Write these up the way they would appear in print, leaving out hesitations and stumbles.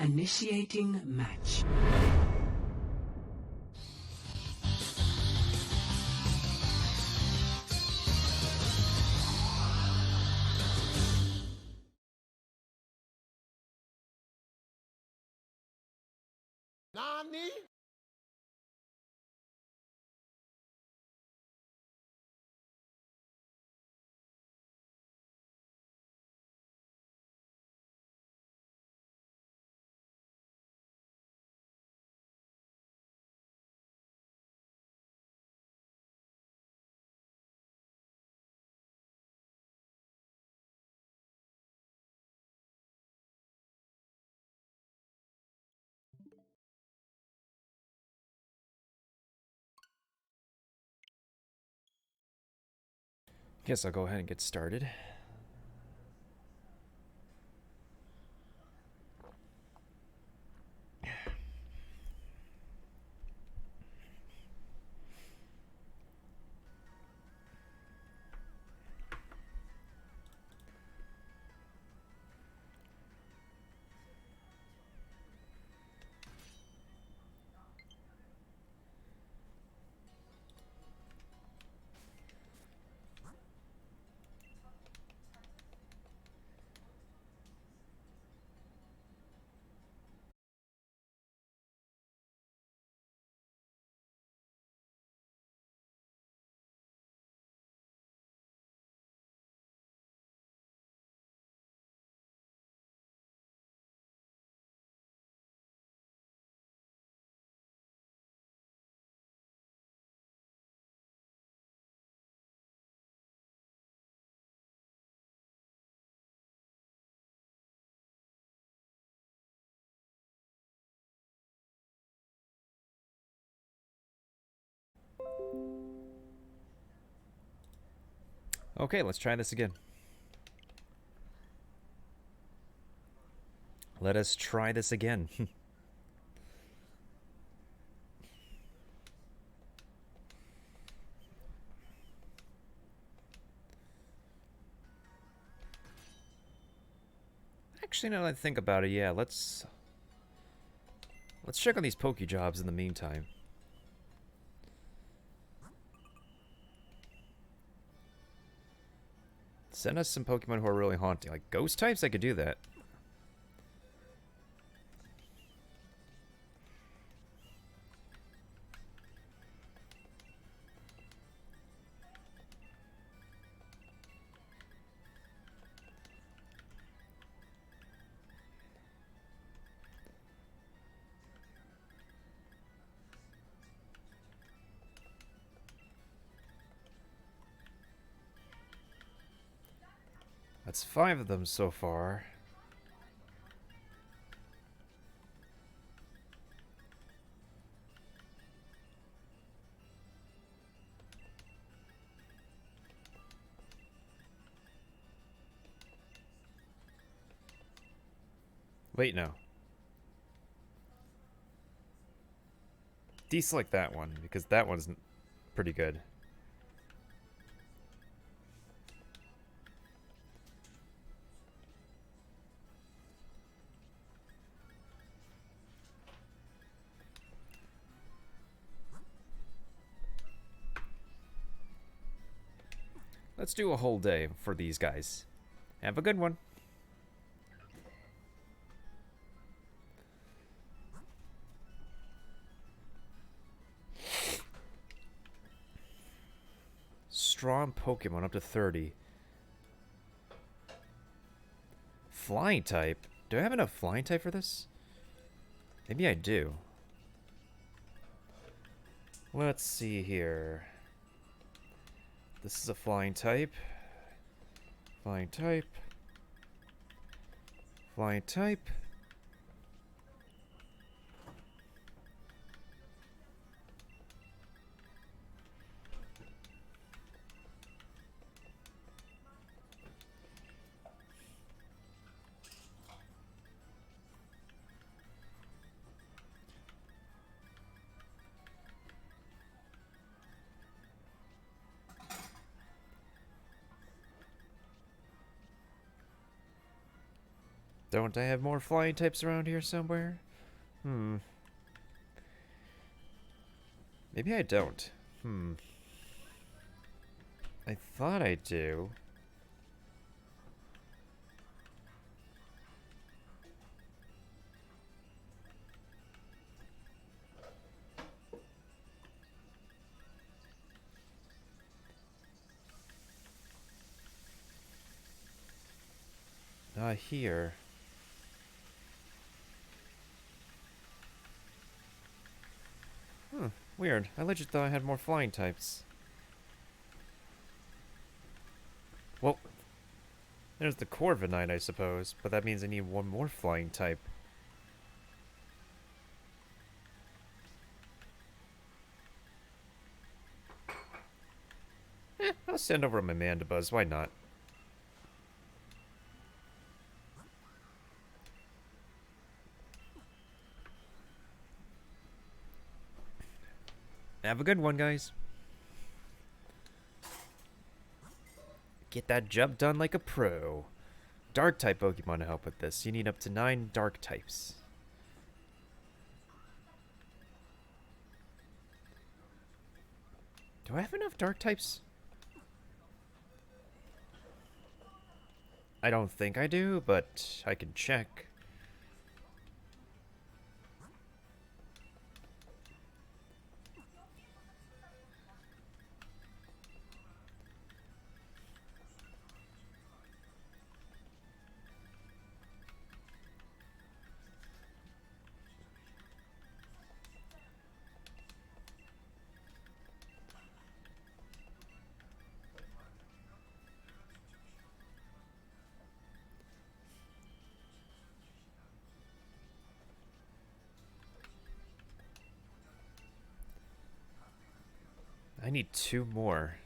Initiating match. Nani? Guess I'll go ahead and get started. Okay, let's try this again. Let us try this again. Actually, now that I think about it, yeah, let's check on these Poke jobs in the meantime. Send us some Pokemon who are really haunting. Like ghost types, I could do that. That's 5 of them so far. Wait, no. Deselect that one, because that one's pretty good. Let's do a whole day for these guys. Have a good one. Strong Pokemon up to 30. Flying type? Do I have enough flying type for this? Maybe I do. Let's see here. This is a flying type. Flying type. Flying type. Don't I have more flying types around here somewhere? Maybe I don't. I thought I do. Not here. Weird. I legit thought I had more flying types. Well, there's the Corviknight, I suppose, but that means I need one more flying type. I'll send over my Mandibuzz, why not? Have a good one, guys. Get that job done like a pro. Dark type Pokemon to help with this. You need up to 9 dark types. Do I have enough dark types? I don't think I do, but I can check. I need 2 more.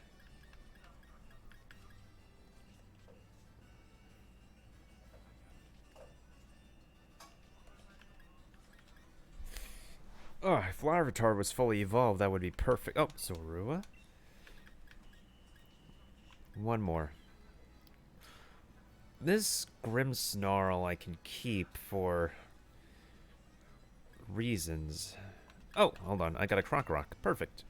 Oh, if Larvitar was fully evolved, that would be perfect. Oh, Zorua? 1 more. This Grimmsnarl I can keep for reasons. Oh, hold on. I got a Krokorok. Perfect.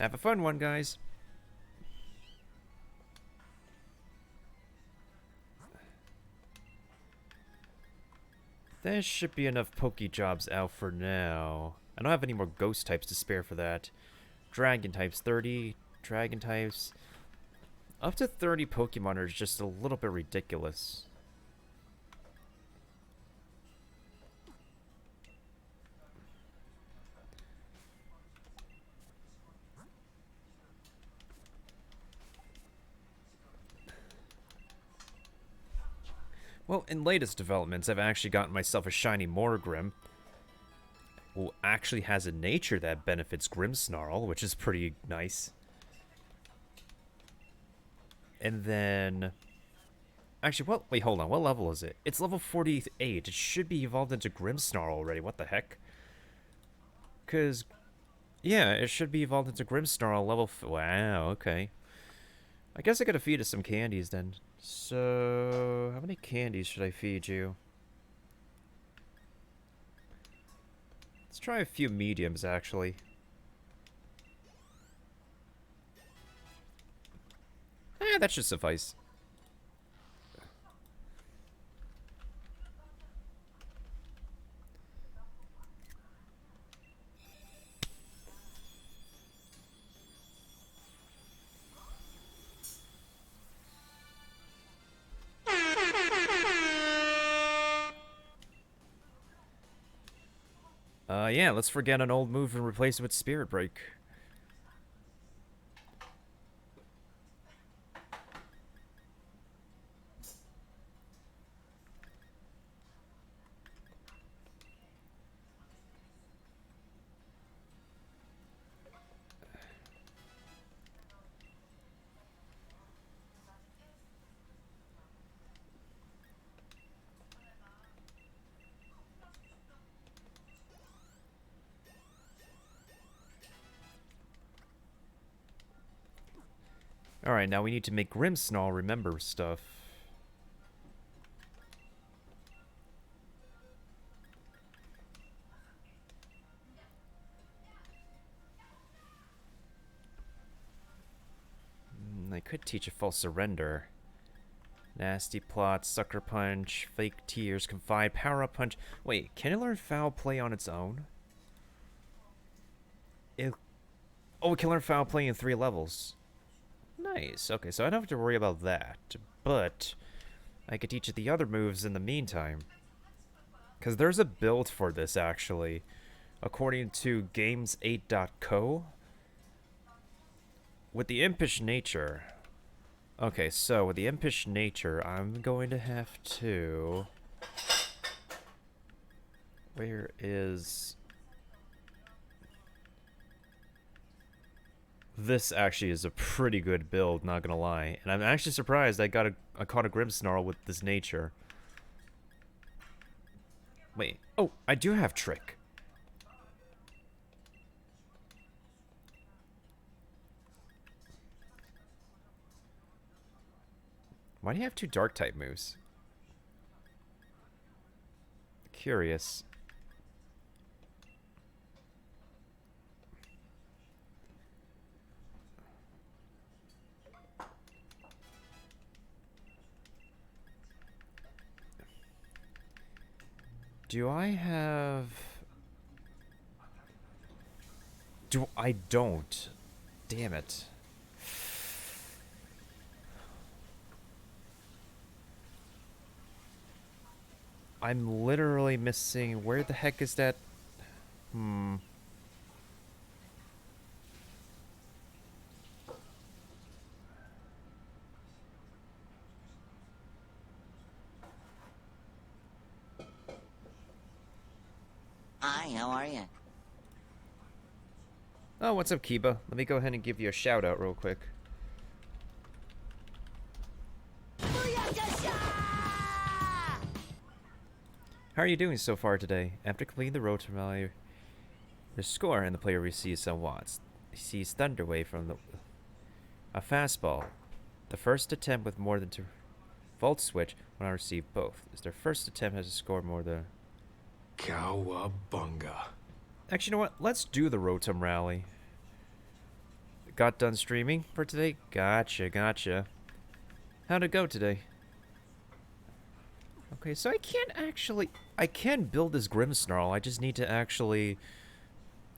Have a fun one, guys. There should be enough Pokejobs out for now. I don't have any more Ghost types to spare for that. Dragon types, 30. Dragon types. Up to 30 Pokemon is just a little bit ridiculous. Well, in latest developments, I've actually gotten myself a shiny Morgrim, who actually has a nature that benefits Grimmsnarl, which is pretty nice. And then... Actually, what? Wait, hold on. What level is it? It's level 48. It should be evolved into Grimmsnarl already. What the heck? Because... Yeah, it should be evolved into Grimmsnarl level... Wow, okay. I guess I gotta feed it some candies then. So, how many candies should I feed you? Let's try a few mediums, actually. That should suffice. Yeah, let's forget an old move and replace it with Spirit Break. Alright, now we need to make Grimmsnarl remember stuff. I could teach a false surrender. Nasty plot, sucker punch, fake tears, confide, power up punch. Wait, can it learn foul play on its own? Oh, it can learn foul play in 3 levels. Nice. Okay, so I don't have to worry about that. But I could teach it the other moves in the meantime. Because there's a build for this, actually. According to games8.co. With the impish nature. Okay, so with the impish nature, I'm going to have to... Where is... This actually is a pretty good build, not gonna lie. And I'm actually surprised I caught a Grimmsnarl with this nature. Wait. Oh, I do have Trick. Why do you have 2 Dark-type moves? Curious. Do I have... I don't. Damn it. I'm literally missing... Where the heck is that? Hi, how are you? Oh, what's up, Kiba? Let me go ahead and give you a shout out real quick. How are you doing so far today? After completing the road to Rally, the score and the player receives some watts. He sees Thunder Wave from a fastball. The first attempt with more than 2 Volt Switch when I receive both. Is their first attempt has to score more than... Cowabunga. Actually, you know what? Let's do the Rotom Rally. Got done streaming for today? Gotcha. How'd it go today? Okay, so I can't actually... I can build this Grimmsnarl. I just need to actually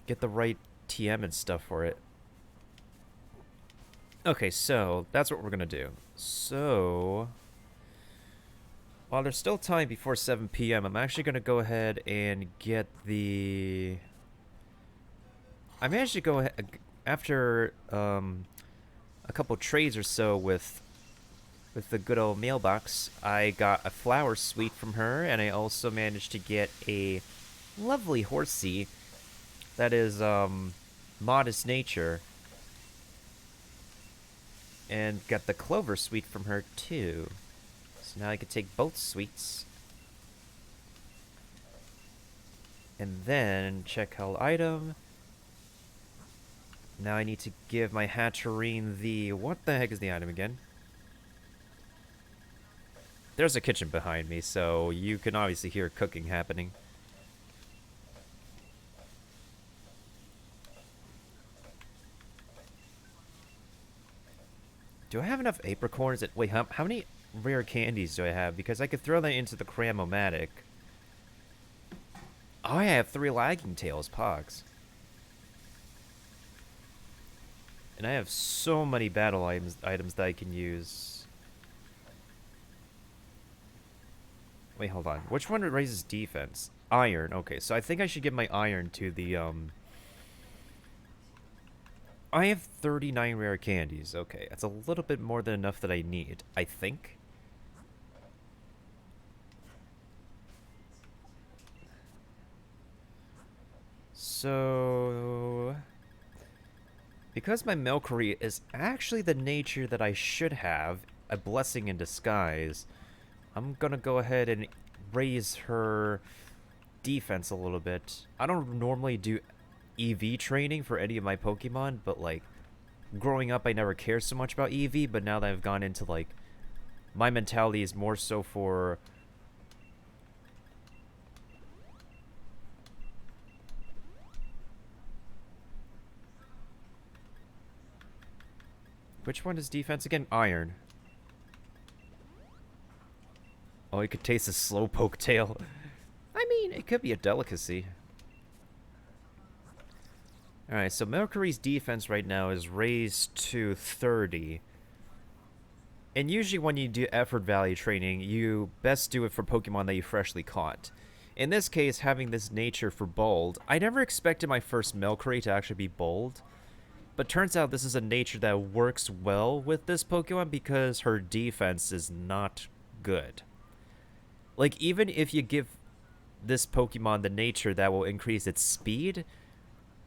get the right TM and stuff for it. Okay, so that's what we're gonna do. So... While there's still time before 7 p.m., I'm actually gonna go ahead and get the... I managed to go ahead... After a couple trades or so with the good old mailbox, I got a flower suite from her, and I also managed to get a lovely horsey that is modest nature, and got the clover suite from her too. So now I can take both suites, and then check held item. Now I need to give my Hatterene the... What the heck is the item again? There's a kitchen behind me, so you can obviously hear cooking happening. Do I have enough apricorns? Wait, how many rare candies do I have? Because I could throw that into the Cramomatic. Oh, I have 3 lagging tails, pogs. And I have so many battle items that I can use. Wait, hold on. Which one raises defense? Iron. Okay, so I think I should give my iron to the, I have 39 rare candies. Okay, that's a little bit more than enough that I need, I think. So... Because my Melkury is actually the nature that I should have, a blessing in disguise, I'm gonna go ahead and raise her defense a little bit. I don't normally do EV training for any of my Pokemon, but like, growing up I never cared so much about EV, but now that I've gone into like my mentality is more so for which one is defense again? Iron. Oh, you could taste the slowpoke tail. I mean, it could be a delicacy. Alright, so Mercury's defense right now is raised to 30. And usually when you do effort value training, you best do it for Pokemon that you freshly caught. In this case, having this nature for bold, I never expected my first Mercury to actually be bold. But turns out this is a nature that works well with this Pokemon because her defense is not good. Like, even if you give this Pokemon the nature that will increase its speed,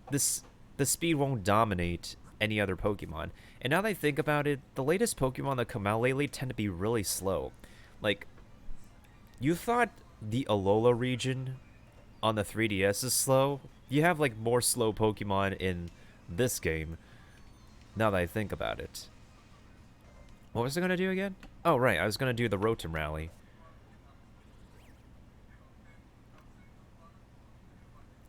the speed won't dominate any other Pokemon. And now that I think about it, the latest Pokemon that come out lately tend to be really slow. Like, you thought the Alola region on the 3DS is slow? You have, like, more slow Pokemon in this game, now that I think about it. What was I going to do again? Oh, right, I was going to do the Rotom Rally.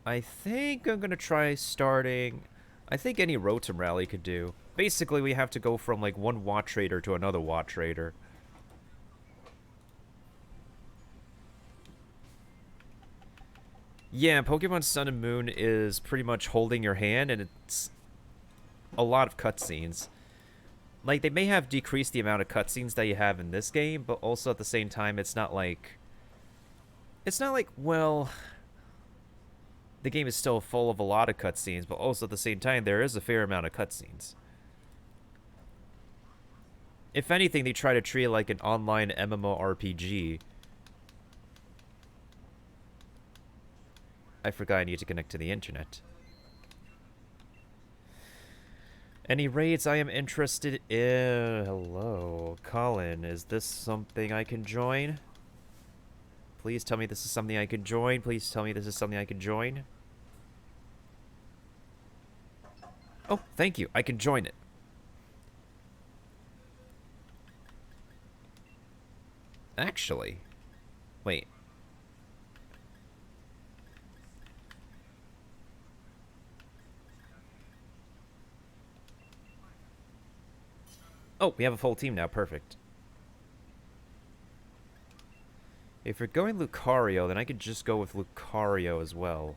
I think I'm going to try starting... I think any Rotom Rally could do. Basically, we have to go from, like, one Watt Trader to another Watt Trader. Yeah, Pokemon Sun and Moon is pretty much holding your hand, and it's a lot of cutscenes. Like, they may have decreased the amount of cutscenes that you have in this game, but also at the same time, it's not like... It's not like, well... The game is still full of a lot of cutscenes, but also at the same time, there is a fair amount of cutscenes. If anything, they try to treat it like an online MMORPG. I forgot I need to connect to the internet. Any raids I am interested in? Hello, Colin. Is this something I can join? Please tell me this is something I can join. Please tell me this is something I can join. Oh, thank you. I can join it. Actually. Wait. Oh, we have a full team now. Perfect. If you're going Lucario, then I could just go with Lucario as well.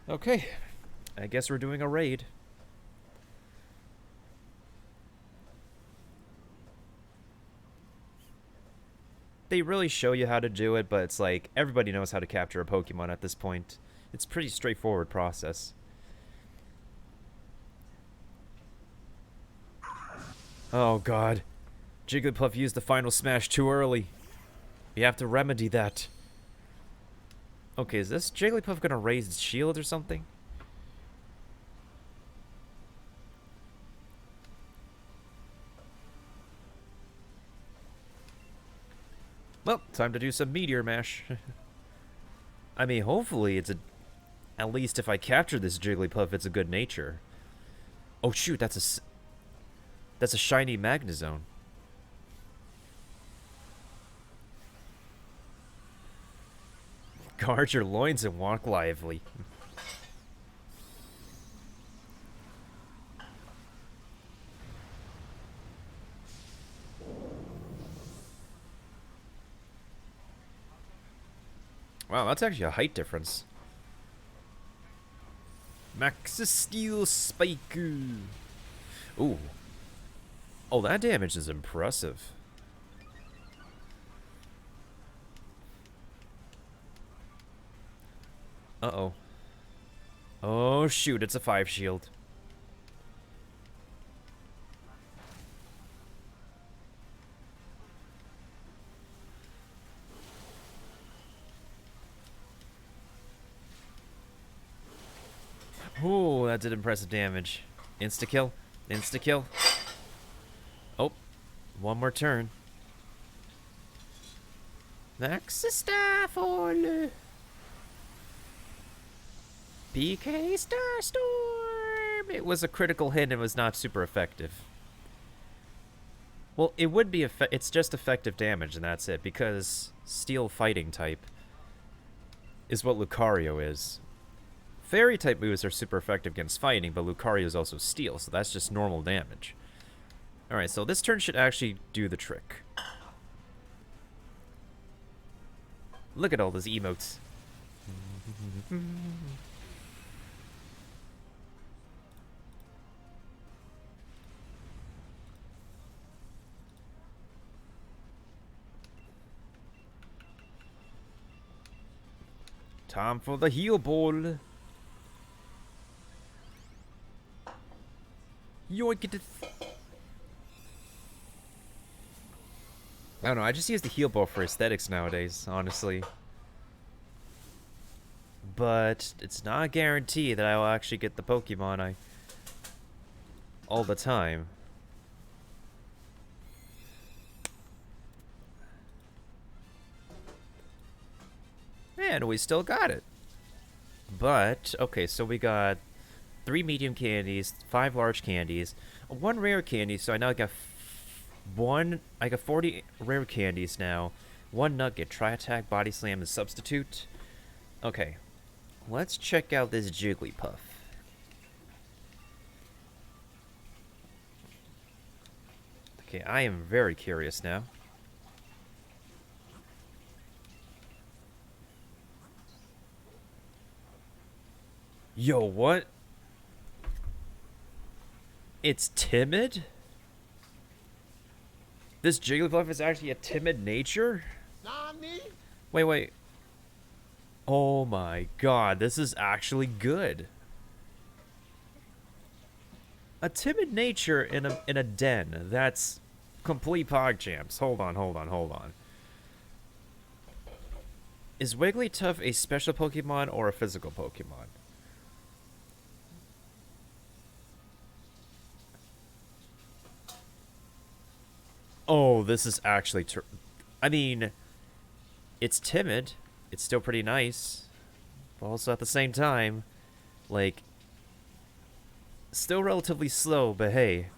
Okay. I guess we're doing a raid. They really show you how to do it, but it's like, everybody knows how to capture a Pokemon at this point. It's a pretty straightforward process. Oh god. Jigglypuff used the final smash too early. We have to remedy that. Okay, is this Jigglypuff gonna raise its shield or something? Well, time to do some Meteor Mash. I mean, hopefully it's a... At least if I capture this Jigglypuff, it's a good nature. Oh shoot, that's a shiny Magnezone. Guard your loins and walk lively. Wow, that's actually a height difference. Max Steel Spike. Ooh. Oh, that damage is impressive. Uh-oh. Oh, shoot, it's a 5 shield. Ooh, that did impressive damage. Insta-kill. Insta-kill. Oh, one more turn. Max Stafford. PK Starstorm! It was a critical hit and it was not super effective. Well, it would be it's just effective damage and that's it, because Steel Fighting type is what Lucario is. Fairy type moves are super effective against fighting, but Lucario is also Steel, so that's just normal damage. Alright, so this turn should actually do the trick. Look at all those emotes. Time for the heal ball. Yoink it. I don't know, I just use the heal ball for aesthetics nowadays, honestly. But it's not a guarantee that I will actually get the Pokemon all the time. And we still got it. But, okay, so we got 3 medium candies, 5 large candies, 1 rare candy, so I now got I got 40 rare candies now. 1 nugget, try attack, body slam, and substitute. Okay, let's check out this Jigglypuff. Okay, I am very curious now. Yo, what? It's timid? This Jigglypuff is actually a timid nature? Nani? Wait. Oh my god, this is actually good. A timid nature in a den. That's complete PogChamps. Hold on. Is Wigglytuff a special Pokemon or a physical Pokemon? Oh, this is actually... I mean, it's timid. It's still pretty nice. But also at the same time, like, still relatively slow, but hey,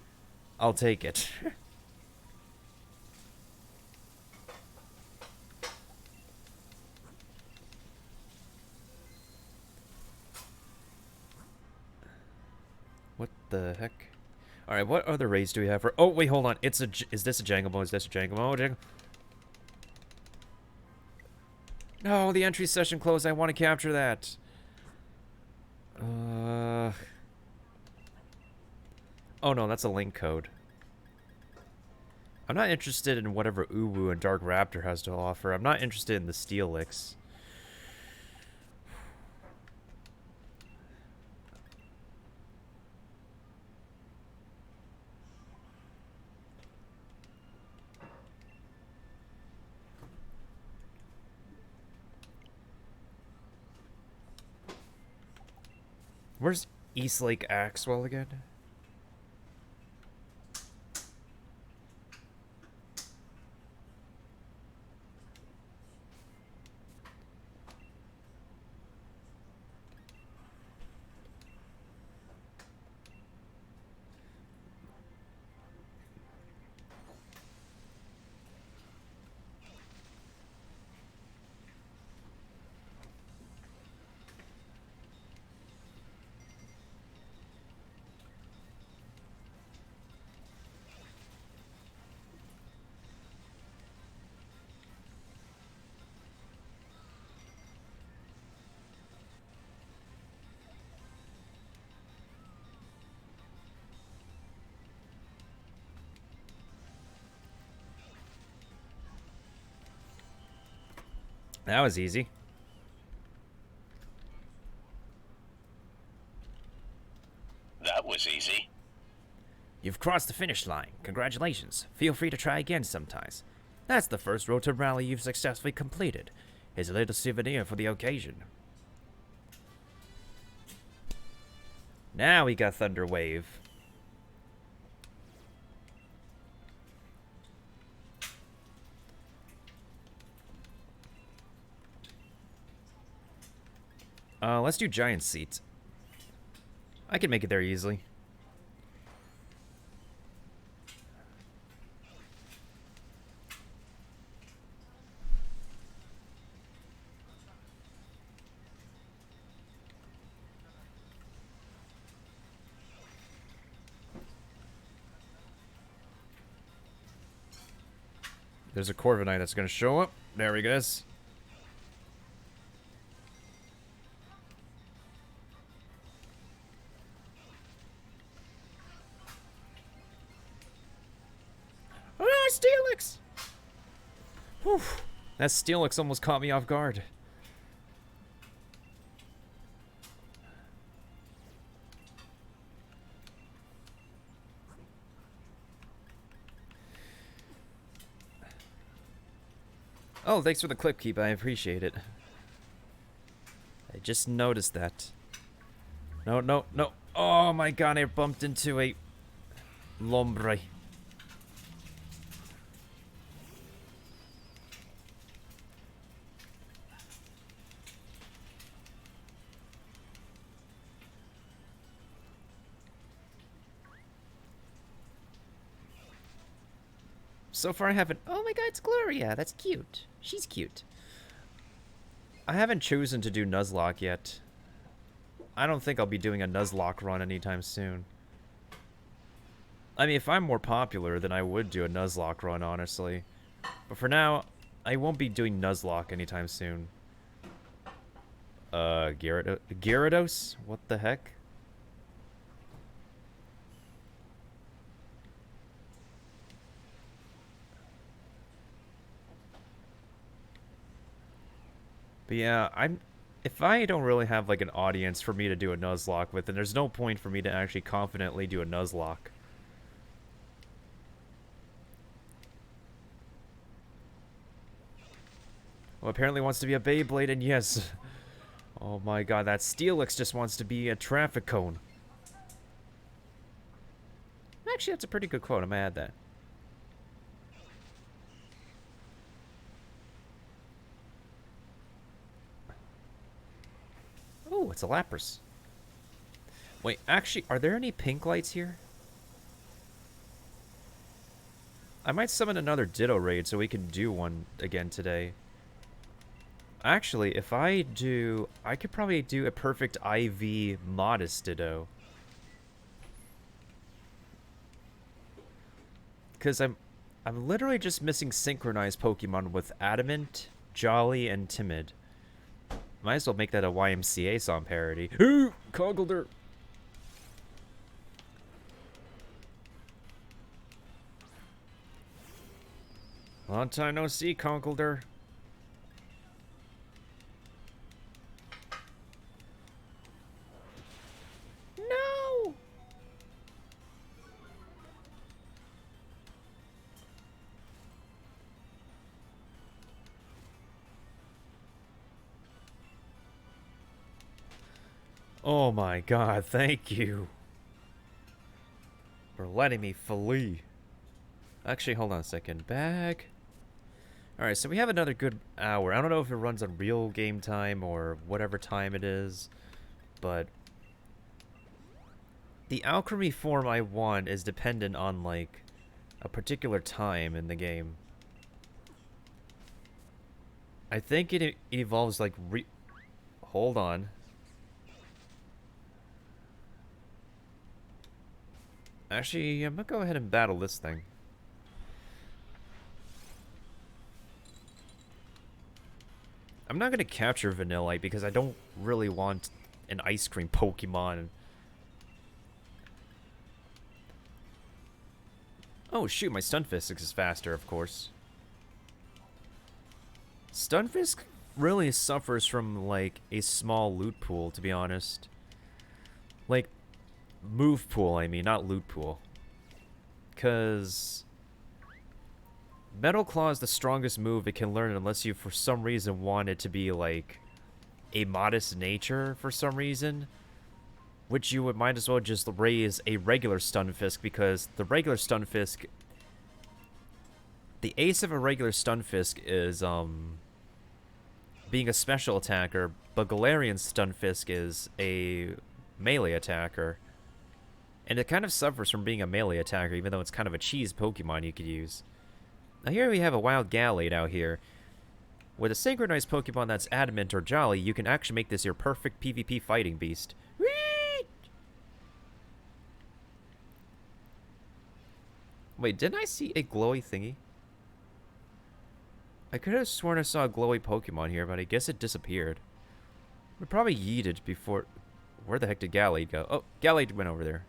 I'll take it. What the heck? Alright, what other raids do we have for... Oh, wait, hold on. Is this a Jangamo? Is this a Jangamo? Oh, Jangamo. No, the entry session closed. I want to capture that. Oh no, that's a link code. I'm not interested in whatever Uwu and Dark Raptor has to offer. I'm not interested in the Steelix. Where's Eastlake Axwell again? That was easy. That was easy. You've crossed the finish line. Congratulations. Feel free to try again sometimes. That's the first road to rally you've successfully completed. Here's a little souvenir for the occasion. Now we got Thunder Wave. Let's do giant seat. I can make it there easily. There's a Corviknight that's going to show up. There he goes. Ah, Steelix! Whew. That Steelix almost caught me off guard. Oh, thanks for the clip keep. I appreciate it. I just noticed that. No, no, no. Oh my god, I bumped into a Lombre. So far I haven't... Oh my god, it's Gloria. That's cute. She's cute. I haven't chosen to do Nuzlocke yet. I don't think I'll be doing a Nuzlocke run anytime soon. I mean, if I'm more popular, then I would do a Nuzlocke run, honestly. But for now, I won't be doing Nuzlocke anytime soon. Gyarados? What the heck? But yeah, if I don't really have like an audience for me to do a Nuzlocke with, then there's no point for me to actually confidently do a Nuzlocke. Well, apparently wants to be a Beyblade, and yes. Oh my god, that Steelix just wants to be a traffic cone. Actually, that's a pretty good quote. I'm gonna add that. Oh, it's a Lapras. Wait, actually, are there any pink lights here? I might summon another Ditto raid so we can do one again today. Actually, if I do... I could probably do a perfect IV Modest Ditto. Because I'm literally just missing synchronized Pokemon with Adamant, Jolly, and Timid. Might as well make that a YMCA song parody. Ooh, Conkeldurr. Long time no see, Conkeldurr. No! Oh my god, thank you for letting me flee. Actually, hold on a second. Bag. Alright, so we have another good hour. I don't know if it runs on real game time or whatever time it is, but the Alcremie form I want is dependent on, like, a particular time in the game. I think it evolves, like, Hold on. Actually, I'm gonna go ahead and battle this thing. I'm not gonna capture Vanillite because I don't really want an ice cream Pokemon. Oh shoot, my Stunfisk is faster, of course. Stunfisk really suffers from, like, a small loot pool, to be honest. Like, move pool, I mean, not loot pool. Because Metal Claw is the strongest move it can learn unless you, for some reason, want it to be, like, a modest nature for some reason. Which you might as well just raise a regular Stunfisk, because the regular Stunfisk... The ace of a regular Stunfisk is, being a special attacker, but Galarian's Stunfisk is a melee attacker. And it kind of suffers from being a melee attacker, even though it's kind of a cheese Pokemon you could use. Now here we have a wild Gallade out here. With a synchronized Pokemon that's adamant or jolly, you can actually make this your perfect PvP fighting beast. Whee! Wait, didn't I see a glowy thingy? I could have sworn I saw a glowy Pokemon here, but I guess it disappeared. We probably yeeted before... Where the heck did Gallade go? Oh, Gallade went over there.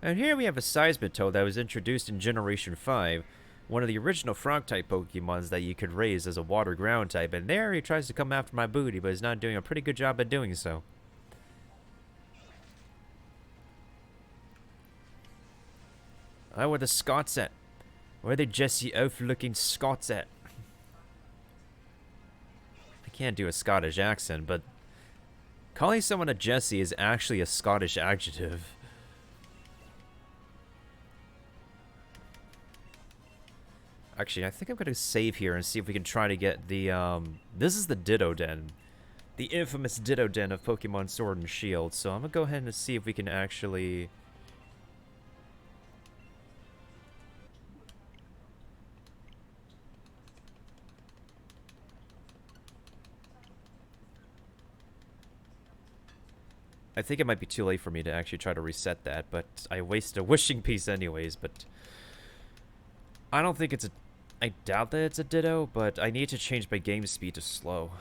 And here we have a Seismitoad that was introduced in Generation 5, one of the original Frog-type Pokemons that you could raise as a Water-Ground type, and there he tries to come after my booty, but he's not doing a pretty good job at doing so. Oh, where the Scots at? Where the Jesse Oaf-looking Scots at? I can't do a Scottish accent, but calling someone a Jesse is actually a Scottish adjective. Actually, I think I'm going to save here and see if we can try to get the, this is the Ditto Den. The infamous Ditto Den of Pokemon Sword and Shield. So I'm going to go ahead and see if we can actually... I think it might be too late for me to actually try to reset that, but I wasted a wishing piece anyways, but... I don't think it's a... I doubt that it's a Ditto, but I need to change my game speed to slow.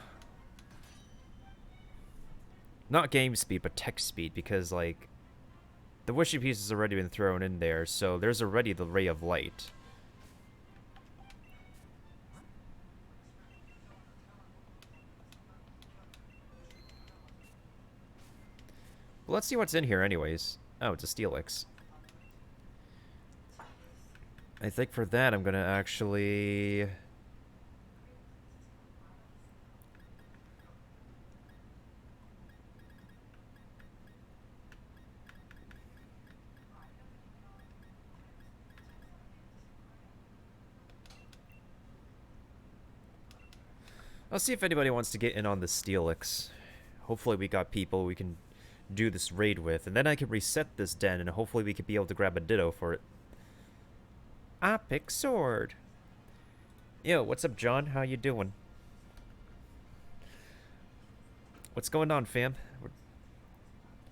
Not game speed, but text speed, because, like... The wishing piece has already been thrown in there, so there's already the Ray of Light. Well, let's see what's in here anyways. Oh, it's a Steelix. I think for that I'm gonna actually... I'll see if anybody wants to get in on the Steelix. Hopefully we got people we can do this raid with, and then I can reset this den, and hopefully we could be able to grab a Ditto for it. I pick sword. Yo, what's up, John? How you doing? What's going on, fam?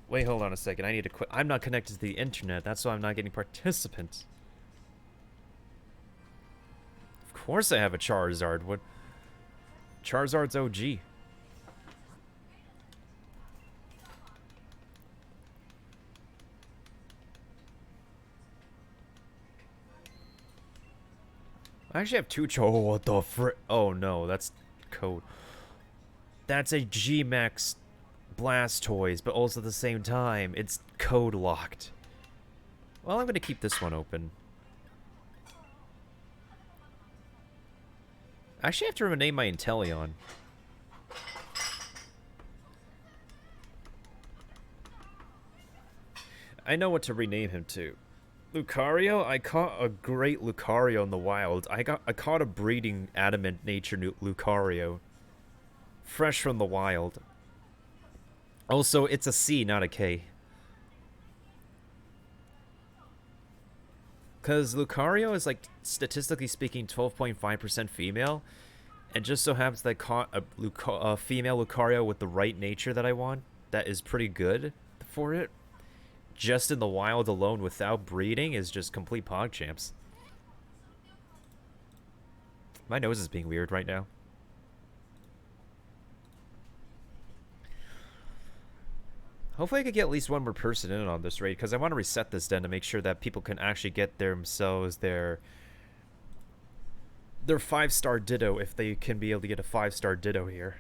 Wait, hold on a second. I need to quit. I'm not connected to the internet. That's why I'm not getting participants. Of course I have a Charizard. What? Charizard's OG. I actually have two Oh, what the frick? Oh no, that's code. That's a G-Max Blastoise, but also at the same time, it's code locked. Well, I'm gonna keep this one open. I actually have to rename my Inteleon. I know what to rename him to. Lucario? I caught a great Lucario in the wild. I caught a breeding adamant nature Lucario. Fresh from the wild. Also, it's a C, not a K. Because Lucario is, like, statistically speaking, 12.5% female. And just so happens that I caught a female Lucario with the right nature that I want. That is pretty good for it. Just in the wild alone without breeding is just complete PogChamps. My nose is being weird right now. Hopefully I could get at least one more person in on this raid, because I want to reset this den to make sure that people can actually get themselves their 5-star Ditto if they can be able to get a 5-star Ditto here.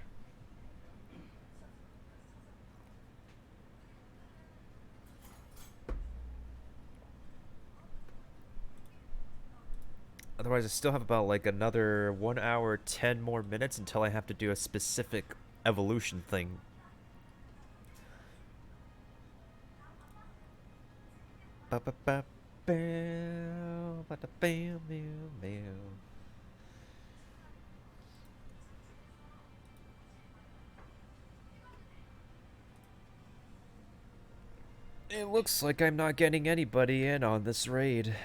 Otherwise, I still have about, like, another 1 hour, 10 more minutes until I have to do a specific evolution thing. Ba-ba-ba-bow. bada bam, bam, bam. It looks like I'm not getting anybody in on this raid.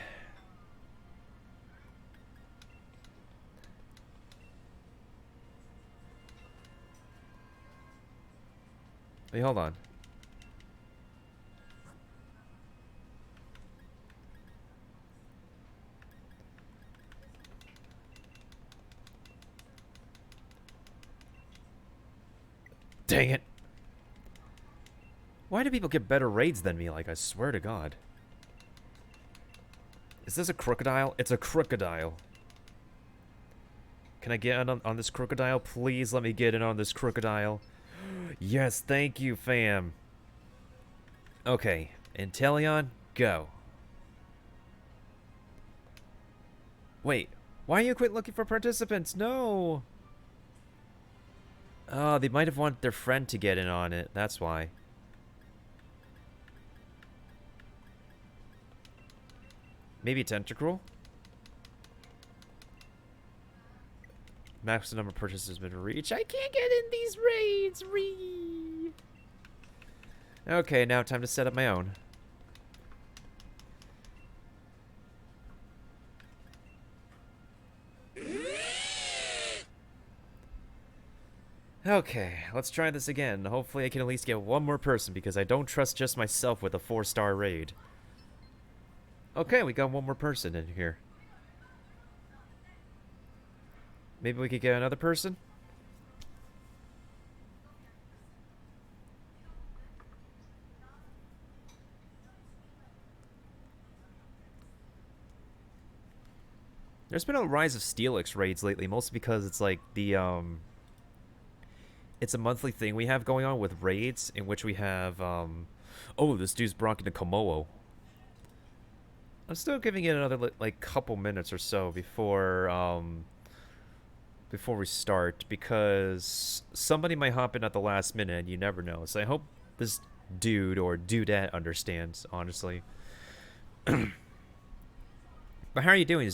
Wait, hold on. Dang it. Why do people get better raids than me? Like, I swear to God. Is this a crocodile? It's a crocodile. Can I get in on this crocodile? Please let me get in on this crocodile. Yes, thank you, fam. Okay, Inteleon, go. Wait, why you quit looking for participants? No! Oh, they might have wanted their friend to get in on it. That's why. Maybe Tentacruel? Max number of purchases has been reached. I can't get in these raids! Okay, now time to set up my own. Okay, let's try this again. Hopefully I can at least get one more person, because I don't trust just myself with a 4-star raid. Okay, we got one more person in here. Maybe we could get another person? There's been a rise of Steelix raids lately, mostly because it's like the, it's a monthly thing we have going on with raids, in which we have, oh, this dude's brought into Komodo. I'm still giving it another, like, couple minutes or so before, before we start, because somebody might hop in at the last minute, and you never know. So I hope this dude or dudette understands, honestly. But how are you doing,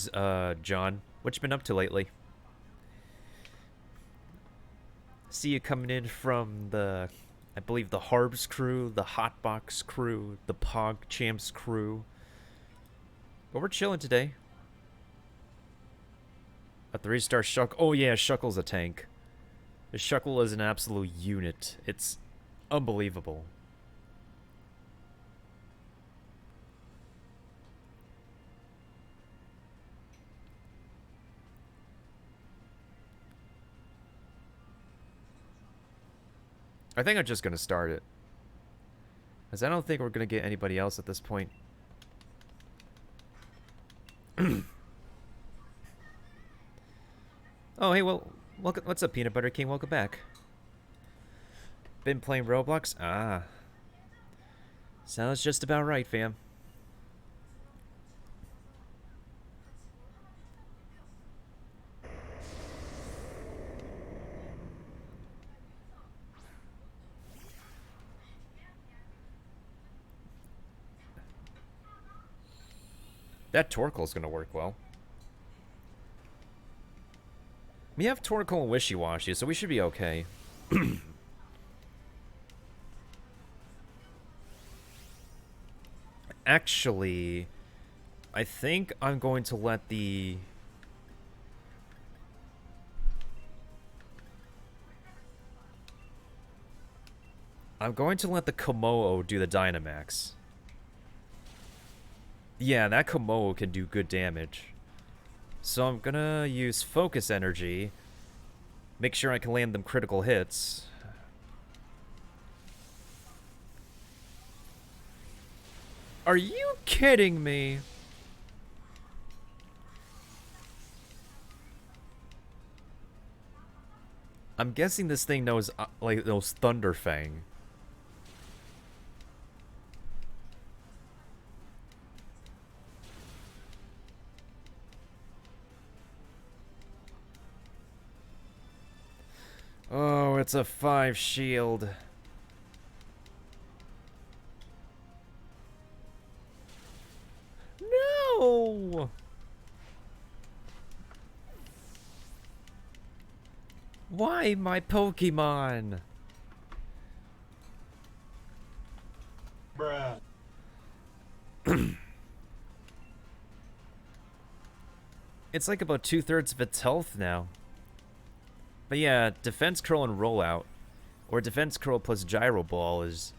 John? What you been up to lately? See you coming in from the, I believe, the Harbs crew, the Hotbox crew, the Pog Champs crew. But we're chilling today. A 3-star Shuckle. Oh yeah, Shuckle's a tank. The Shuckle is an absolute unit. It's unbelievable. I think I'm just going to start it. Because I don't think we're going to get anybody else at this point. Oh, hey, well, welcome, what's up, Peanut Butter King? Welcome back. Been playing Roblox? Ah. Sounds just about right, fam. That Torkoal's gonna work well. We have Torkoal and Wishy-Washy, so we should be okay. Actually, I think I'm going to let the... I'm going to let the Komodo do the Dynamax. Yeah, that Komodo can do good damage. So I'm gonna use Focus Energy. Make sure I can land them critical hits. Are you kidding me? I'm guessing this thing knows, like, knows Thunderfang. Oh, it's a 5 shield. No! Why my Pokemon? Bruh. It's like about 2/3 of its health now. But yeah, Defense Curl and Rollout, or Defense Curl plus Gyro Ball is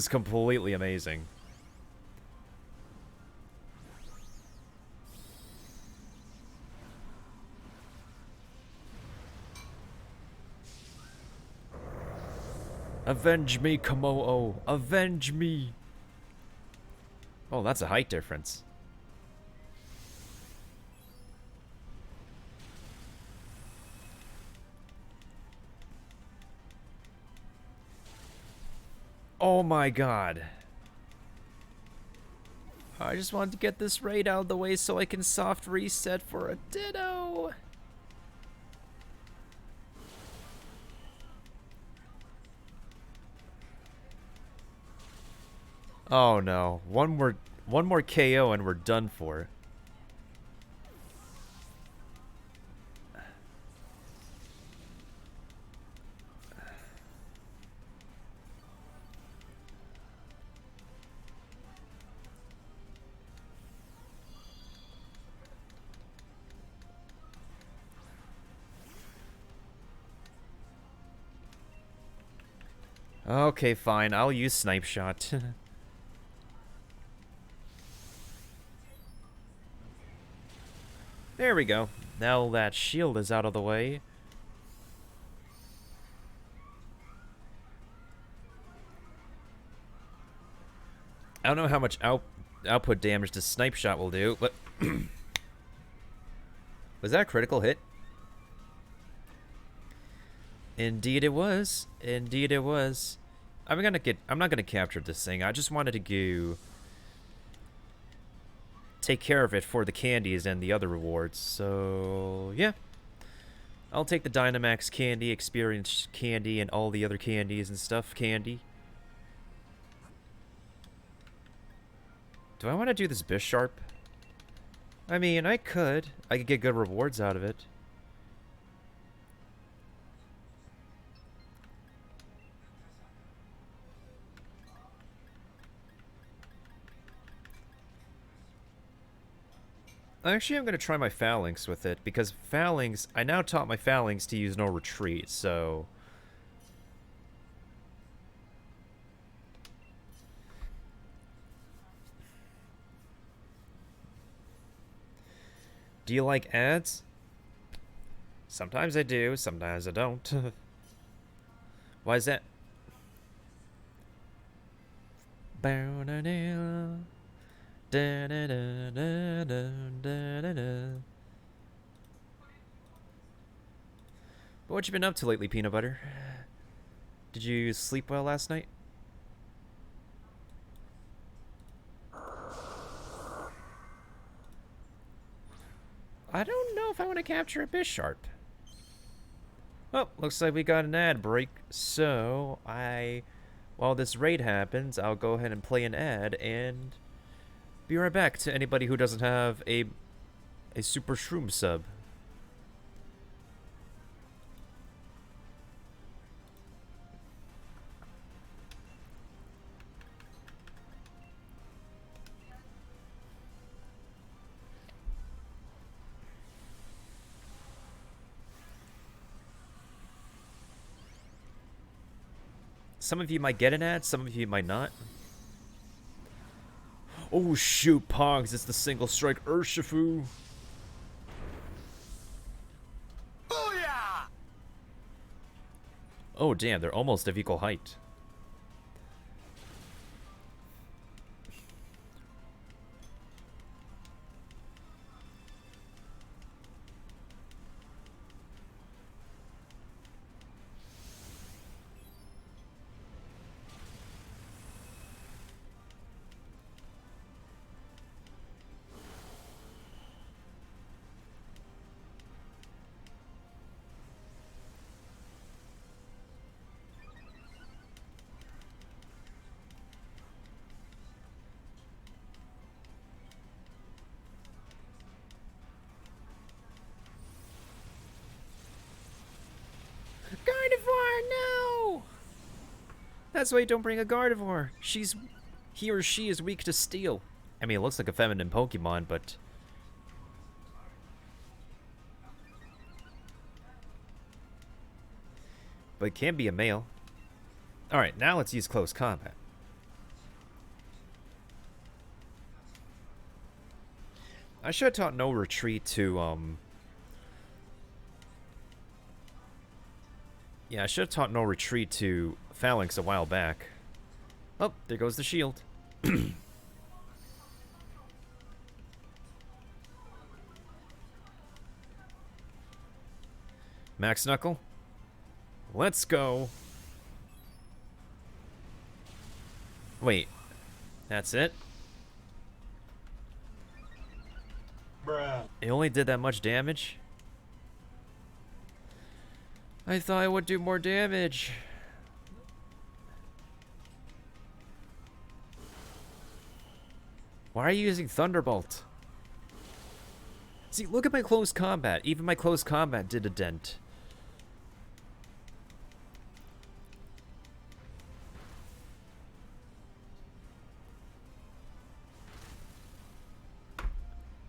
completely amazing. Avenge me, Komo-o! Avenge me! Oh, that's a height difference. Oh my god. I just wanted to get this raid out of the way so I can soft reset for a Ditto. Oh no. One more KO and we're done for. Okay, fine. I'll use Snipe Shot. There we go. Now that shield is out of the way. I don't know how much output damage the Snipe Shot will do, but... Was that a critical hit? Indeed it was. Indeed it was. I'm not gonna capture this thing. I just wanted to go take care of it for the candies and the other rewards. So yeah. I'll take the Dynamax candy, Experience candy, and all the other candies and stuff candy. Do I want to do this Bisharp? I mean, I could. I could get good rewards out of it. Actually, I'm going to try my Phalanx with it, because Phalanx, I now taught my Phalanx to use no retreat, so... Do you like ads? Sometimes I do, sometimes I don't. Why is that? But what you been up to lately, Peanut Butter? Did you sleep well last night? I don't know if I want to capture a Bisharp. Oh, looks like we got an ad break. So, while this raid happens, I'll go ahead and play an ad and be right back to anybody who doesn't have a Super Shroom sub. Some of you might get an ad, some of you might not. Oh shoot, Pogs, it's the single strike Urshifu. Booyah! Oh damn, they're almost of equal height. That's why you don't bring a Gardevoir. He or she is weak to steel. I mean, it looks like a feminine Pokemon, but... But it can be a male. Alright, now let's use close combat. I should have taught no retreat to, Yeah, I should have taught no retreat to Phalanx a while back. Oh, there goes the shield. Max Knuckle. Let's go. Wait. That's it? Bruh. It only did that much damage? I thought it would do more damage. Why are you using Thunderbolt? See, look at my close combat. Even my close combat did a dent.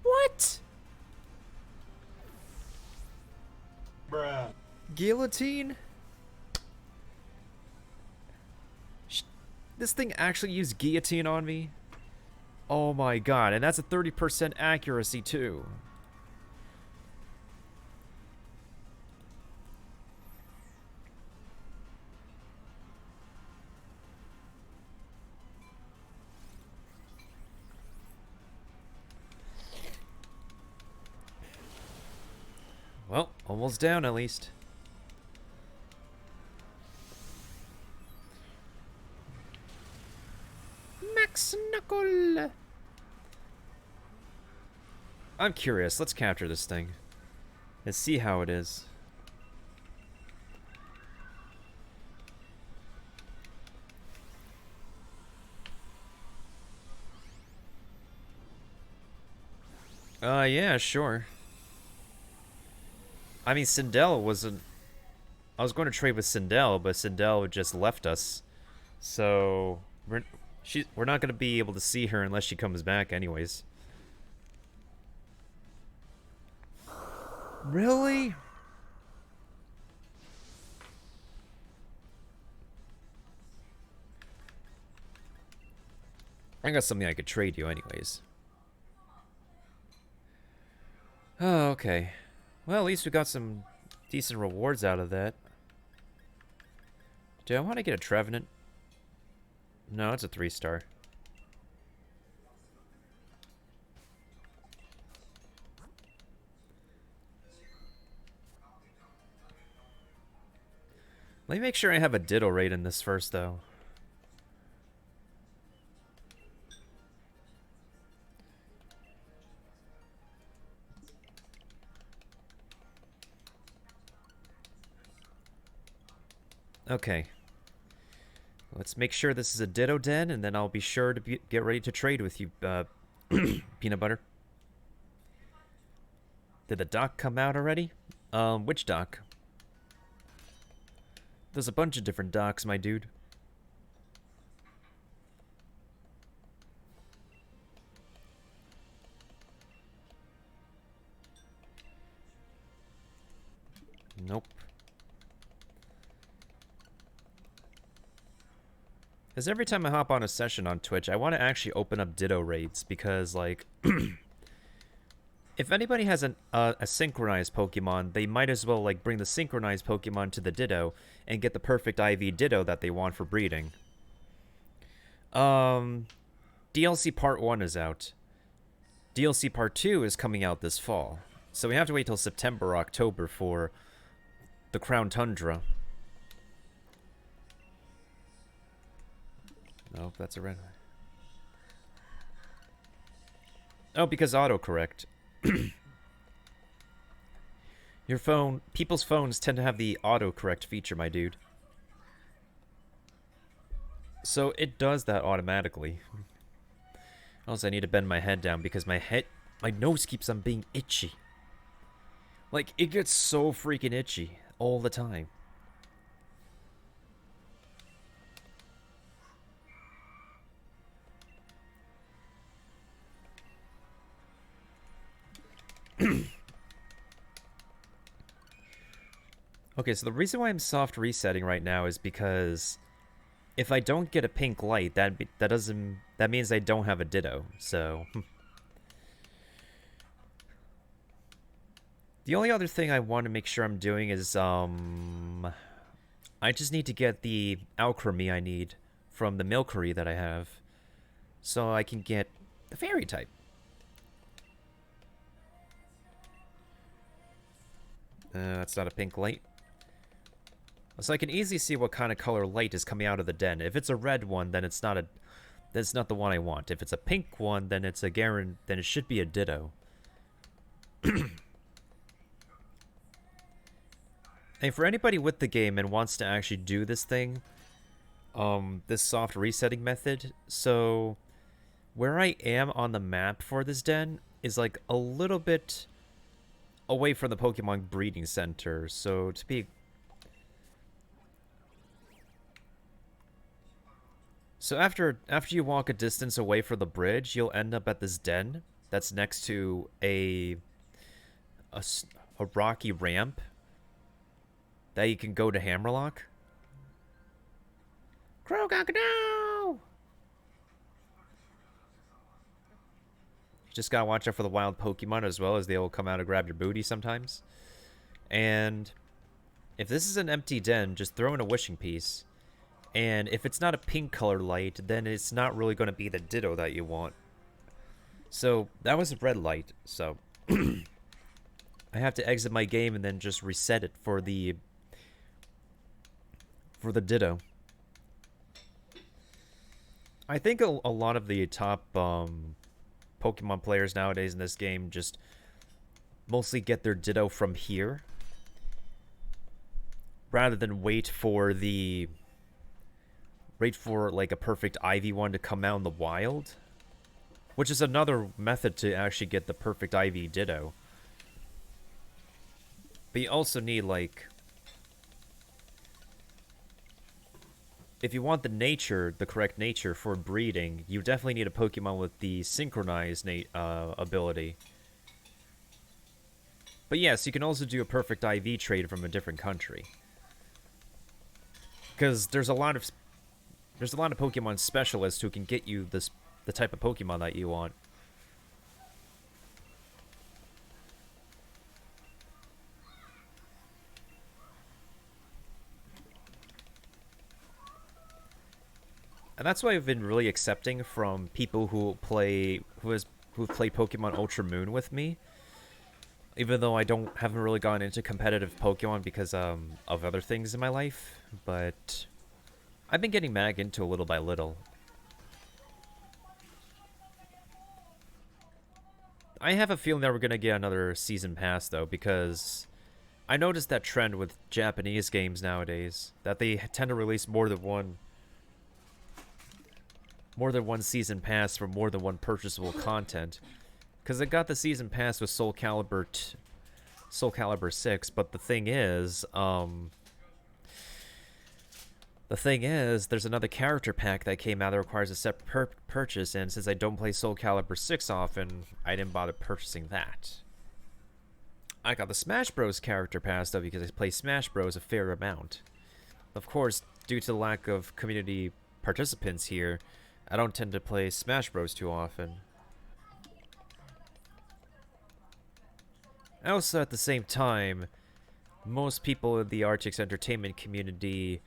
What? Bruh. Guillotine? This thing actually used guillotine on me? Oh my god, and that's a 30% accuracy too. Well, almost down at least. Max Knuckle! I'm curious. Let's capture this thing. Let's see how it is. Yeah, sure. I mean, Sindel wasn't... I was going to trade with Sindel, but Sindel just left us. So... We're not going to be able to see her unless she comes back anyways. Really? I got something I could trade you anyways. Oh, okay. Well, at least we got some decent rewards out of that. Do I want to get a Trevenant? No, it's a 3-star. Let me make sure I have a Ditto rate in this first, though. Okay. Let's make sure this is a Ditto Den, and then I'll be sure to get ready to trade with you, Peanut Butter. Did the doc come out already? Which doc? There's a bunch of different docs, my dude. Nope. Because every time I hop on a session on Twitch, I want to actually open up Ditto raids, because, like, if anybody has a synchronized Pokemon, they might as well, like, bring the synchronized Pokemon to the Ditto and get the perfect IV Ditto that they want for breeding. DLC Part 1 is out. DLC Part 2 is coming out this fall. So we have to wait till September or October for the Crown Tundra. Nope, that's a red one. Oh, because autocorrect. Your phone... People's phones tend to have the autocorrect feature, my dude. So it does that automatically. Also, I need to bend my head down because my nose keeps on being itchy. Like, it gets so freaking itchy all the time. Okay, so the reason why I'm soft resetting right now is because if I don't get a pink light, that means I don't have a Ditto. So the only other thing I want to make sure I'm doing is I just need to get the Alcremie I need from the Milkery that I have, so I can get the fairy type. That's not a pink light. So I can easily see what kind of color light is coming out of the den. If it's a red one, then it's not the one I want. If it's a pink one, then it's a Garen, then it should be a Ditto. And for anybody with the game and wants to actually do this thing, this soft resetting method, so where I am on the map for this den is like a little bit away from the Pokemon breeding center. So to be So after you walk a distance away from the bridge, you'll end up at this den that's next to a rocky ramp that you can go to Hammerlock. Crocodile! You just gotta watch out for the wild Pokemon as well, as they will come out and grab your booty sometimes. And if this is an empty den, just throw in a wishing piece. And if it's not a pink color light, then it's not really going to be the Ditto that you want. So that was a red light, so I have to exit my game and then just reset it for the Ditto. I think a lot of the top Pokemon players nowadays in this game just mostly get their Ditto from here, rather than wait for like a perfect Ivy one to come out in the wild, which is another method to actually get the perfect Ivy Ditto. But you also need, like, if you want the correct nature for breeding, you definitely need a Pokemon with the synchronized ability. But yes, you can also do a perfect IV trade from a different country, because there's a lot of Pokemon specialists who can get you the type of Pokemon that you want. And that's why I've been really accepting from people who've played Pokemon Ultra Moon with me. Even though I haven't really gone into competitive Pokemon because of other things in my life, but I've been getting back into it little by little. I have a feeling that we're gonna get another season pass though, because I noticed that trend with Japanese games nowadays, that they tend to release more than one season pass for more than one purchasable content. Because I got the season pass with Soul Calibur 6, but the thing is, there's another character pack that came out that requires a separate purchase, and since I don't play Soul Calibur 6 often, I didn't bother purchasing that. I got the Smash Bros. Character pass, though, because I play Smash Bros. A fair amount. Of course, due to the lack of community participants here, I don't tend to play Smash Bros. Too often. Also, at the same time, most people in the Artix Entertainment community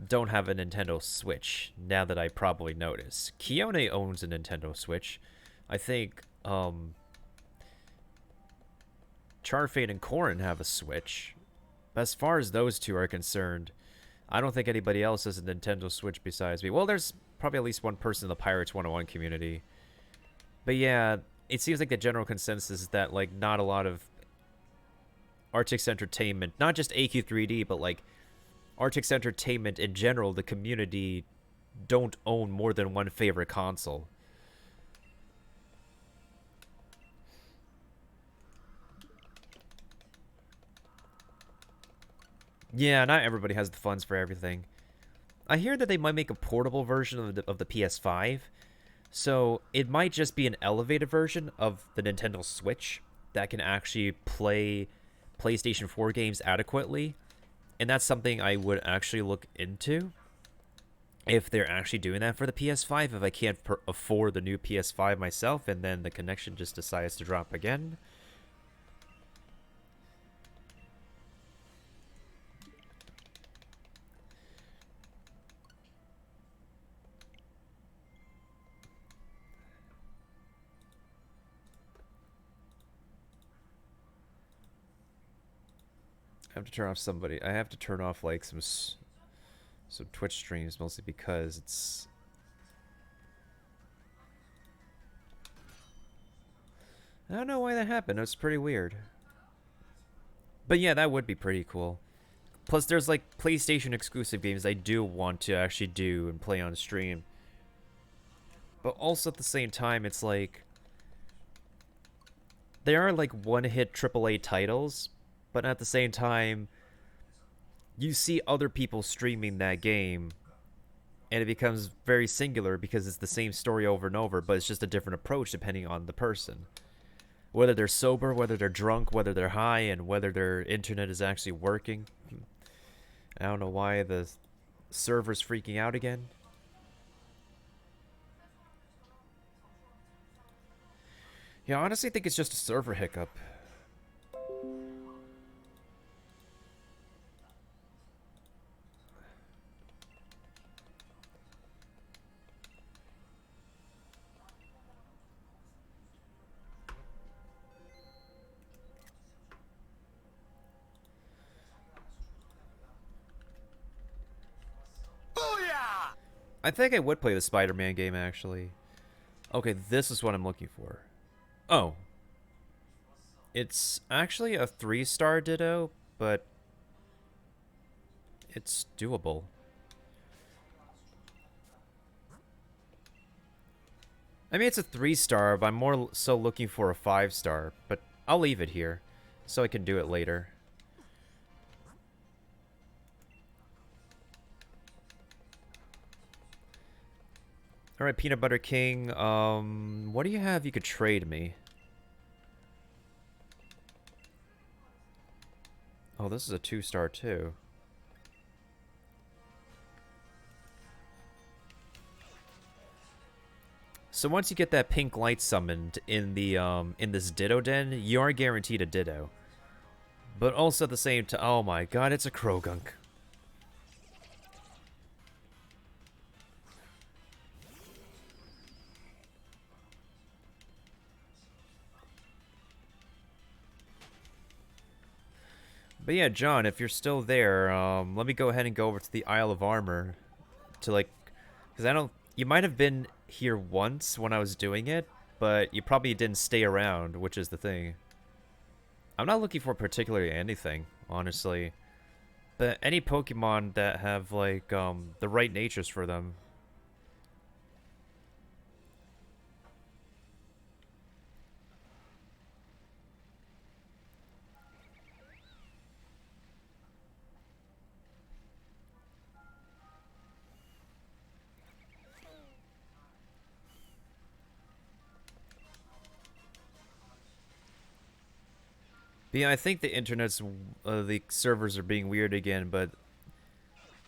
don't have a Nintendo Switch, now that I probably notice. Kione owns a Nintendo Switch. I think, Charfade and Corrin have a Switch. But as far as those two are concerned, I don't think anybody else has a Nintendo Switch besides me. Well, there's probably at least one person in the Pirates 101 community. But yeah, it seems like the general consensus is that, like, not a lot of Artix Entertainment, not just AQ3D, but, like, Artix Entertainment in general, the community, don't own more than one favorite console. Yeah, not everybody has the funds for everything. I hear that they might make a portable version of the PS5, so it might just be an elevated version of the Nintendo Switch that can actually play PlayStation 4 games adequately, And that's something I would actually look into if they're actually doing that for the PS5. If I can't afford the new PS5 myself and then the connection just decides to drop again. I have to turn off somebody. I have to turn off like some Twitch streams, mostly because it's... I don't know why that happened. It's pretty weird. But yeah, that would be pretty cool. Plus, there's like PlayStation exclusive games I do want to actually do and play on stream. But also at the same time, it's like... They are like one-hit AAA titles, but at the same time, you see other people streaming that game, and it becomes very singular because it's the same story over and over, but it's just a different approach depending on the person. Whether they're sober, whether they're drunk, whether they're high, and whether their internet is actually working. I don't know why the server's freaking out again. Yeah, I honestly think it's just a server hiccup. I think I would play the Spider-Man game, actually. Okay, this is what I'm looking for. Oh. It's actually a 3-star Ditto, but it's doable. I mean, it's a 3-star, but I'm more so looking for a 5-star. But I'll leave it here, so I can do it later. Alright, Peanut Butter King, what do you have you could trade me? Oh, this is a 2-star too. So once you get that pink light summoned in the in this Ditto Den, you are guaranteed a Ditto. But also at the same time, oh my god, it's a Krogunk. But yeah, John, if you're still there, let me go ahead and go over to the Isle of Armor to like, because I don't, you might have been here once when I was doing it, but you probably didn't stay around, which is the thing. I'm not looking for particularly anything, honestly, but any Pokemon that have like the right natures for them. But yeah, I think the internet's, the servers are being weird again, but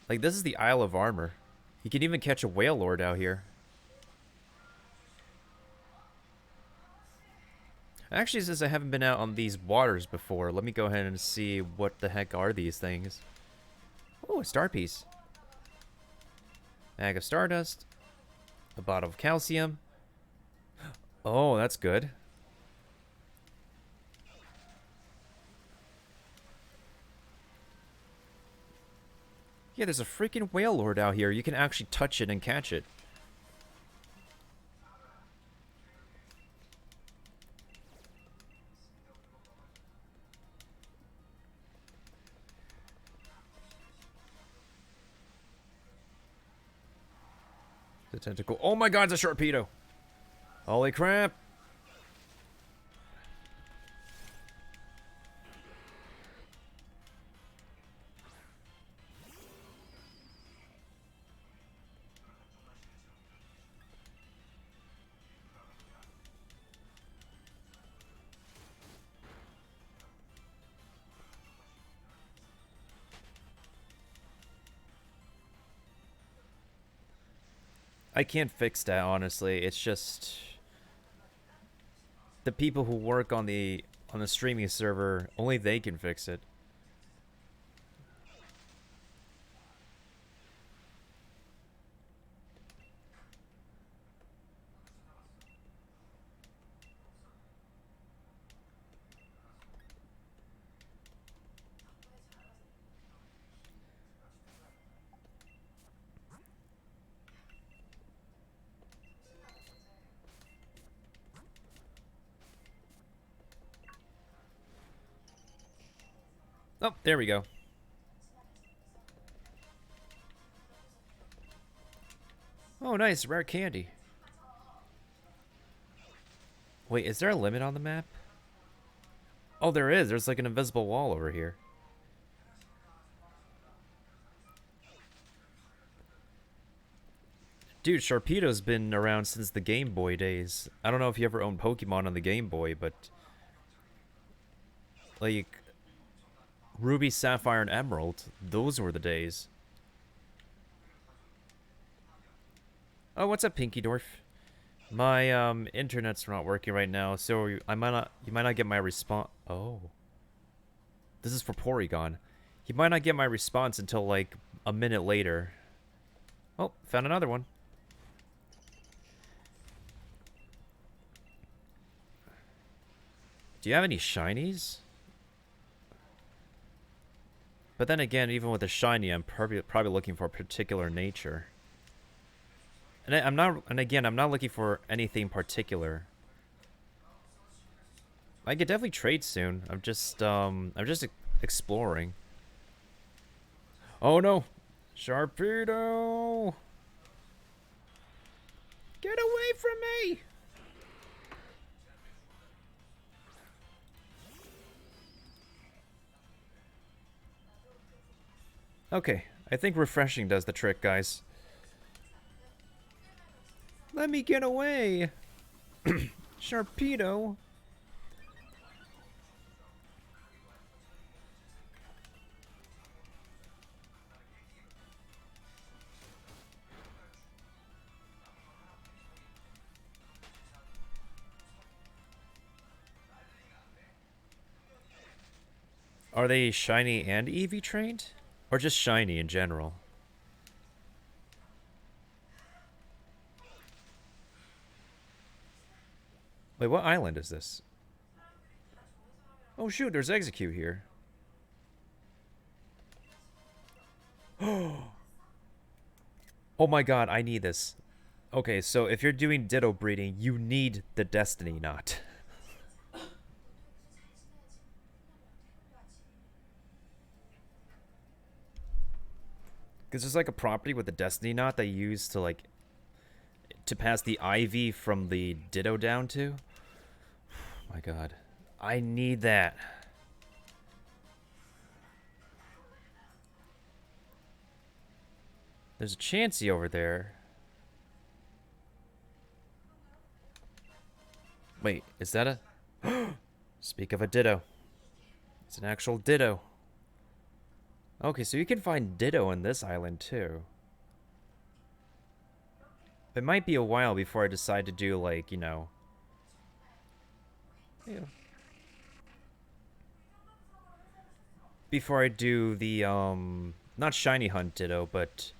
like this is the Isle of Armor. You can even catch a whale lord out here. Actually, since I haven't been out on these waters before, let me go ahead and see what the heck are these things. Oh, a star piece. Bag of Stardust. A bottle of calcium. Oh, that's good. Yeah, there's a freaking whale lord out here. You can actually touch it and catch it. The tentacle. Oh my god, it's a Sharpedo. Holy crap. I can't fix that, honestly. It's just the people who work on the streaming server, only they can fix it. Oh, there we go. Oh, nice, rare candy. Wait, is there a limit on the map? Oh, there is. There's like an invisible wall over here. Dude, Sharpedo's been around since the Game Boy days. I don't know if you ever owned Pokemon on the Game Boy, but like Ruby, Sapphire, and Emerald, those were the days. Oh, what's up, Pinky Dwarf? My internet's not working right now, so you might not get my response. Oh. This is for Porygon. You might not get my response until like a minute later. Oh, found another one. Do you have any shinies? But then again, even with a shiny, I'm probably looking for a particular nature. And I'm not looking for anything particular. I could definitely trade soon. I'm just exploring. Oh no, Sharpedo! Get away from me! Okay, I think refreshing does the trick, guys. Let me get away! Sharpedo! Are they shiny and EV trained? Or just shiny in general? Wait, what island is this? Oh shoot, there's Execute here. Oh my god, I need this. Okay, so if you're doing Ditto breeding, you need the Destiny Knot. Because there's like a property with the Destiny Knot that you use to like to pass the IV from the Ditto down to. Oh my god. I need that. There's a Chansey over there. Wait, is that a... Speak of a Ditto. It's an actual Ditto. Okay, so you can find Ditto in this island, too. It might be a while before I decide to do, like, you know... Yeah. Before I do the, not Shiny Hunt Ditto, but...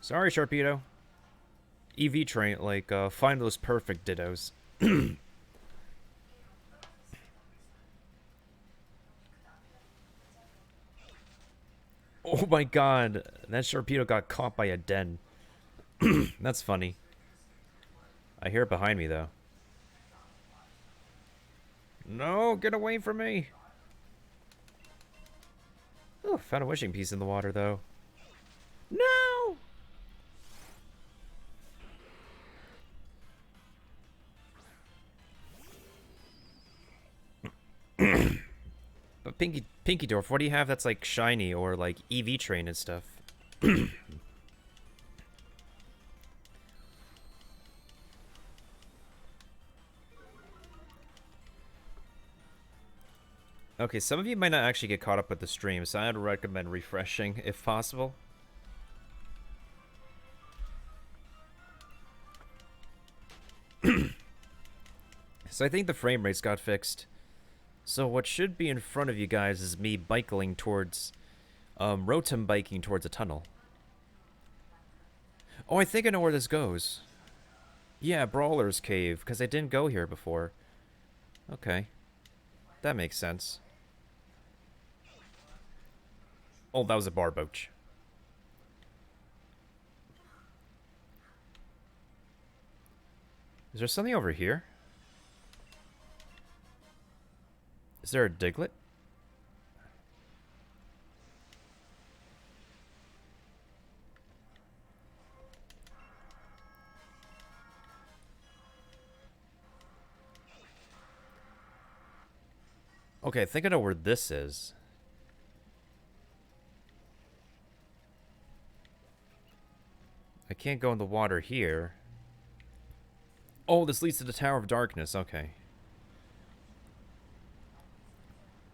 Sorry, Sharpedo. EV train, like, find those perfect Dittos. Oh my god, that Sharpedo got caught by a den. That's funny. I hear it behind me, though. No, get away from me! Oh, found a wishing piece in the water, though. No! But Pinky Dwarf, what do you have that's like shiny or like EV train and stuff? Okay, some of you might not actually get caught up with the stream, so I'd recommend refreshing if possible. So I think the frame rates got fixed. So what should be in front of you guys is me biking towards, rotom biking towards a tunnel. Oh, I think I know where this goes. Yeah, Brawler's Cave, because I didn't go here before. Okay. That makes sense. Oh, that was a Barboach. Is there something over here? Is there a Diglett? Okay, I think I know where this is. I can't go in the water here. Oh, this leads to the Tower of Darkness. Okay.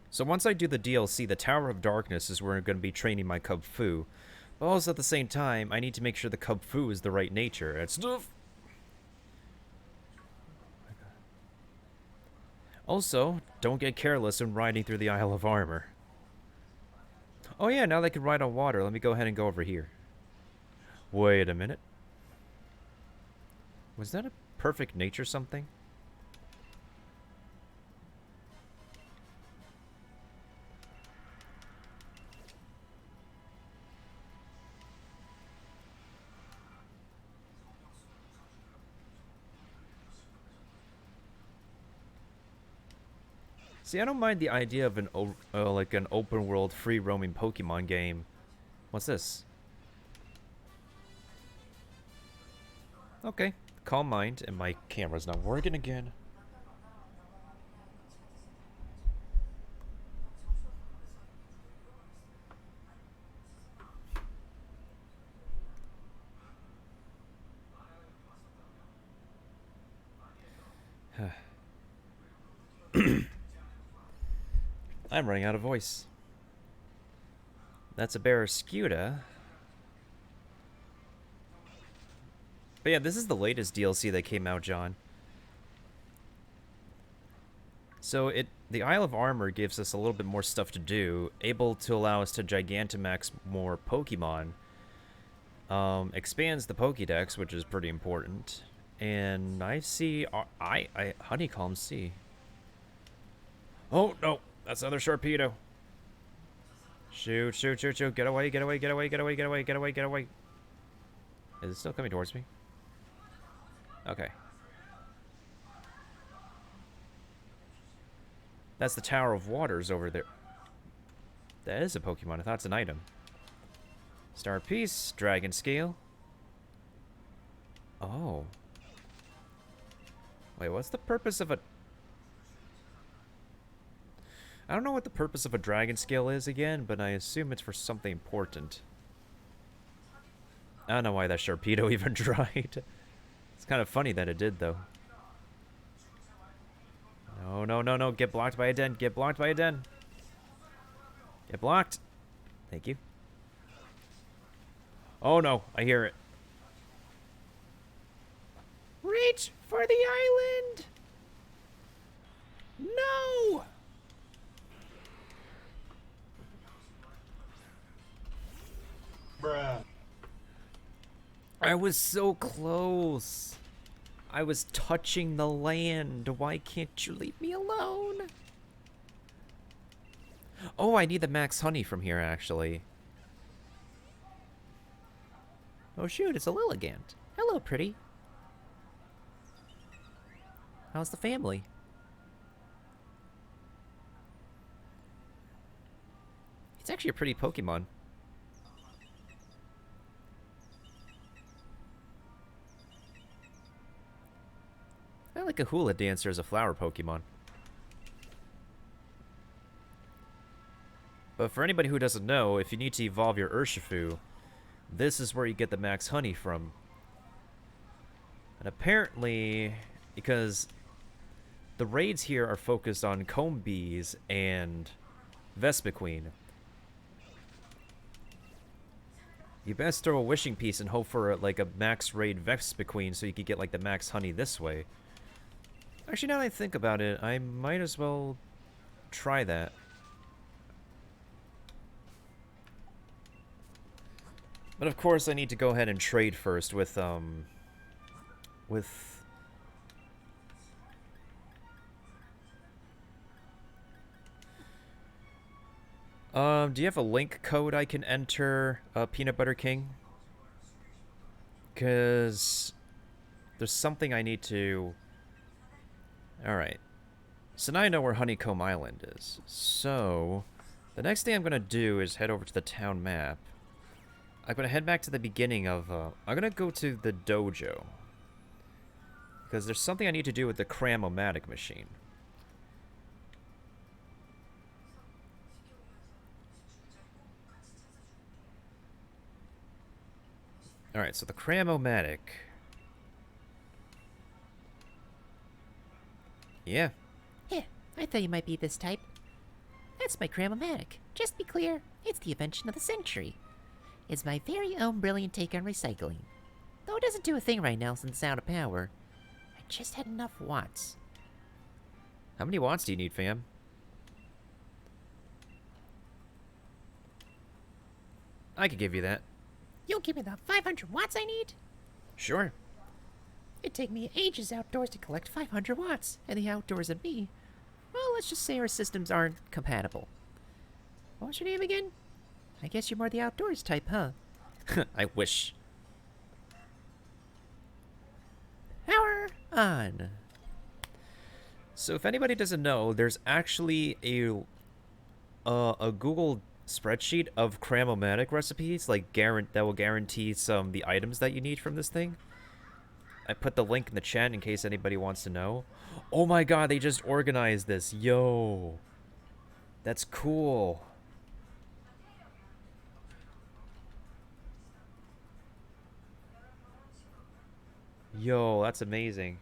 So once I do the DLC, the Tower of Darkness is where I'm going to be training my Cub Fu. But also at the same time, I need to make sure the Cub Fu is the right nature and stuff. Also, don't get careless when riding through the Isle of Armor. Oh yeah, now they can ride on water. Let me go ahead and go over here. Wait a minute. Was that a perfect nature something? See, I don't mind the idea of an like an open world free roaming Pokemon game. What's this? Okay, calm mind, and my camera's not working again. I'm running out of voice. That's a Barraskewda. But yeah, this is the latest DLC that came out, John. So the Isle of Armor gives us a little bit more stuff to do, able to allow us to Gigantamax more Pokemon. Expands the Pokédex, which is pretty important. And I see I Honeycomb C. Oh no, that's another Sharpedo. Shoot, shoot, shoot, shoot. Get away, get away, get away, get away, get away, get away, get away. Is it still coming towards me? Okay. That's the Tower of Waters over there. That is a Pokemon. I thought it's an item. Star Piece, Dragon Scale. Oh. Wait, what's the purpose of a... I don't know what the purpose of a Dragon Scale is again, but I assume it's for something important. I don't know why that Sharpedo even dried. It's kind of funny that it did, though. No, no, no, no. Get blocked by a den. Get blocked by a den. Get blocked. Thank you. Oh, no. I hear it. Reach for the island! No! Bruh. I was so close. I was touching the land. Why can't you leave me alone? Oh, I need the max honey from here, actually. Oh, shoot, it's a Lilligant. Hello, pretty. How's the family? It's actually a pretty Pokemon. I like a Hula Dancer as a flower Pokemon. But for anybody who doesn't know, if you need to evolve your Urshifu, this is where you get the max honey from. And apparently, because the raids here are focused on comb bees and Vespiquen. You best throw a wishing piece and hope for like a max raid Vespiquen so you could get like the max honey this way. Actually, now that I think about it, I might as well try that. But of course, I need to go ahead and trade first with do you have a link code I can enter, Peanut Butter King? Because there's something I need to... Alright. So now I know where Honeycomb Island is. So, the next thing I'm going to do is head over to the town map. I'm going to head back to the beginning of... I'm going to go to the dojo. Because there's something I need to do with the Cram-O-Matic machine. Alright, so the Cram-O-Matic. Yeah. Yeah, I thought you might be this type. That's my Cram-O-Matic. Just be clear, it's the invention of the century. It's my very own brilliant take on recycling. Though it doesn't do a thing right now since it's out of power. I just had enough watts. How many watts do you need, fam? I could give you that. You'll give me the 500 watts I need? Sure. It'd take me ages outdoors to collect 500 watts, and the outdoors and me, well, let's just say our systems aren't compatible. What's your name again? I guess you're more the outdoors type, huh? I wish. Power on. So if anybody doesn't know, there's actually a Google spreadsheet of Cram-O-Matic recipes, like that will guarantee the items that you need from this thing. I put the link in the chat in case anybody wants to know. Oh my god, they just organized this. Yo. That's cool. Yo, that's amazing.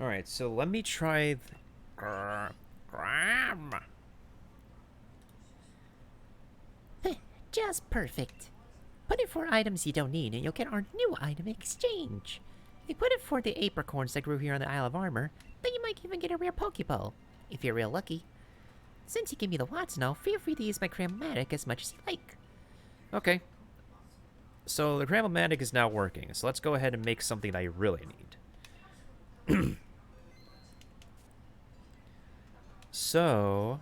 Alright, so let me try... Just perfect. Put it for items you don't need, and you'll get our new item exchange. If you put it for the apricorns that grew here on the Isle of Armor, then you might even get a rare Pokeball, if you're real lucky. Since you give me the watts now, feel free to use my Cram-O-Matic as much as you like. Okay. So the Cram-O-Matic is now working, so let's go ahead and make something that I really need. So...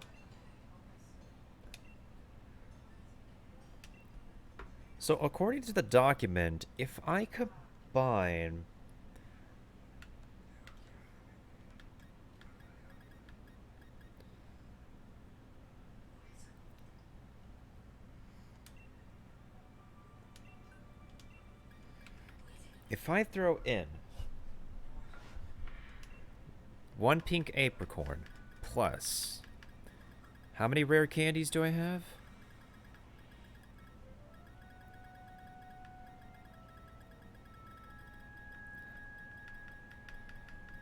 So according to the document, if I combine... If I throw in 1 pink apricorn plus... How many rare candies do I have?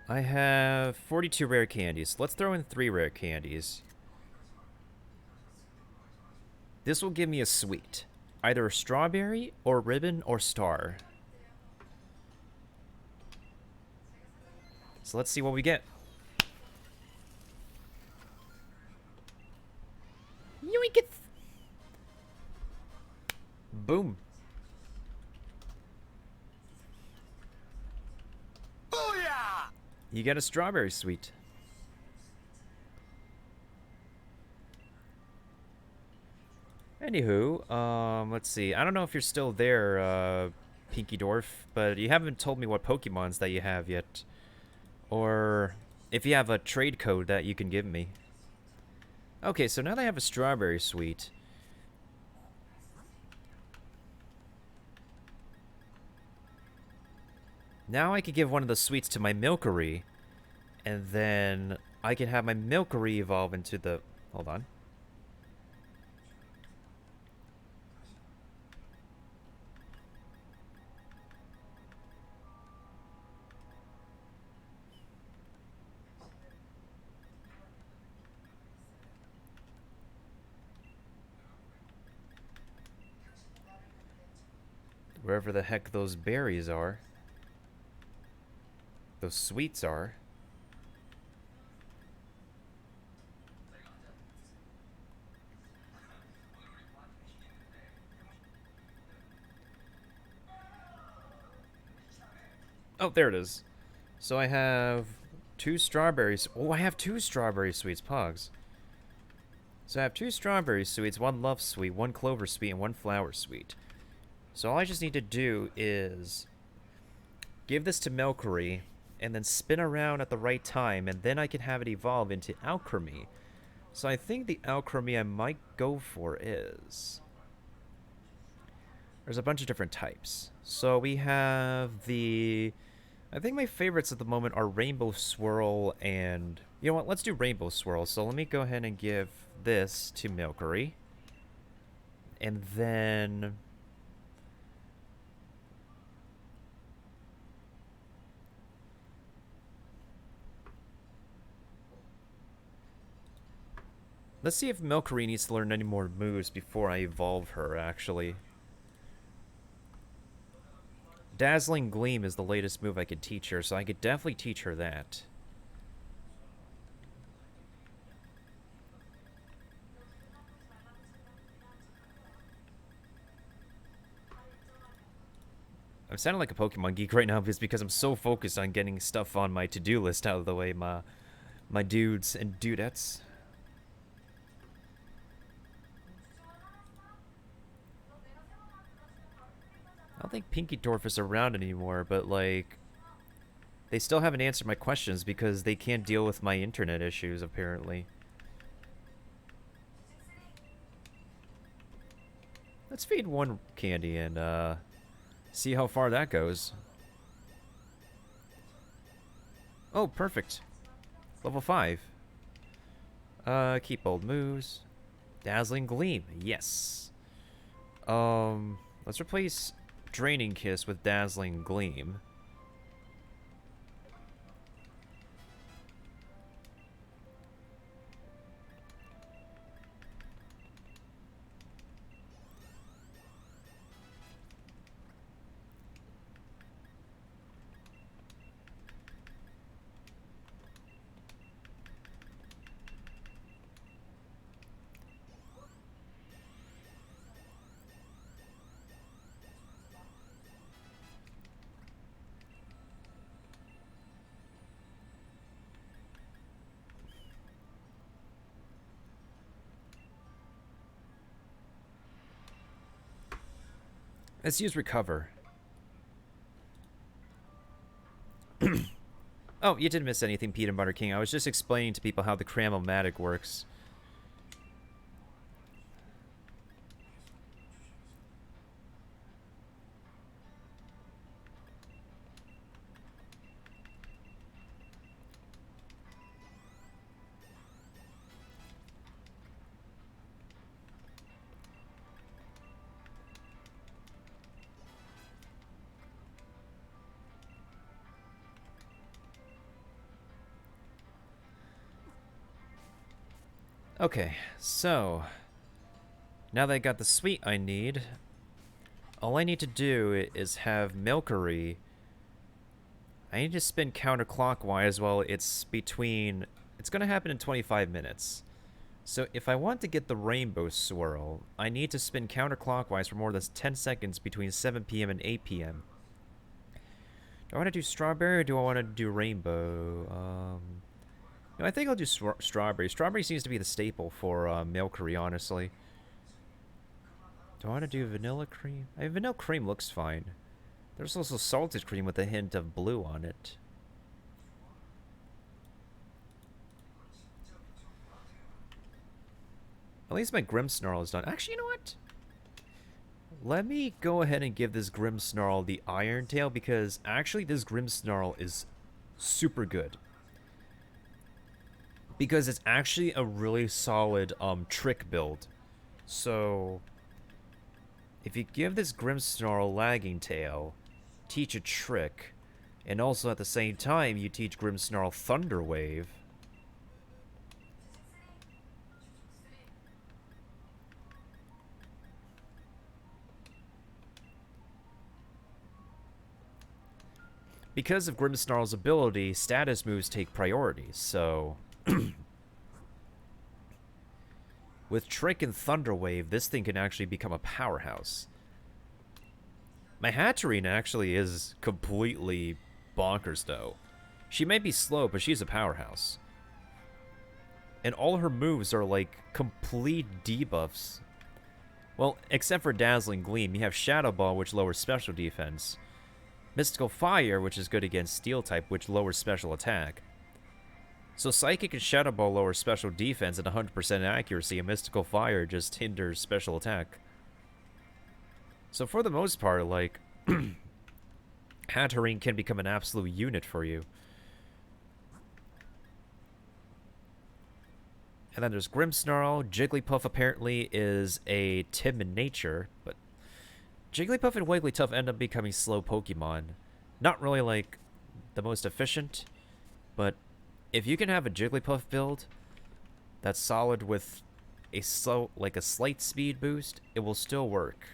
I have 42 rare candies. Let's throw in 3 rare candies. This will give me a sweet. Either a strawberry, or ribbon, or star. So let's see what we get. Yoink! Boom. You get a strawberry sweet. Anywho, let's see. I don't know if you're still there, Pinky Dwarf, but you haven't told me what Pokemons that you have yet. Or if you have a trade code that you can give me. Okay, so now that I have a strawberry sweet... Now I could give one of the sweets to my Milkery, and then I can have my Milkery evolve into the... Hold on. Wherever the heck those berries are. Those sweets are. Oh, there it is. So I have 2 strawberries. Oh, I have 2 strawberry sweets, Pogs. So I have 2 strawberry sweets, 1 love sweet, 1 clover sweet, and 1 flower sweet. So all I just need to do is give this to Milkery, and then spin around at the right time, and then I can have it evolve into Alcremie. So I think the Alcremie I might go for is... There's a bunch of different types. So we have the... I think my favorites at the moment are Rainbow Swirl and... You know what, let's do Rainbow Swirl. So let me go ahead and give this to Milkery. And then... Let's see if Milkery needs to learn any more moves before I evolve her, actually. Dazzling Gleam is the latest move I could teach her, so I could definitely teach her that. I'm sounding like a Pokemon geek right now because I'm so focused on getting stuff on my to-do list out of the way, my dudes and dudettes. I don't think Pinky Dwarf is around anymore, but, like, they still haven't answered my questions because they can't deal with my internet issues, apparently. Let's feed 1 candy and, see how far that goes. Oh, perfect. Level 5. Keep old moves. Dazzling Gleam, yes. Let's replace... Draining Kiss with Dazzling Gleam. Let's use Recover. Oh, you didn't miss anything, Peanut Butter King. I was just explaining to people how the Cram-O-Matic works. Okay, so now that I got the sweet I need, all I need to do is have Milkery. I need to spin counterclockwise while it's between... It's going to happen in 25 minutes. So if I want to get the Rainbow Swirl, I need to spin counterclockwise for more than 10 seconds between 7 p.m. and 8 p.m. Do I want to do Strawberry or do I want to do Rainbow? No, I think I'll do Strawberry. Strawberry seems to be the staple for Milkery, honestly. Do I want to do Vanilla Cream? I mean, Vanilla Cream looks fine. There's also Salted Cream with a hint of blue on it. At least my Grimmsnarl is done. Actually, you know what? let me go ahead and give this Grimmsnarl the Iron Tail, because actually this Grimmsnarl is super good. Because it's actually a really solid trick build. So if you give this Grimmsnarl Lagging Tail, teach a trick, and also at the same time you teach Grimmsnarl Thunder Wave, because of Grimmsnarl's ability, status moves take priority, so with Trick and Thunder Wave, this thing can actually become a powerhouse. My Hatterene actually is completely bonkers, though. She may be slow, but she's a powerhouse. And all her moves are like complete debuffs. Well, except for Dazzling Gleam, you have Shadow Ball, which lowers special defense. Mystical Fire, which is good against Steel type, which lowers special attack. So Psychic and Shadow Ball lower special defense at 100% accuracy, and Mystical Fire just hinders special attack. So for the most part, like, Hatterene can become an absolute unit for you. And then there's Grimmsnarl. Jigglypuff apparently is a timid nature, but Jigglypuff and Wigglytuff end up becoming slow Pokemon. Not really, like, the most efficient, but if you can have a Jigglypuff build that's solid with a slight speed boost, it will still work.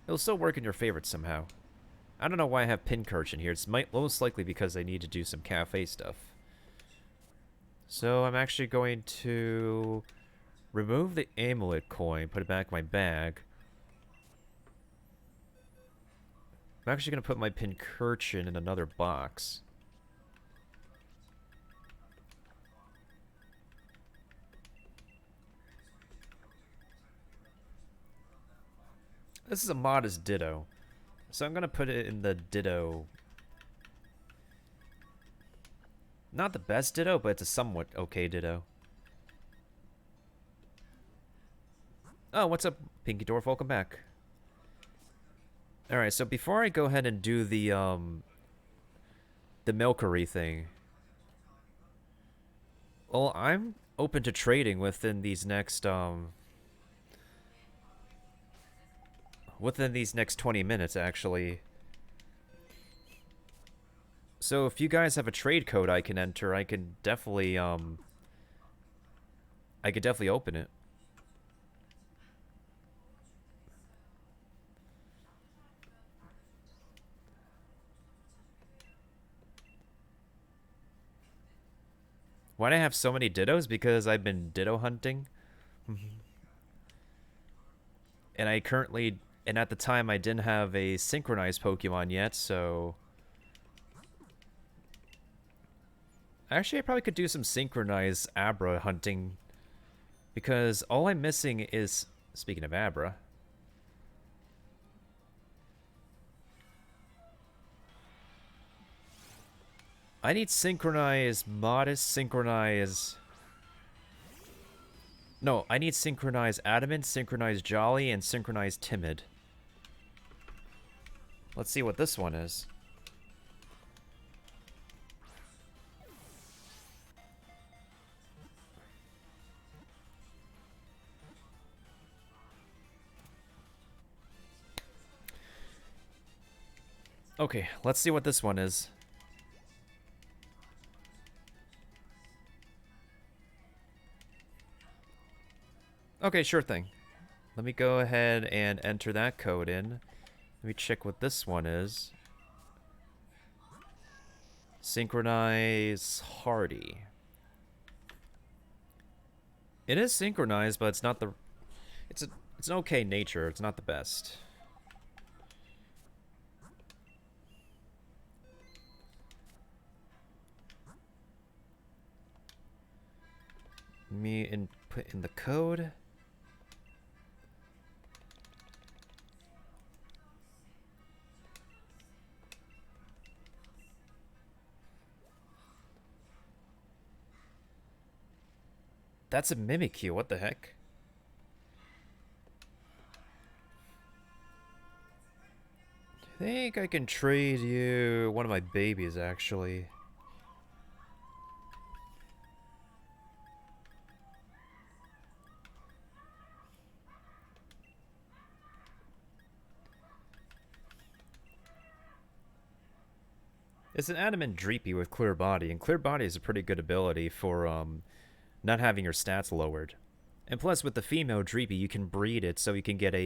It'll still work in your favorites somehow. I don't know why I have Pincurchin here. It's most likely because I need to do some cafe stuff. So I'm actually going to remove the amulet coin, put it back in my bag. I'm actually going to put my Pincurchin in another box. This is a modest Ditto, so I'm going to put it in the Ditto. Not the best Ditto, but it's a somewhat okay Ditto. Oh, what's up, Pinky Dwarf? Welcome back. Alright, so before I go ahead and do the Milkery thing, well, I'm open to trading within these next, within these next 20 minutes, actually. So if you guys have a trade code I can enter, I can definitely, I could definitely open it. Why do I have so many Dittos? Because I've been Ditto hunting. And I currently, and at the time I didn't have a synchronized Pokemon yet, so actually I probably could do some synchronized Abra hunting, because all I'm missing is, speaking of Abra, I need synchronized Modest, synchronized, no, I need synchronized Adamant, synchronized Jolly, and synchronized Timid. Let's see what this one is. Okay, let's see what this one is. Okay, sure thing. Let me go ahead and enter that code in. Let me check what this one is. Synchronize Hardy. It is synchronized, but it's not the... It's an okay nature. It's not the best. Let me input in the code. That's a Mimikyu, what the heck? I think I can trade you one of my babies, actually. It's an adamant Dreepy with Clear Body, and Clear Body is a pretty good ability for not having your stats lowered. And plus, with the female Dreepy, you can breed it so you can get a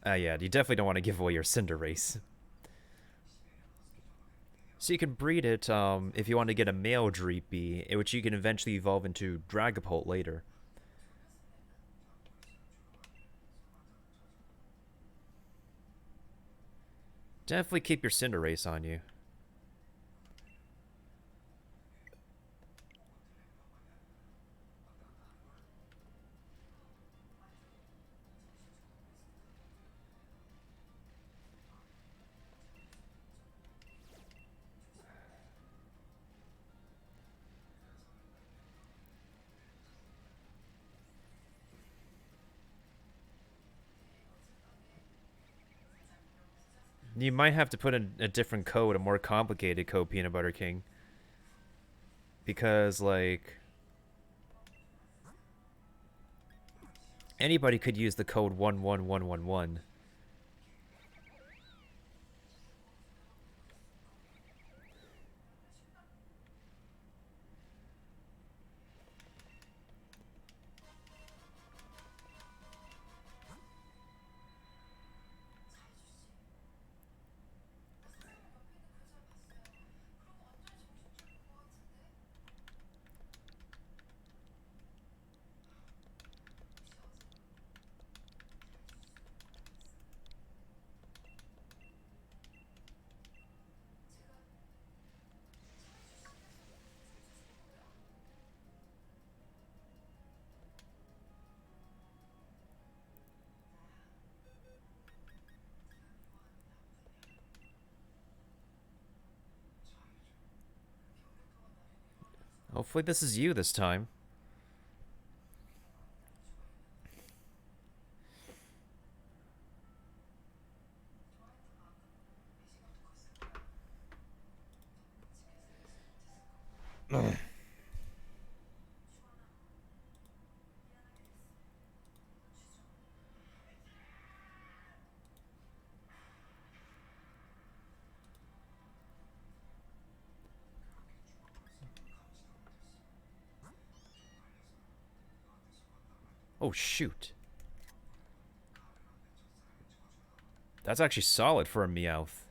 yeah, you definitely don't want to give away your Cinderace. So you can breed it if you want to get a male Dreepy, which you can eventually evolve into Dragapult later. Definitely keep your Cinderace on you. You might have to put in a different code, a more complicated code, Peanut Butter King. Because, like, anybody could use the code 11111. Hopefully this is you this time. Oh, shoot. That's actually solid for a Meowth.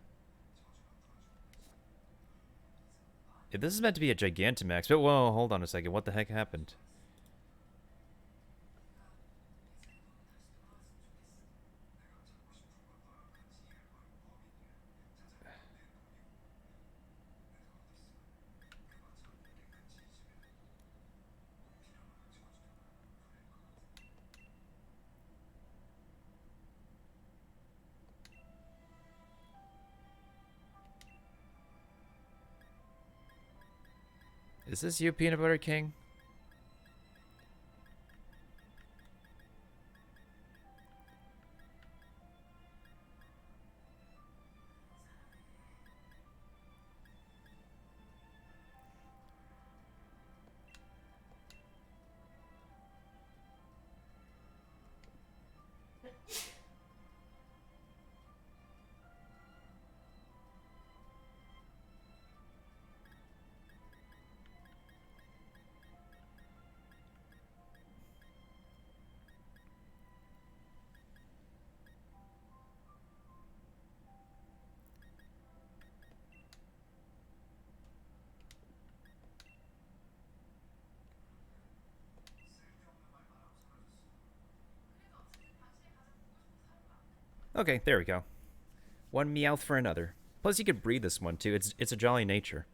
If this is meant to be a Gigantamax, but whoa, hold on a second. What the heck happened? Is this you, Peanut Butter King? Okay, there we go. One Meowth for another. Plus, you could breed this one too. It's a jolly nature.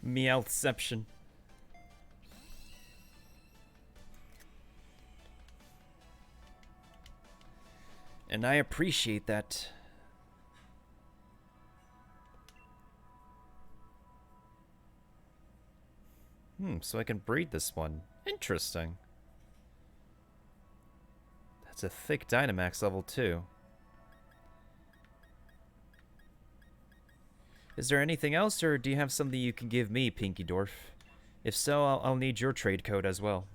Meowthception. And I appreciate that. So I can breed this one. Interesting. That's a thick Dynamax level too. Is there anything else, or do you have something you can give me, Pinky Dwarf? If so, I'll need your trade code as well.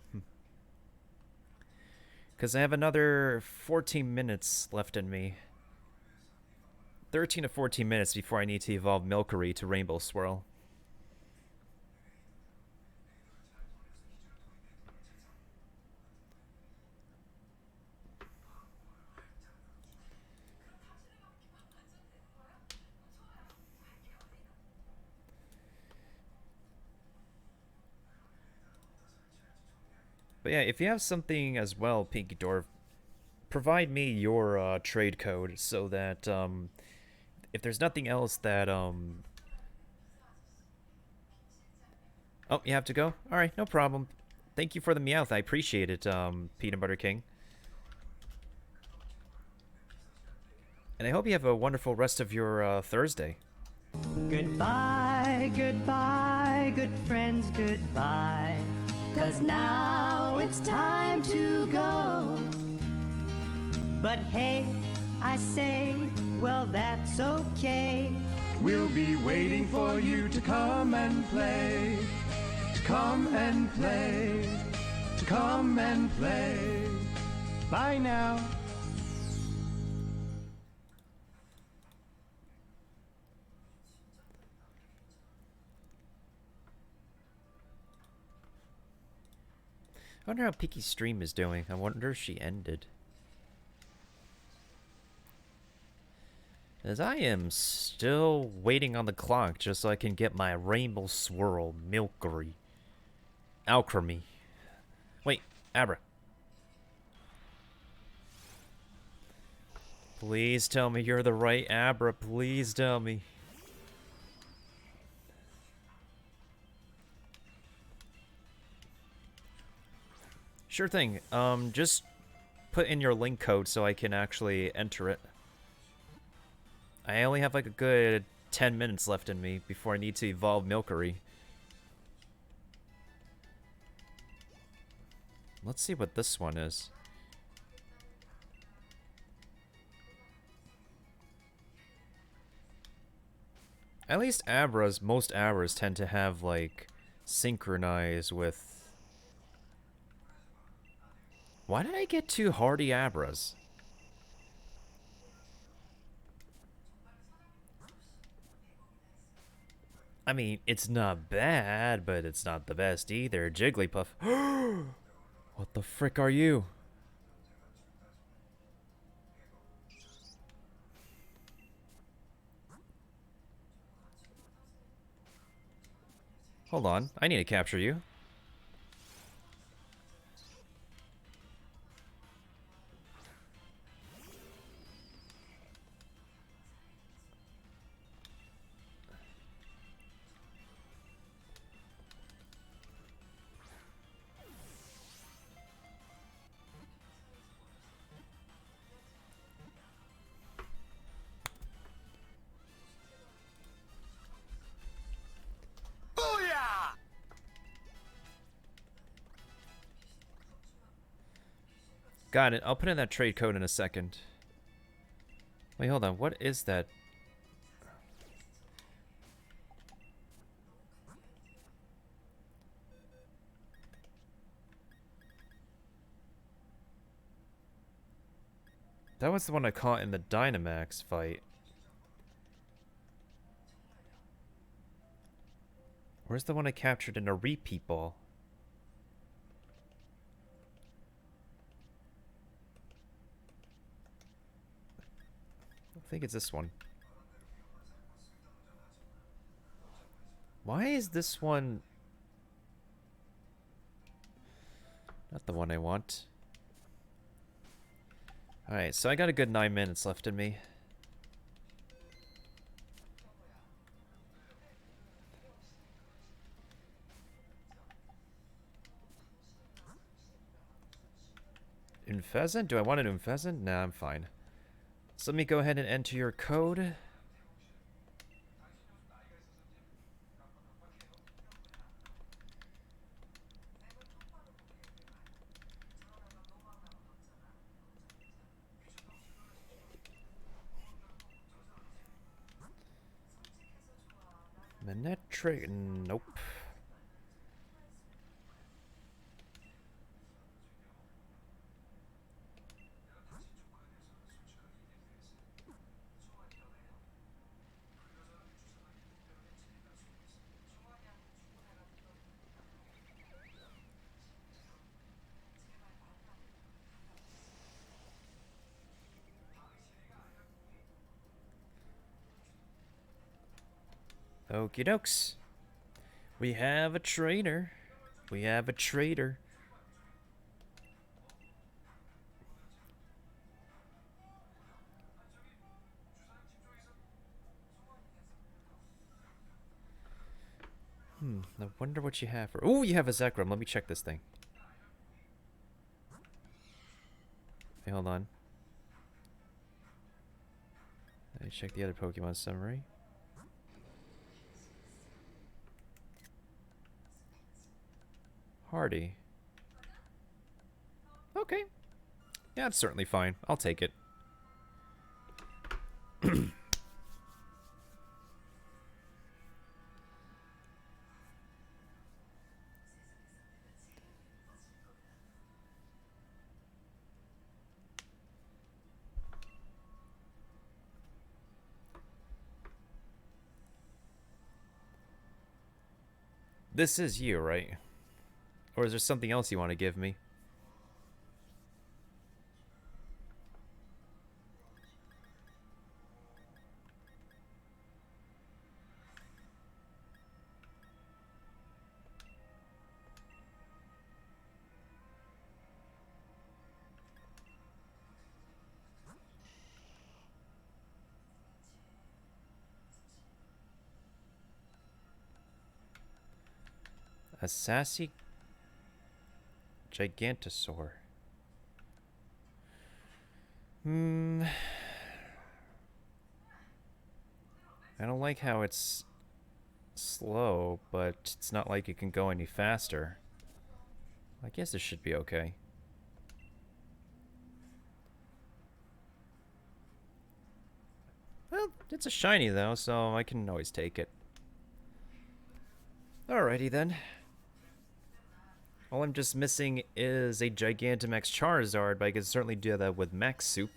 Because I have another 14 minutes left in me. 13 to 14 minutes before I need to evolve Milcery to Rainbow Swirl. But yeah, if you have something as well, Pinky Dwarf, provide me your trade code so that if there's nothing else that Oh, you have to go? Alright, no problem. Thank you for the Meowth. I appreciate it, Peanut Butter King. And I hope you have a wonderful rest of your Thursday. Goodbye, goodbye, good friends, goodbye. 'Cause now it's time to go. But hey, I say, well, that's okay. We'll be waiting for you to come and play. To come and play. To come and play. Bye now. I wonder how Pinky's stream is doing. I wonder if she ended. As I am still waiting on the clock just so I can get my Rainbow Swirl Milcery. Alcremie. Wait, Abra. Please tell me you're the right Abra. Please tell me. Sure thing. Just put in your link code so I can actually enter it. I only have like a good 10 minutes left in me before I need to evolve Milcery. Let's see what this one is. At least Abras, most Abras tend to have like synchronize with... Why did I get two hardy Abras? I mean, it's not bad, but it's not the best either. Jigglypuff. What the frick are you? Hold on, I need to capture you. Got it. I'll put in that trade code in a second. Wait, hold on. What is that? That was the one I caught in the Dynamax fight. Where's the one I captured in a repeat ball? I think it's this one. Why is this one not the one I want? Alright, so I got a good 9 minutes left in me. Unpheasant? Do I want an Unpheasant? Nah, I'm fine. So let me go ahead and enter your code. Manetri... Nope. Okie dokes. We have a trainer. We have a trader. I wonder what you have for... Oh, you have a Zekrom. Let me check this thing. Hey, hold on. Let me check the other Pokemon summary. Hardy. Okay. Yeah, it's certainly fine. I'll take it. This is you, right? Or is there something else you want to give me? A sassy Gigantosaur. I don't like how it's slow, but it's not like it can go any faster. I guess this should be okay. Well, it's a shiny though, so I can always take it. Alrighty then. All I'm just missing is a Gigantamax Charizard, but I can certainly do that with Max Soup.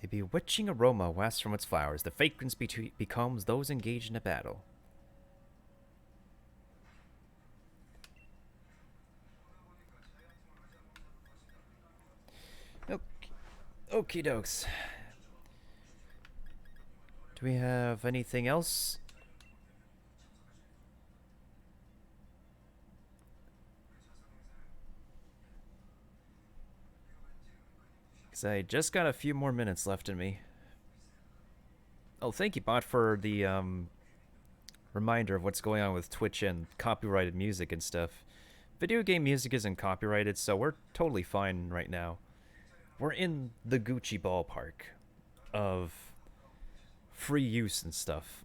A bewitching aroma wafts from its flowers. The fragrance becomes those engaged in a battle. Okie dokes. Do we have anything else? Because I just got a few more minutes left in me. Oh, thank you, bot, for the reminder of what's going on with Twitch and copyrighted music and stuff. Video game music isn't copyrighted, so we're totally fine right now. We're in the Gucci ballpark of free use and stuff.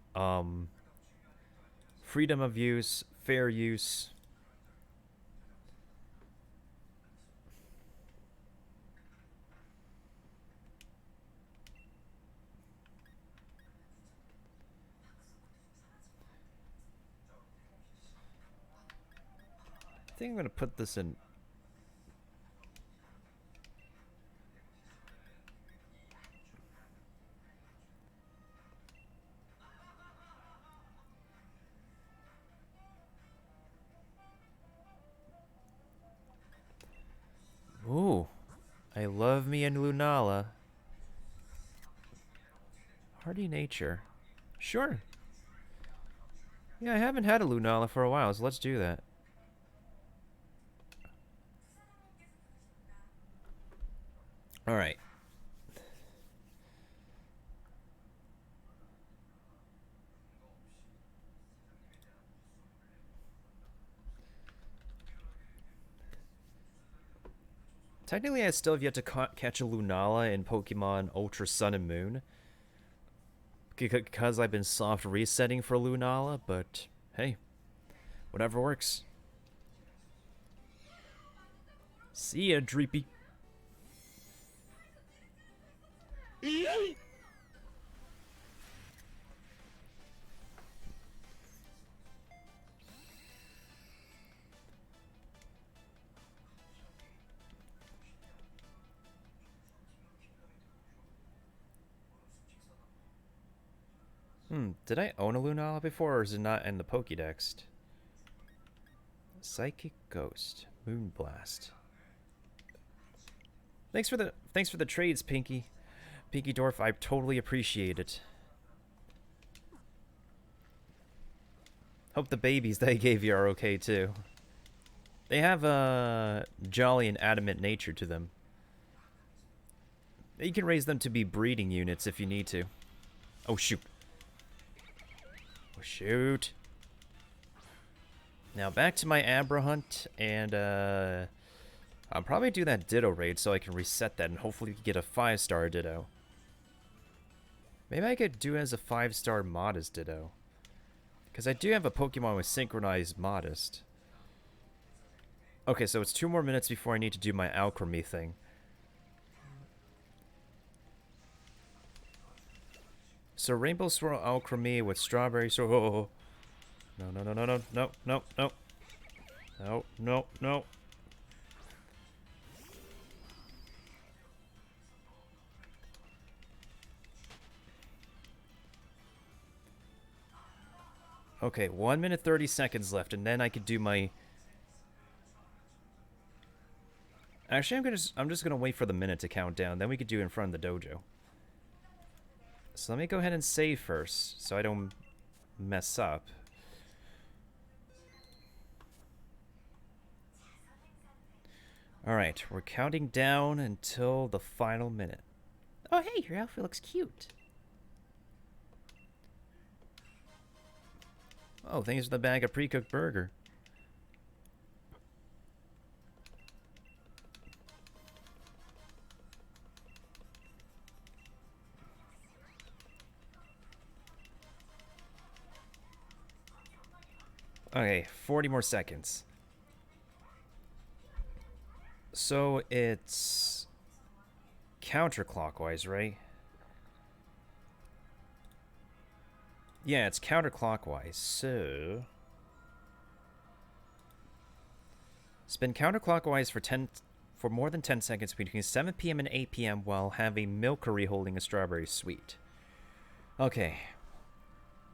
Freedom of use, fair use. I think I'm going to put this in. Ooh, I love me and Lunala. Hardy nature. Sure. Yeah, I haven't had a Lunala for a while, so let's do that. Alright. Technically, I still have yet to catch a Lunala in Pokemon Ultra Sun and Moon. Because I've been soft resetting for Lunala, but hey, whatever works. See ya, Dreepy. Did I own a Lunala before, or is it not in the Pokédex? Psychic Ghost, Moonblast. Thanks for the trades, Pinky. Pinky Dwarf, I totally appreciate it. Hope the babies they gave you are okay too. They have a jolly and adamant nature to them. You can raise them to be breeding units if you need to. Oh shoot. Oh shoot. Now back to my Abra hunt, and I'll probably do that Ditto raid so I can reset that and hopefully get a 5-star Ditto. Maybe I could do it as a 5-star Modest Ditto. Because I do have a Pokemon with Synchronized Modest. Okay, so it's 2 more minutes before I need to do my Alcremie thing. So Rainbow Swirl Alcremie with Strawberry Swirl. No, no, no, no, no, no, no, no. No, no, no. Okay, 1 minute 30 seconds left, and then I could do my... Actually, I'm just gonna wait for the minute to count down, then we could do it in front of the dojo. So let me go ahead and save first, so I don't mess up. Alright, we're counting down until the final minute. Oh, hey, your outfit looks cute. Oh, thanks for the bag of pre-cooked burger. Okay, 40 more seconds. So it's counterclockwise, right? Yeah, it's counterclockwise, so... Spin counterclockwise for more than 10 seconds between 7 p.m. and 8 p.m. while having Milkery holding a strawberry sweet. Okay.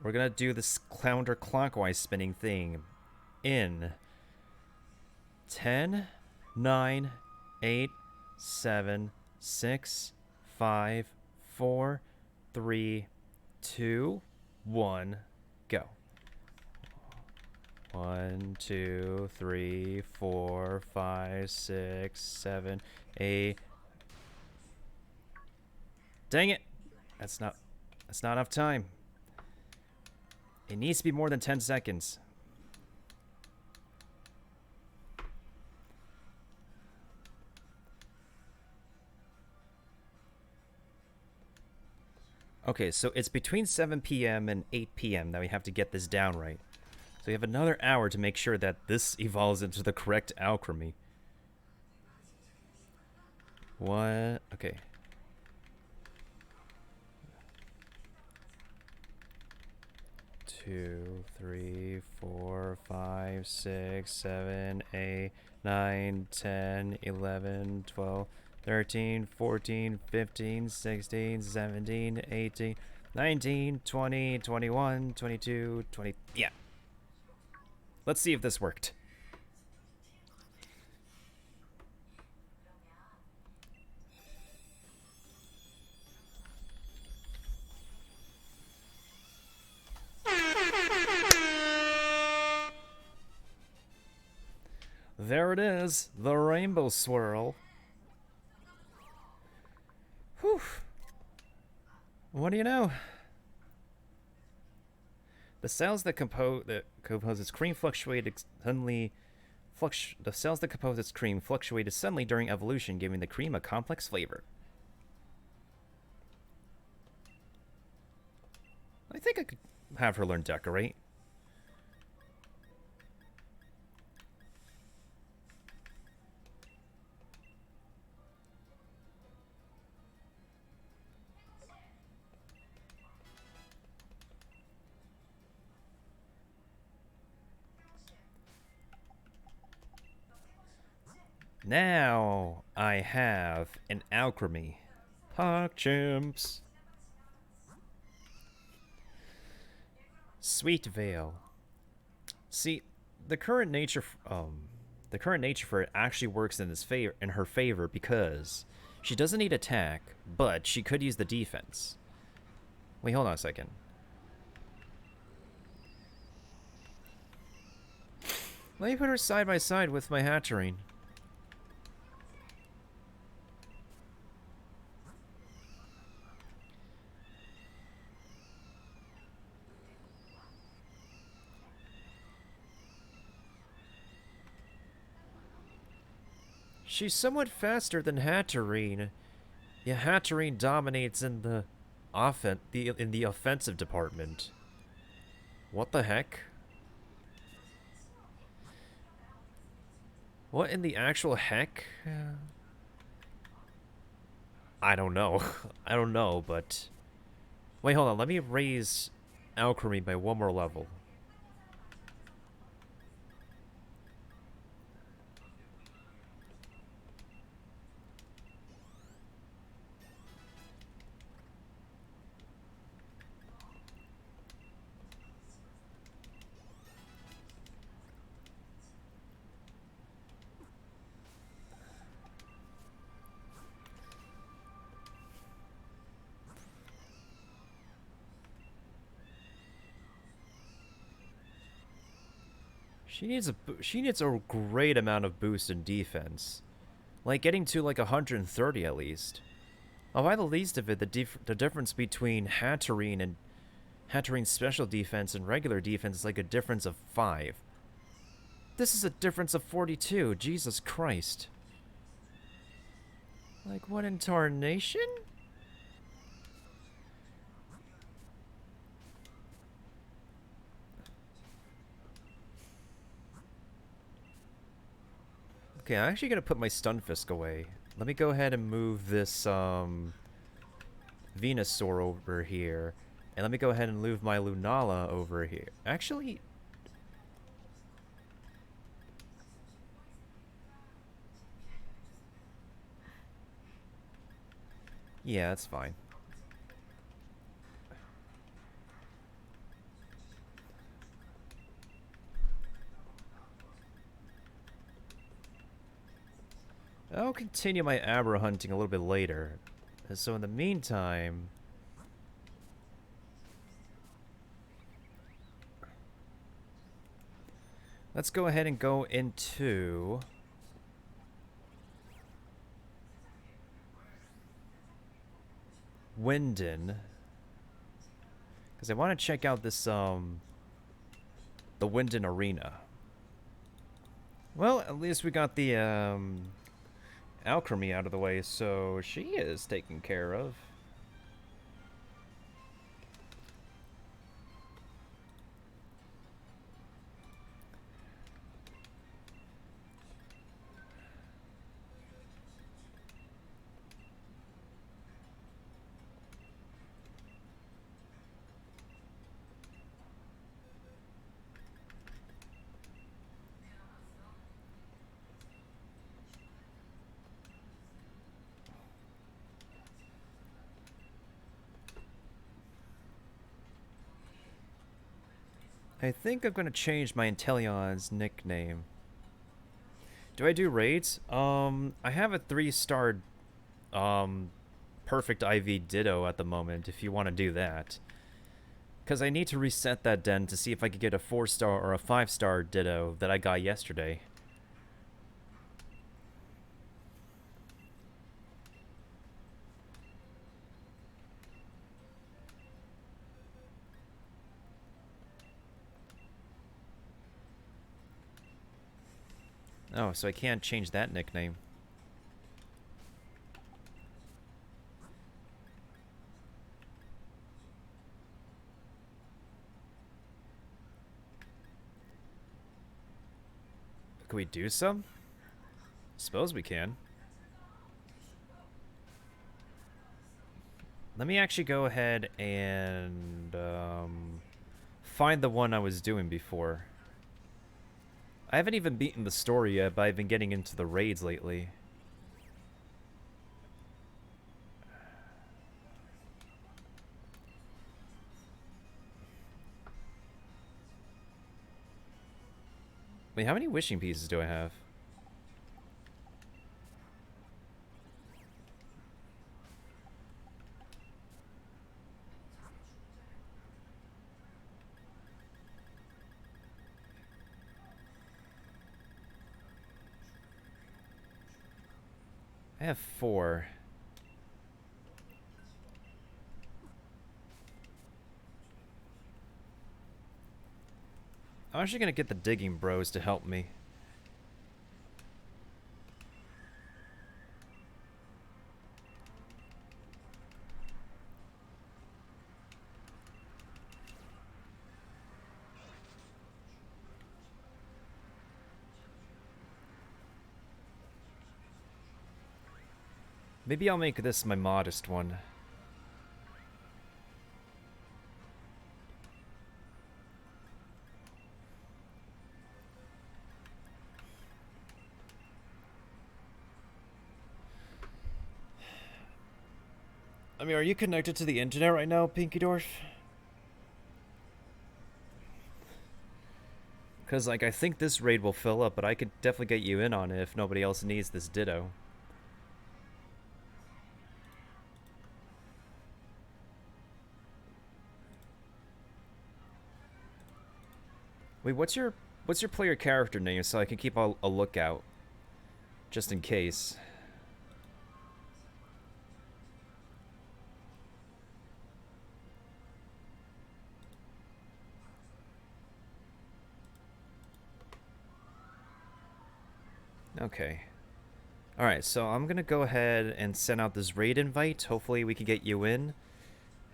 We're gonna do this counterclockwise spinning thing in 10, 9, 8, 7, 6, 5, 4, 3, 2, 1, go. 1, 2, 3, 4, 5, 6, 7, 8. Dang it! That's not enough time. It needs to be more than 10 seconds. Okay, so it's between 7 p.m. and 8 p.m. that we have to get this down right. So we have another hour to make sure that this evolves into the correct Alcremie. What? Okay. Two, 3, 4, 5, 6, 7, 8, 9, 10, 11, 12, 13, 14, 15, 16, 17, 18, 19, 20, 21, 22, 20... Yeah. Let's see if this worked. There it is, the rainbow swirl. Whew. What do you know? The cells that compose its cream fluctuated suddenly. The cells that compose its cream fluctuated suddenly during evolution, giving the cream a complex flavor. I think I could have her learn decorate. Now I have an Alcremie. Park chimps. Sweet Veil. See, the current nature for it actually works in her favor because she doesn't need attack, but she could use the defense. Wait, hold on a second. Let me put her side by side with my Hatterene. She's somewhat faster than Hatterene. Yeah, Hatterene dominates in the offensive department. What the heck? What in the actual heck? I don't know. I don't know, but... Wait, hold on. Let me raise Alcremie by one more level. She needs a great amount of boost in defense, like getting to like 130 at least. Oh, by the least of it, the difference between Hatterene's special defense and regular defense is like a difference of 5. This is a difference of 42. Jesus Christ! Like what in tarnation? Okay, I'm actually gonna put my Stunfisk away. Let me go ahead and move this Venusaur over here. And let me go ahead and move my Lunala over here. Actually... yeah, that's fine. I'll continue my Abra hunting a little bit later. So in the meantime... let's go ahead and go into... Winden. Because I want to check out this, the Winden Arena. Well, at least we got the, Alcremie out of the way, so she is taken care of. I think I'm gonna change my Inteleon's nickname. Do I do raids? I have a 3-star, perfect IV Ditto at the moment, if you want to do that. Because I need to reset that den to see if I could get a 4-star or a 5-star Ditto that I got yesterday. Oh, so I can't change that nickname. Can we do some? Suppose we can. Let me actually go ahead and find the one I was doing before. I haven't even beaten the story yet, but I've been getting into the raids lately. Wait, how many wishing pieces do I have? I have 4. I'm actually gonna get the digging bros to help me. Maybe I'll make this my modest one. I mean, are you connected to the internet right now, Pinky Dwarf? Because, like, I think this raid will fill up, but I could definitely get you in on it if nobody else needs this ditto. Wait, what's your player character name so I can keep a lookout, just in case. Okay. Alright, so I'm gonna go ahead and send out this raid invite. Hopefully we can get you in.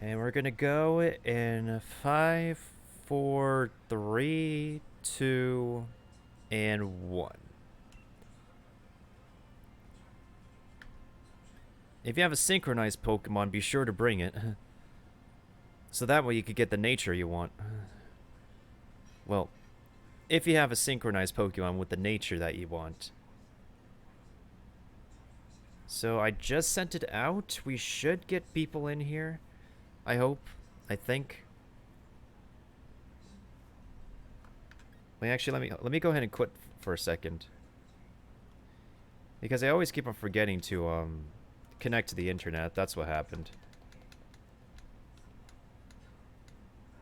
And we're gonna go in 5, 4, 3, 2, and 1. If you have a synchronized Pokemon, be sure to bring it. So that way you could get the nature you want. Well, if you have a synchronized Pokemon with the nature that you want. So I just sent it out. We should get people in here. I hope. I think. Wait, actually, let me go ahead and quit for a second. Because I always keep on forgetting to connect to the internet. That's what happened.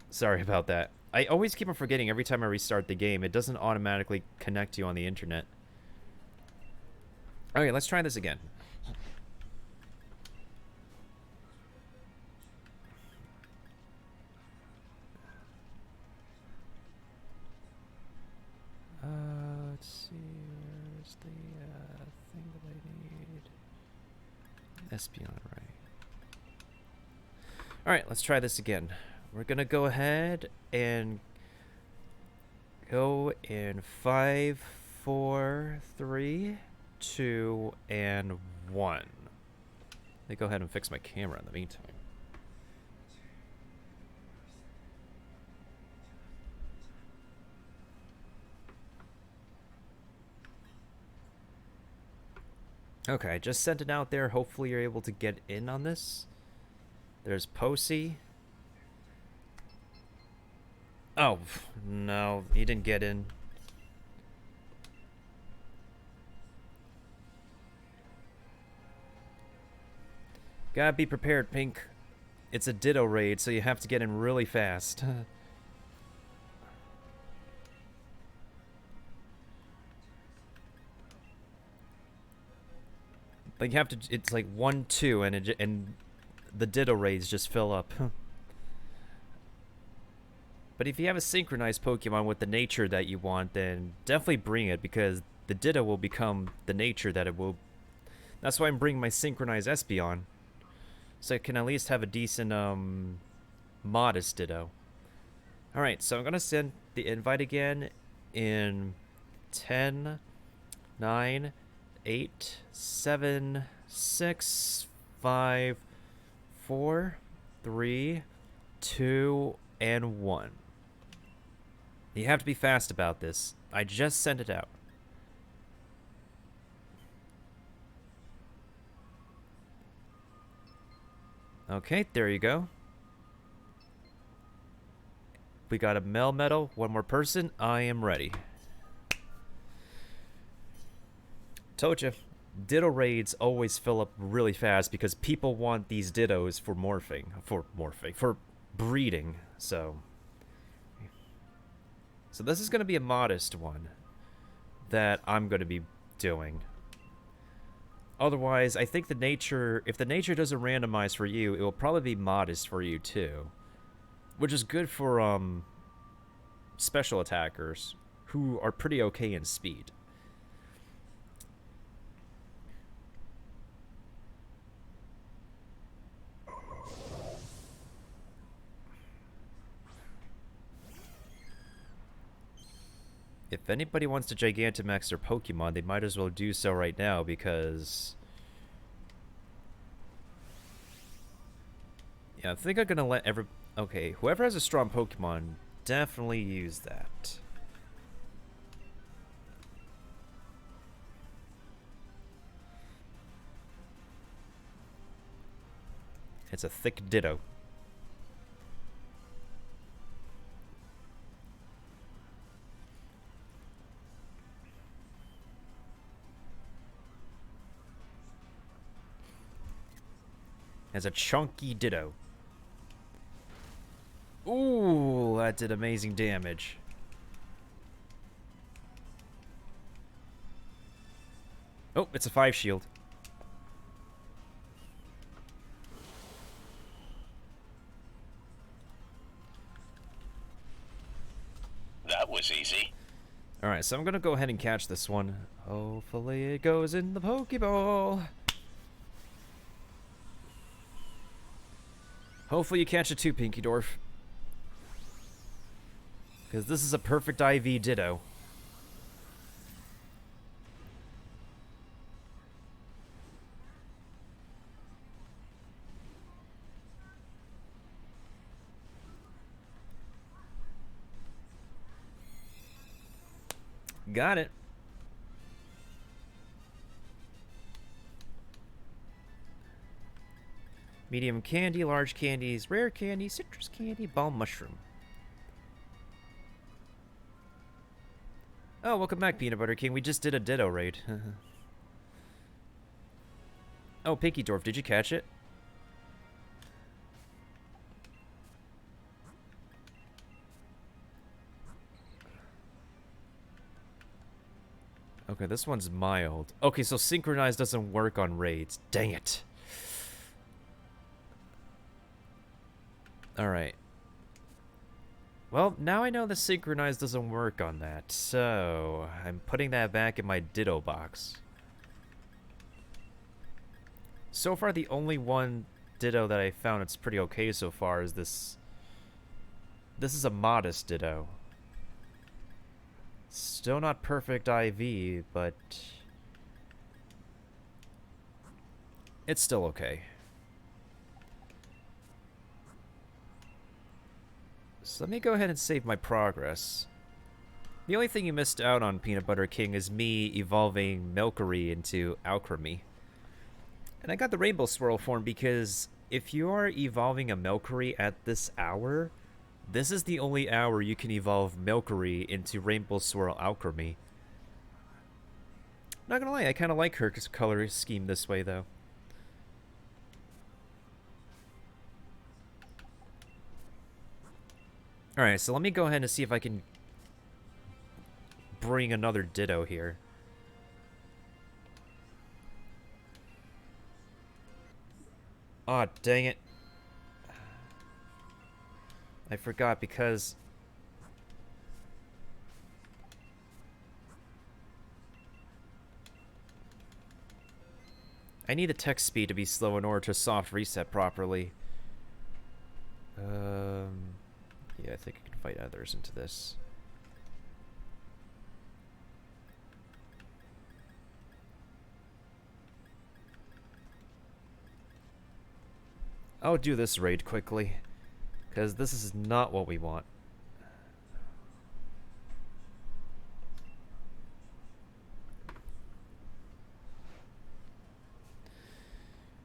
Sorry about that. I always keep on forgetting every time I restart the game. It doesn't automatically connect you on the internet. Okay, let's try this again. Let's see, where's the thing that I need? Espion, right. Alright, let's try this again. We're gonna go ahead and go in 5, 4, 3, 2, and 1. Let me go ahead and fix my camera in the meantime. Okay, I just sent it out there. Hopefully you're able to get in on this. There's Posey. Oh, no, he didn't get in. Gotta be prepared, Pink. It's a Ditto raid, so you have to get in really fast. Like you have to, it's like 1, 2, and the Ditto raids just fill up. But if you have a synchronized Pokemon with the nature that you want, then definitely bring it, because the Ditto will become the nature that it will. That's why I'm bringing my synchronized Espeon, so I can at least have a decent, modest Ditto. Alright, so I'm gonna send the invite again in 10, 9, 8, 7, 6, 5, 4, 3, 2, and 1. You have to be fast about this. I just sent it out. Okay, there you go. We got a Melmetal, one more person. I am ready. Told you, Ditto raids always fill up really fast because people want these Dittos for for breeding. So this is going to be a modest one that I'm going to be doing. Otherwise, I think if the nature doesn't randomize for you, it will probably be modest for you too. Which is good for special attackers who are pretty okay in speed. If anybody wants to Gigantamax their Pokemon, they might as well do so right now because... Yeah, I think I'm gonna let Okay, whoever has a strong Pokemon, definitely use that. It's a thick Ditto. It's a chunky Ditto. Ooh, that did amazing damage. Oh, it's a 5 shield. That was easy. Alright, so I'm gonna go ahead and catch this one. Hopefully it goes in the Pokeball. Hopefully you catch it too, Pinky Dwarf. Because this is a perfect IV Ditto. Got it. Medium candy, large candies, rare candy, citrus candy, balm mushroom. Oh, welcome back, Peanut Butter King. We just did a Ditto raid. Oh, Pinky Dwarf, did you catch it? Okay, this one's mild. Okay, so Synchronize doesn't work on raids. Dang it. Alright. Well, now I know the Synchronize doesn't work on that, so I'm putting that back in my Ditto box. So far, the only one Ditto that I found that's pretty okay so far is this. This is a modest Ditto. Still not perfect IV, but it's still okay. So let me go ahead and save my progress. The only thing you missed out on, Peanut Butter King, is me evolving Milcery into Alcremie. And I got the Rainbow Swirl form because if you are evolving a Milcery at this hour, this is the only hour you can evolve Milcery into Rainbow Swirl Alcremie. Not gonna lie, I kind of like her color scheme this way, though. Alright, so let me go ahead and see if I can bring another Ditto here. Aw, dang it. I forgot because... I need the text speed to be slow in order to soft reset properly. Yeah, I think I can fight others into this. I'll do this raid quickly, because this is not what we want.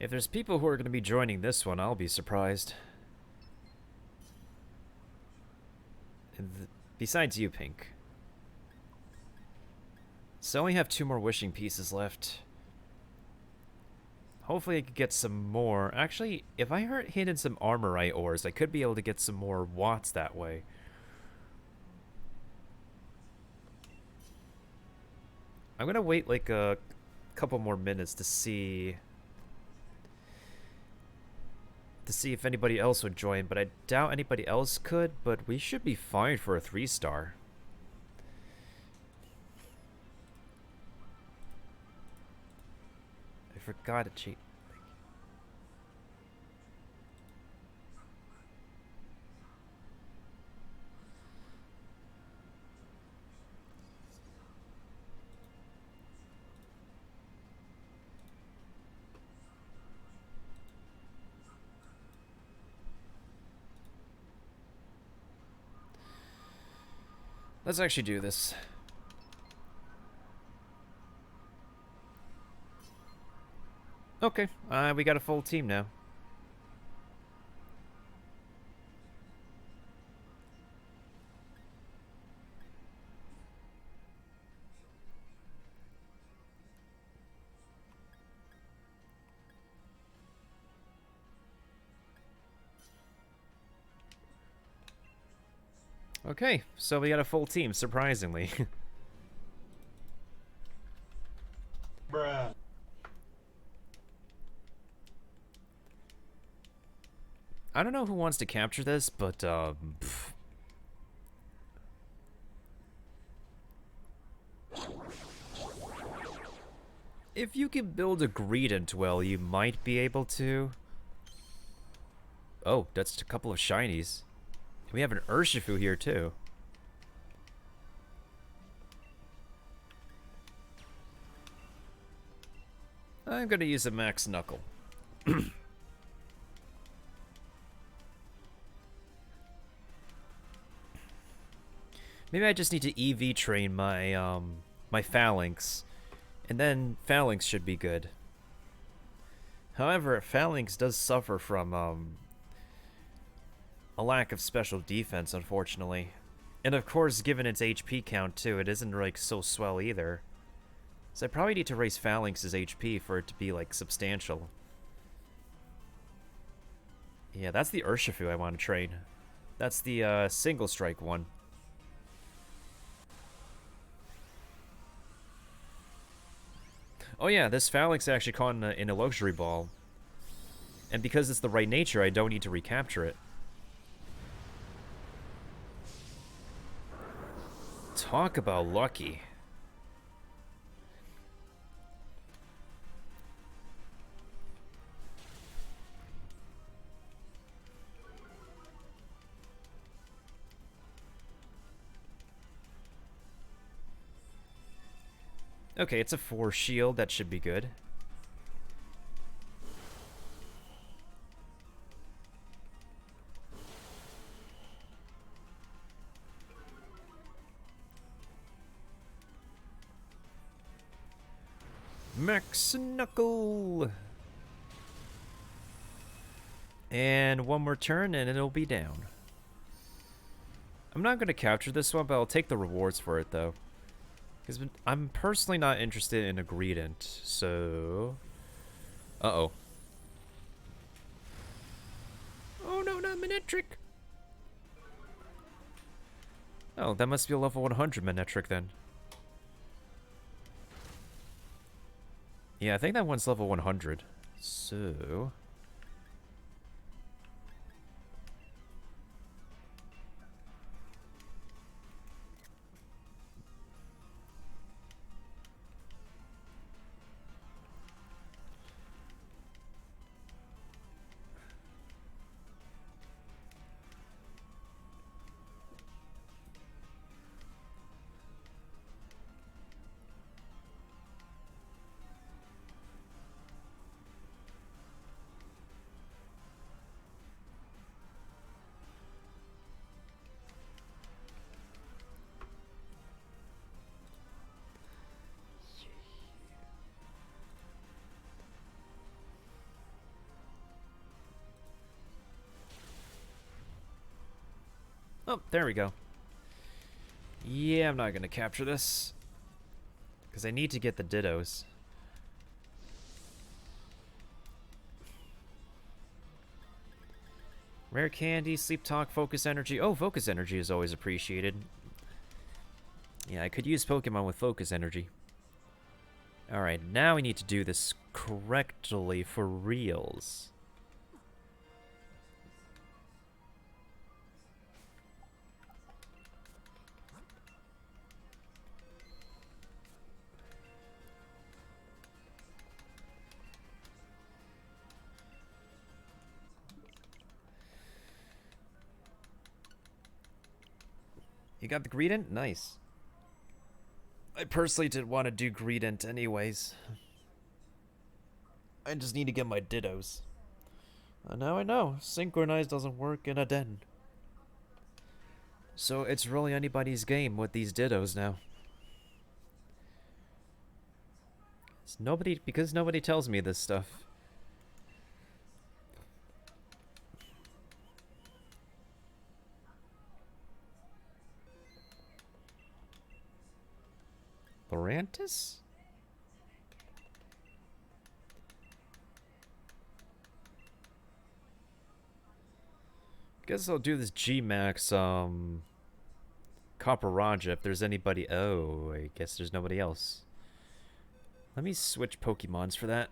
If there's people who are going to be joining this one, I'll be surprised. Besides you, Pink. So I only have 2 more wishing pieces left. Hopefully I could get some more. Actually, if I hit in some armorite ores, I could be able to get some more watts that way. I'm gonna wait like a couple more minutes to see if anybody else would join, but I doubt anybody else could, but we should be fine for a 3-star. I forgot to cheat. Let's actually do this. Okay, we got a full team now. Okay, so we got a full team, surprisingly. Bruh. I don't know who wants to capture this, but, if you can build a Greedent well, you might be able to. Oh, that's a couple of shinies. We have an Urshifu here, too. I'm gonna use a Max Knuckle. Maybe I just need to EV train my, my Phalanx. And then Phalanx should be good. However, Phalanx does suffer from, a lack of special defense, unfortunately. And of course, given its HP count, too, it isn't, like, so swell either. So I probably need to raise Phalanx's HP for it to be, like, substantial. Yeah, that's the Urshifu I want to train. That's the, single strike one. Oh yeah, this Phalanx actually caught in a luxury ball. And because it's the right nature, I don't need to recapture it. Talk about lucky. Okay, it's a 4 shield. That should be good. Max Knuckle! And one more turn and it'll be down. I'm not going to capture this one, but I'll take the rewards for it, though. Because I'm personally not interested in a Greedent, so... Uh-oh. Oh no, not Manectric! Oh, that must be a level 100 Manectric then. Yeah, I think that one's level 100. So... Oh, there we go. Yeah, I'm not gonna capture this. Because I need to get the Dittos. Rare candy, sleep talk, focus energy. Oh, focus energy is always appreciated. Yeah, I could use Pokemon with focus energy. Alright, now we need to do this correctly for reals. You got the Greedent? Nice. I personally didn't want to do Greedent anyways. I just need to get my Dittos. Now I know, Synchronize doesn't work in a den. So it's really anybody's game with these Dittos now. Because nobody tells me this stuff. Lorantis? Guess I'll do this G-Max, Copper Raja if there's anybody. Oh, I guess there's nobody else. Let me switch Pokemons for that.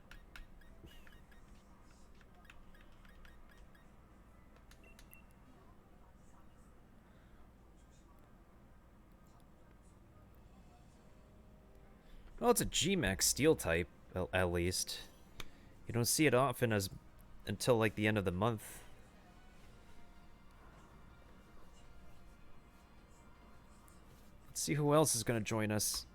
Well, it's a G-Max Steel type, at least. You don't see it often until like the end of the month. Let's see who else is going to join us.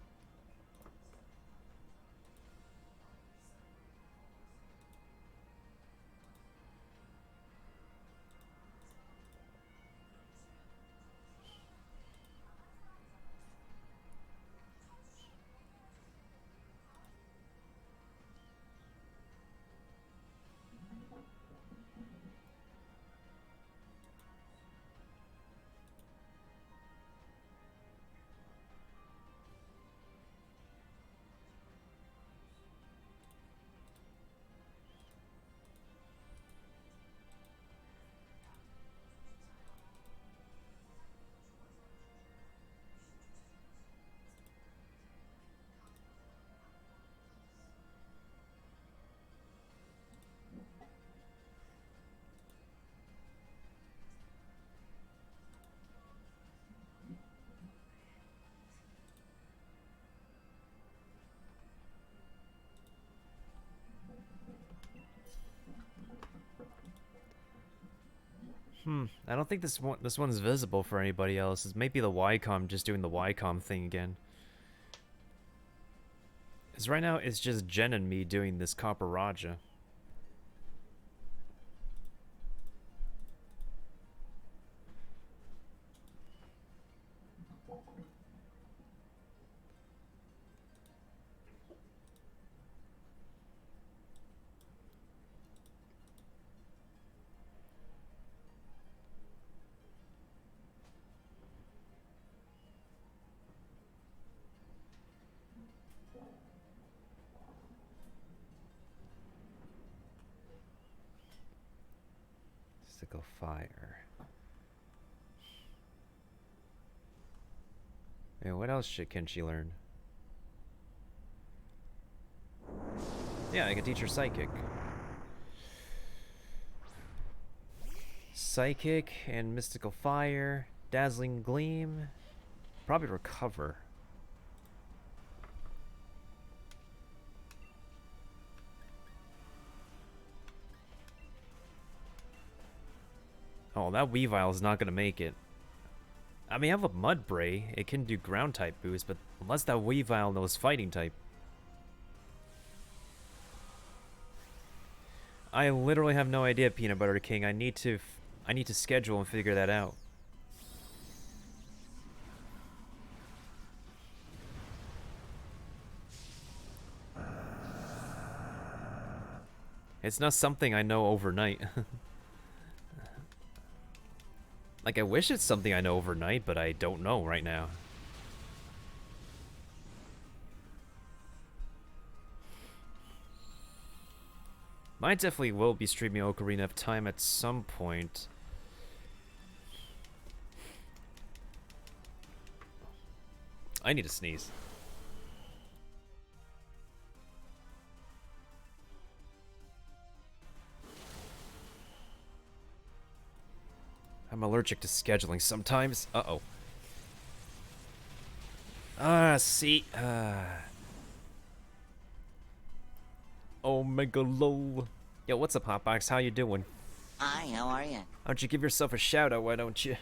I don't think this one's visible for anybody else. It might be the Wycom just doing the Wycom thing again. Because right now it's just Jen and me doing this Copper Raja. Mystical Fire. Yeah, what else can she learn? Yeah, I can teach her Psychic. Psychic and Mystical Fire, Dazzling Gleam, probably Recover. Oh, that Weavile is not going to make it. I mean, I have a Mudbray. It can do ground type boost, but unless that Weavile knows fighting type. I literally have no idea, Peanut Butter King. I need to schedule and figure that out. It's not something I know overnight. Like, I wish it's something I know overnight, but I don't know right now. I definitely will be streaming Ocarina of Time at some point. I need to sneeze. I'm allergic to scheduling sometimes. Uh-oh. See. Omega lol. Yo, what's up, Hotbox? How you doing? Hi, how are you? Why don't you give yourself a shout out, why don't you?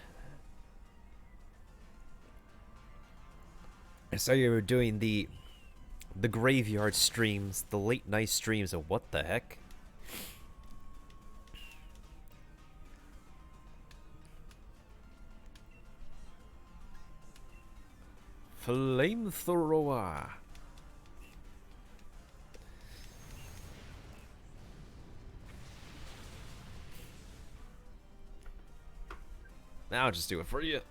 I saw you were doing the graveyard streams, the late night streams, of what the heck? Flamethrower. Now I'll just do it for you.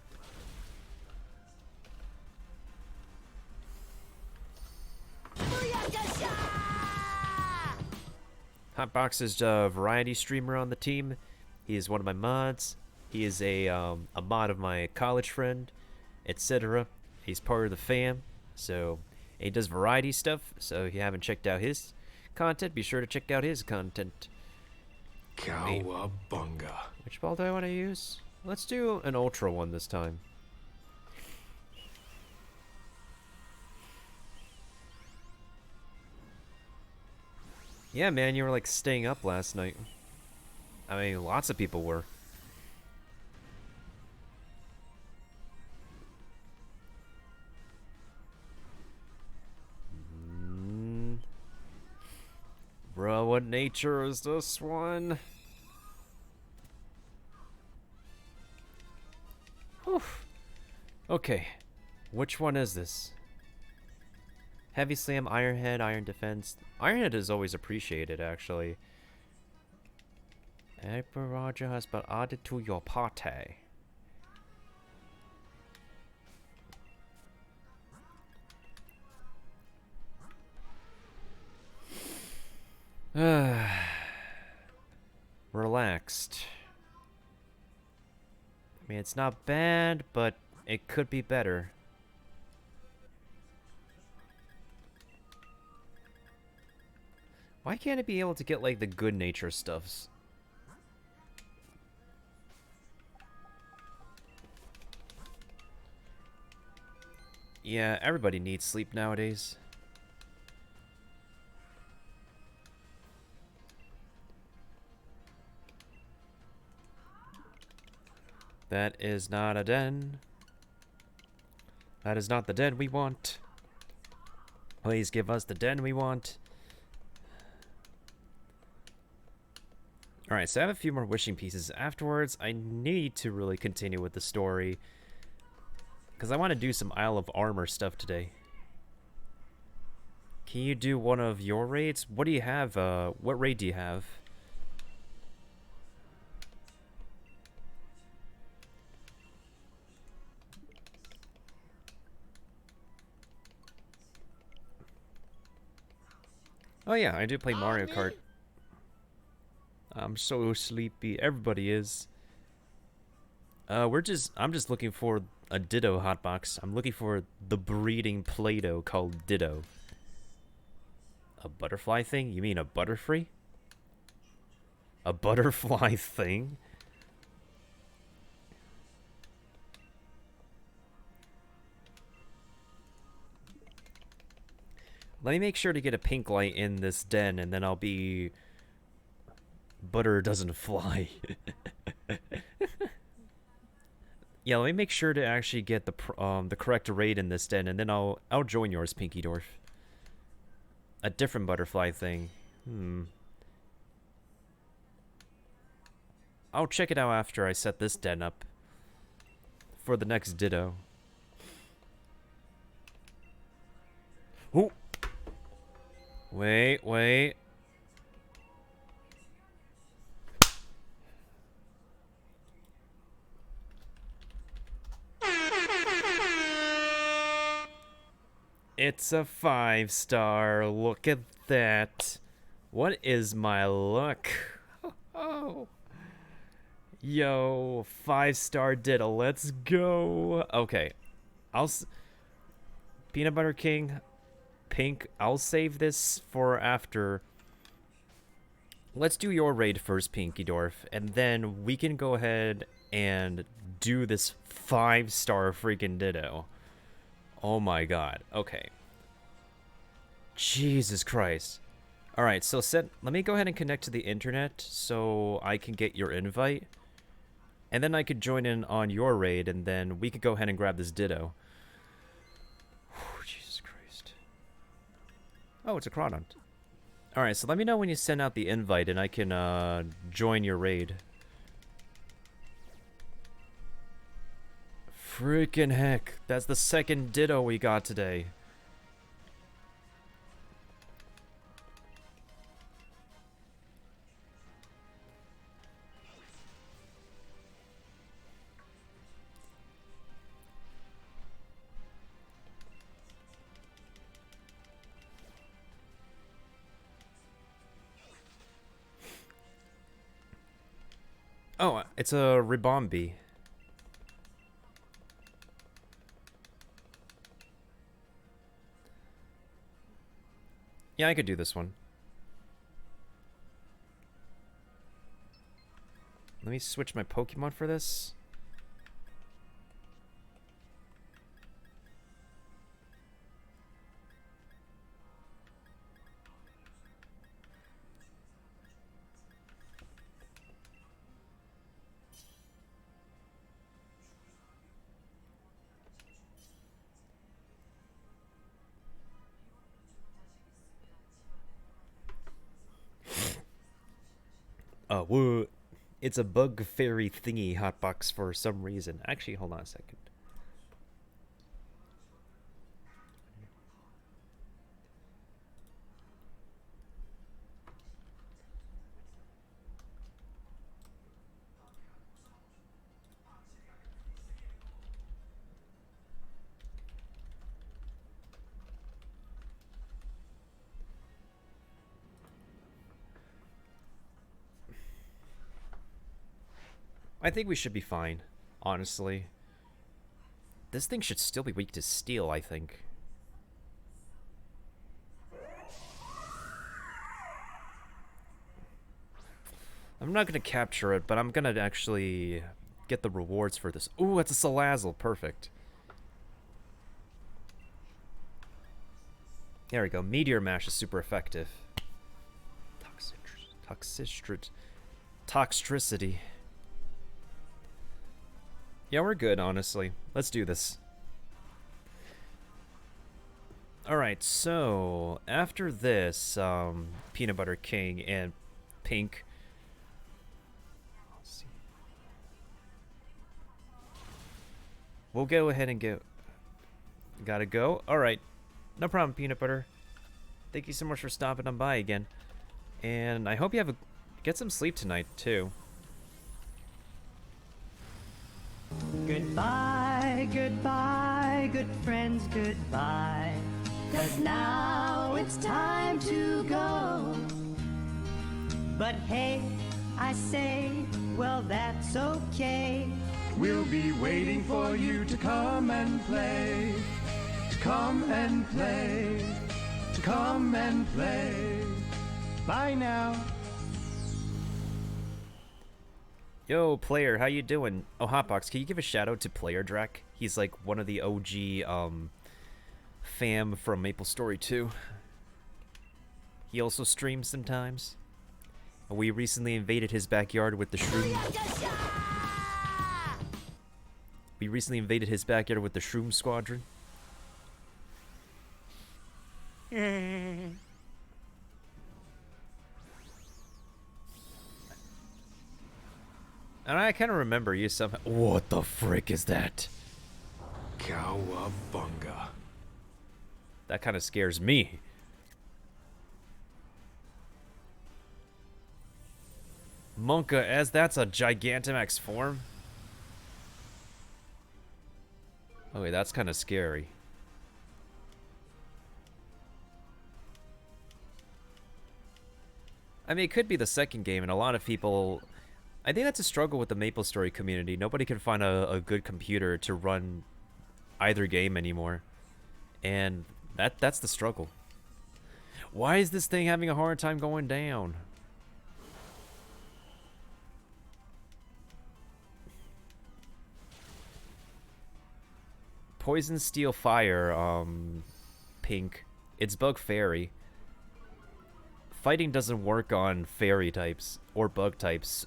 Hotbox is a variety streamer on the team. He is one of my mods. He is a mod of my college friend, etc. He's part of the fam, so he does variety stuff. So if you haven't checked out his content, be sure to check out his content. Cowabunga. Which ball do I want to use? Let's do an ultra one this time. Yeah, man, you were like staying up last night. I mean, lots of people were. Bro, what nature is this one? Whew. Okay, which one is this? Heavy Slam, Ironhead, Iron Defense. Ironhead is always appreciated, actually. Emperor Roger has been added to your party. Relaxed. I mean, it's not bad, but it could be better. Why can't it be able to get, like, the good nature stuffs? Yeah, everybody needs sleep nowadays. That is not a den. That is not the den we want. Please give us the den we want. Alright, so I have a few more wishing pieces. Afterwards, I need to really continue with the story, because I want to do some Isle of Armor stuff today. Can you do one of your raids? What do you have? What raid do you have? Oh yeah, I do play Mario Kart. I'm so sleepy. Everybody is. I'm just looking for a Ditto hotbox. I'm looking for the breeding Play-Doh called Ditto. A butterfly thing? You mean a Butterfree? A butterfly thing? Let me make sure to get a pink light in this den, and then I'll be... Butter doesn't fly. Yeah, let me make sure to actually get the correct raid in this den, and then I'll join yours, Pinky Dwarf. A different butterfly thing. I'll check it out after I set this den up for the next Ditto. Oh! Wait. It's a 5-star. Look at that. What is my luck? Oh. Yo, 5-star Ditto. Let's go. Okay. Peanut Butter King, Pink, I'll save this for after. Let's do your raid first, Pinky Dwarf, and then we can go ahead and do this 5-star freaking Ditto. Oh my god. Okay. Jesus Christ. Alright, so let me go ahead and connect to the internet so I can get your invite. And then I could join in on your raid, and then we could go ahead and grab this Ditto. Whew, Jesus Christ. Oh, it's a Crawdont. Alright, so let me know when you send out the invite, and I can join your raid. Freaking heck. That's the second Ditto we got today. Oh, it's a Ribombi. Yeah, I could do this one. Let me switch my Pokemon for this. Whoa. It's a bug fairy thingy hotbox for some reason. Actually, hold on a second. I think we should be fine, honestly. This thing should still be weak to steel, I think. I'm not gonna capture it, but I'm gonna actually get the rewards for this. Ooh, it's a Salazzle. Perfect. There we go. Meteor Mash is super effective. Toxicity. Yeah, we're good, honestly. Let's do this. Alright, so after this, Peanut Butter King and Pink. Let's see. We'll go ahead and get. Gotta go. Alright. No problem, Peanut Butter. Thank you so much for stopping on by again. And I hope you have get some sleep tonight, too. Goodbye, goodbye, good friends, goodbye. 'Cause now it's time to go. But hey, I say, well, that's okay. We'll be waiting for you to come and play. To come and play. To come and play. Bye now. Yo, player, how you doing? Oh, Hotbox, can you give a shout out to Player Drac? He's like one of the OG fam from Maple Story 2. He also streams sometimes. We recently invaded his backyard with the Shroom. We recently invaded his backyard with the Shroom Squadron. And I kind of remember you somehow. What the frick is that? Cowabunga. That kind of scares me. Monka, as that's a Gigantamax form? Okay, that's kind of scary. I mean, it could be the second game, and a lot of people... I think that's a struggle with the MapleStory community. Nobody can find a good computer to run either game anymore. And that's the struggle. Why is this thing having a hard time going down? Poison, Steel, Fire, Pink. It's Bug Fairy. Fighting doesn't work on fairy types or bug types.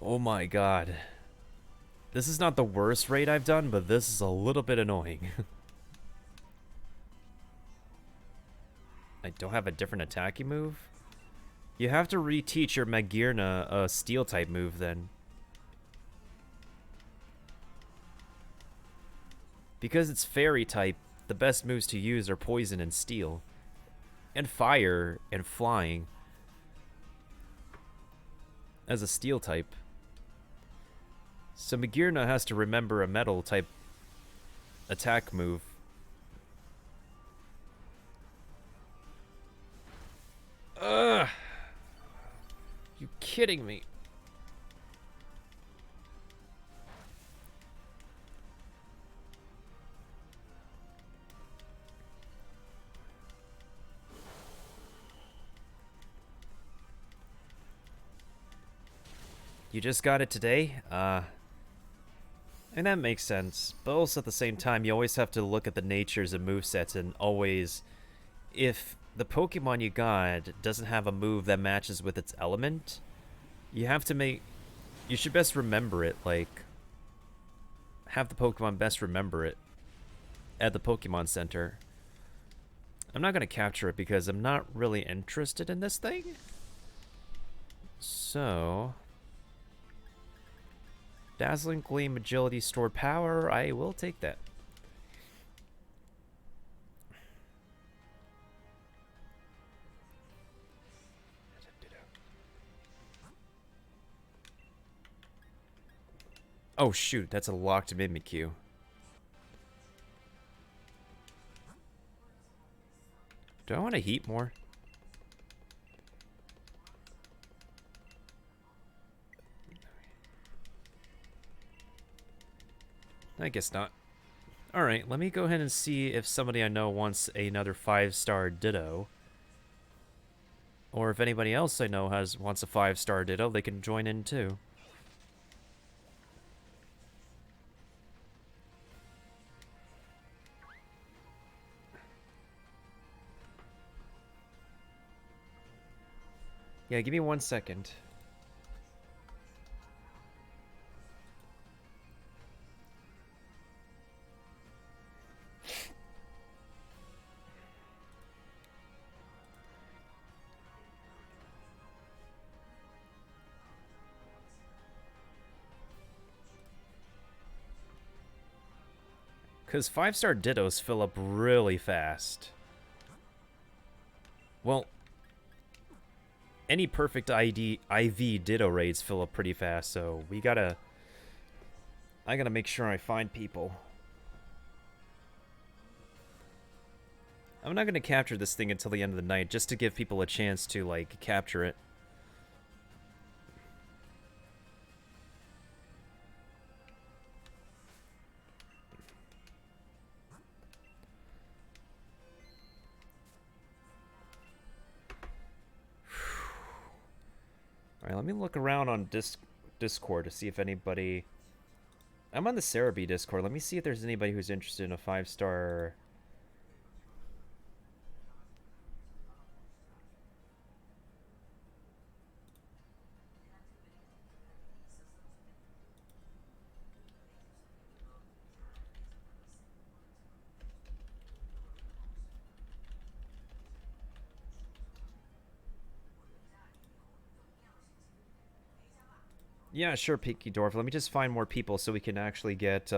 Oh my god. This is not the worst raid I've done, but this is a little bit annoying. I don't have a different attacky move? You have to reteach your Magirna a steel type move then. Because it's fairy type, the best moves to use are poison and steel. And fire and flying. As a steel type. So Magirna has to remember a metal type attack move. Ugh! You kidding me? You just got it today? And that makes sense, but also at the same time, you always have to look at the natures of movesets and always, if the Pokemon you got doesn't have a move that matches with its element, you have to you should best remember it, like, have the Pokemon best remember it at the Pokemon Center. I'm not going to capture it because I'm not really interested in this thing. So... Dazzling Gleam, Agility, Stored Power, I will take that. Oh shoot, that's a locked Mimikyu. Do I want to heat more? I guess not. Alright, let me go ahead and see if somebody I know wants another 5-star Ditto. Or if anybody else I know wants a 5-star Ditto, they can join in too. Yeah, give me 1 second. Because 5-star Dittos fill up really fast. Well, any perfect IV Ditto raids fill up pretty fast, so I gotta make sure I find people. I'm not gonna capture this thing until the end of the night, just to give people a chance to, like, capture it. Alright, let me look around on Discord to see if anybody... I'm on the Cerebi Discord. Let me see if there's anybody who's interested in a 5-star... Yeah, sure, Peaky Dwarf. Let me just find more people so we can actually get,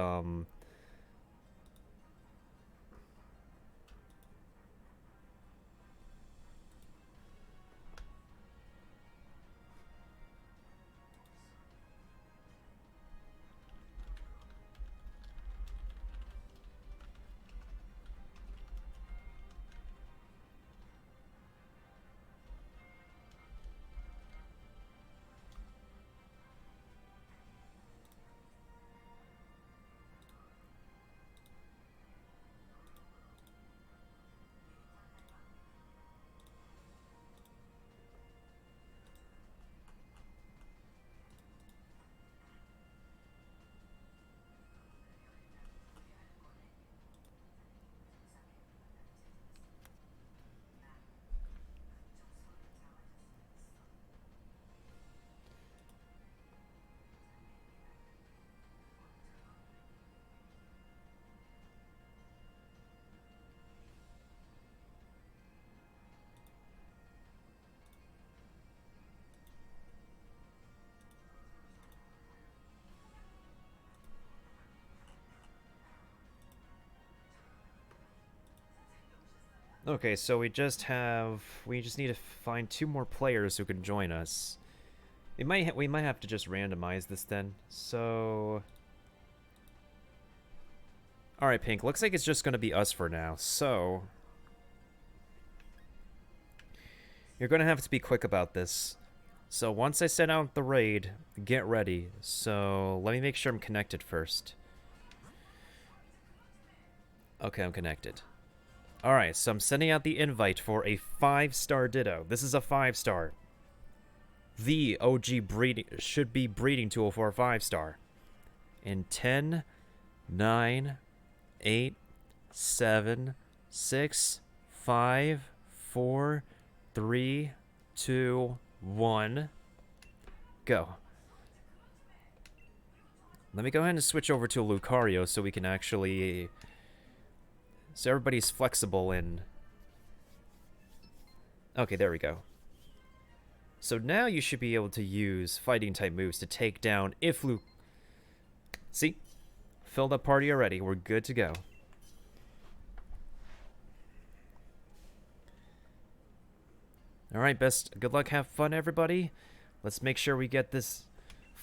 Okay, so we just need to find 2 more players who can join us. We might have to just randomize this then. So, all right, Pink. Looks like it's just gonna be us for now. So, you're gonna have to be quick about this. So once I set out the raid, get ready. So let me make sure I'm connected first. Okay, I'm connected. Alright, so I'm sending out the invite for a 5-star Ditto. This is a 5-star. The OG breeding should be breeding tool for a 5-star. In 10, 9, 8, 7, 6, 5, 4, 3, 2, 1. Go. Let me go ahead and switch over to Lucario so we can actually... So everybody's flexible in... Okay, there we go. So now you should be able to use fighting-type moves to take down if Luke... See? Filled up party already. We're good to go. Alright, good luck, have fun, everybody. Let's make sure we get this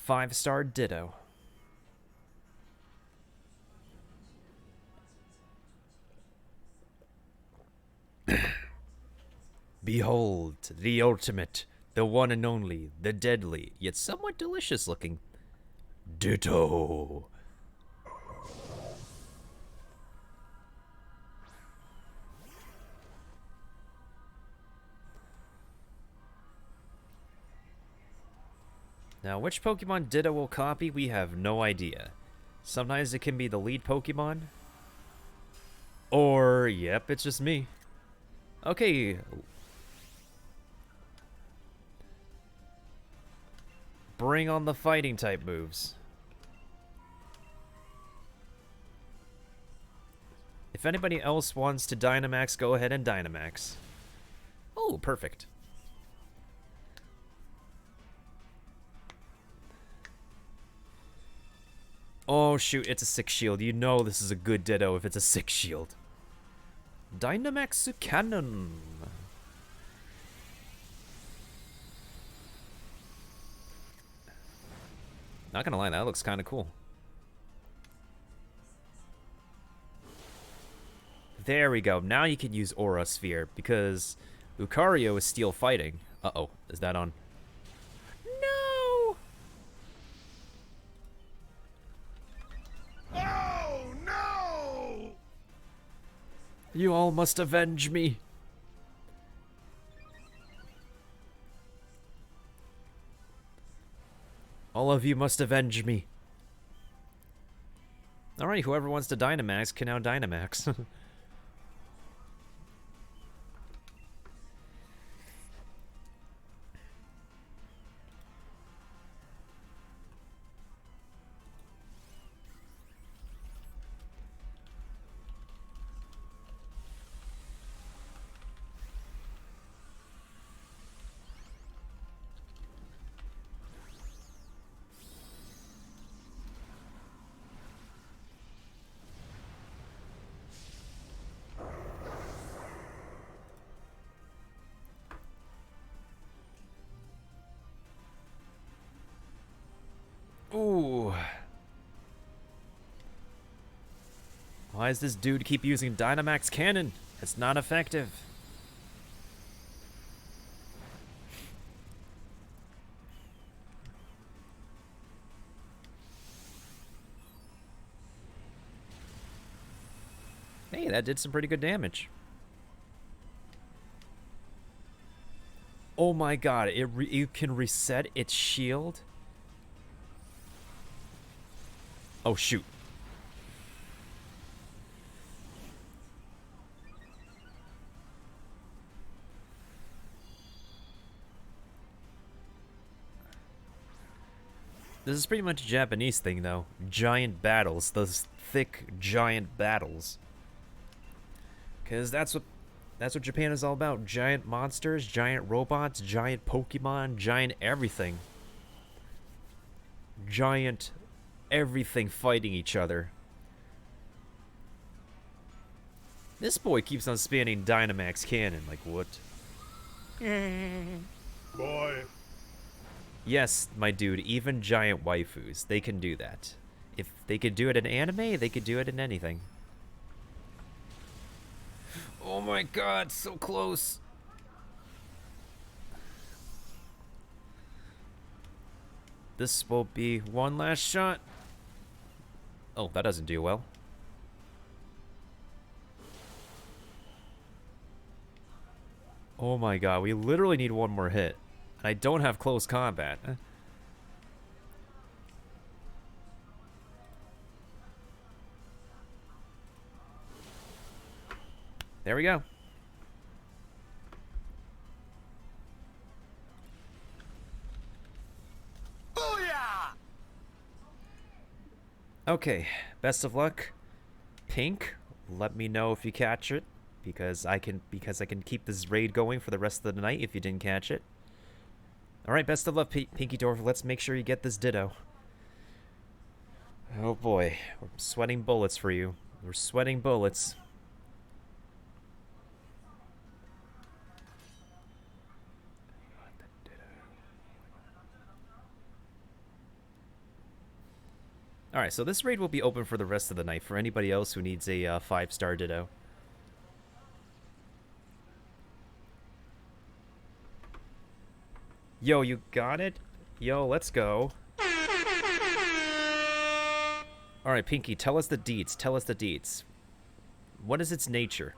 5-star Ditto. Behold, the ultimate, the one and only, the deadly, yet somewhat delicious looking Ditto. Now, which Pokemon Ditto will copy, we have no idea. Sometimes it can be the lead Pokemon. Or, yep, it's just me. Okay. Bring on the fighting type moves. If anybody else wants to Dynamax, go ahead and Dynamax. Oh, perfect. Oh shoot, it's a 6 shield. You know this is a good Ditto if it's a 6 shield. Dynamax Cannon. Not gonna lie, that looks kind of cool. There we go. Now you can use Aura Sphere because Lucario is Steel Fighting. Uh-oh, is that on? No! Oh, no! You all must avenge me. All of you must avenge me. Alright, whoever wants to Dynamax can now Dynamax. Ooh. Why does this dude keep using Dynamax Cannon? It's not effective. Hey, that did some pretty good damage. Oh my god, you can reset its shield? Oh, shoot. This is pretty much a Japanese thing, though. Giant battles. Those thick, giant battles. Because that's what Japan is all about. Giant monsters, giant robots, giant Pokemon, giant everything. Giant everything fighting each other. This boy keeps on spinning Dynamax Cannon, like what? Boy. Yes, my dude, even giant waifus, they can do that. If they could do it in anime, they could do it in anything. Oh my god, so close. This will be one last shot. Oh, that doesn't do well. Oh my god, we literally need one more hit. And I don't have close combat. There we go. Booyah! Okay, best of luck. Pink, let me know if you catch it. Because I can keep this raid going for the rest of the night if you didn't catch it. Alright, best of luck, Pinky Dwarf. Let's make sure you get this Ditto. Oh boy, we're sweating bullets for you. We're sweating bullets. Alright, so this raid will be open for the rest of the night for anybody else who needs a 5-star Ditto. Yo, you got it? Yo, let's go. Alright, Pinky, tell us the deets. Tell us the deets. What is its nature?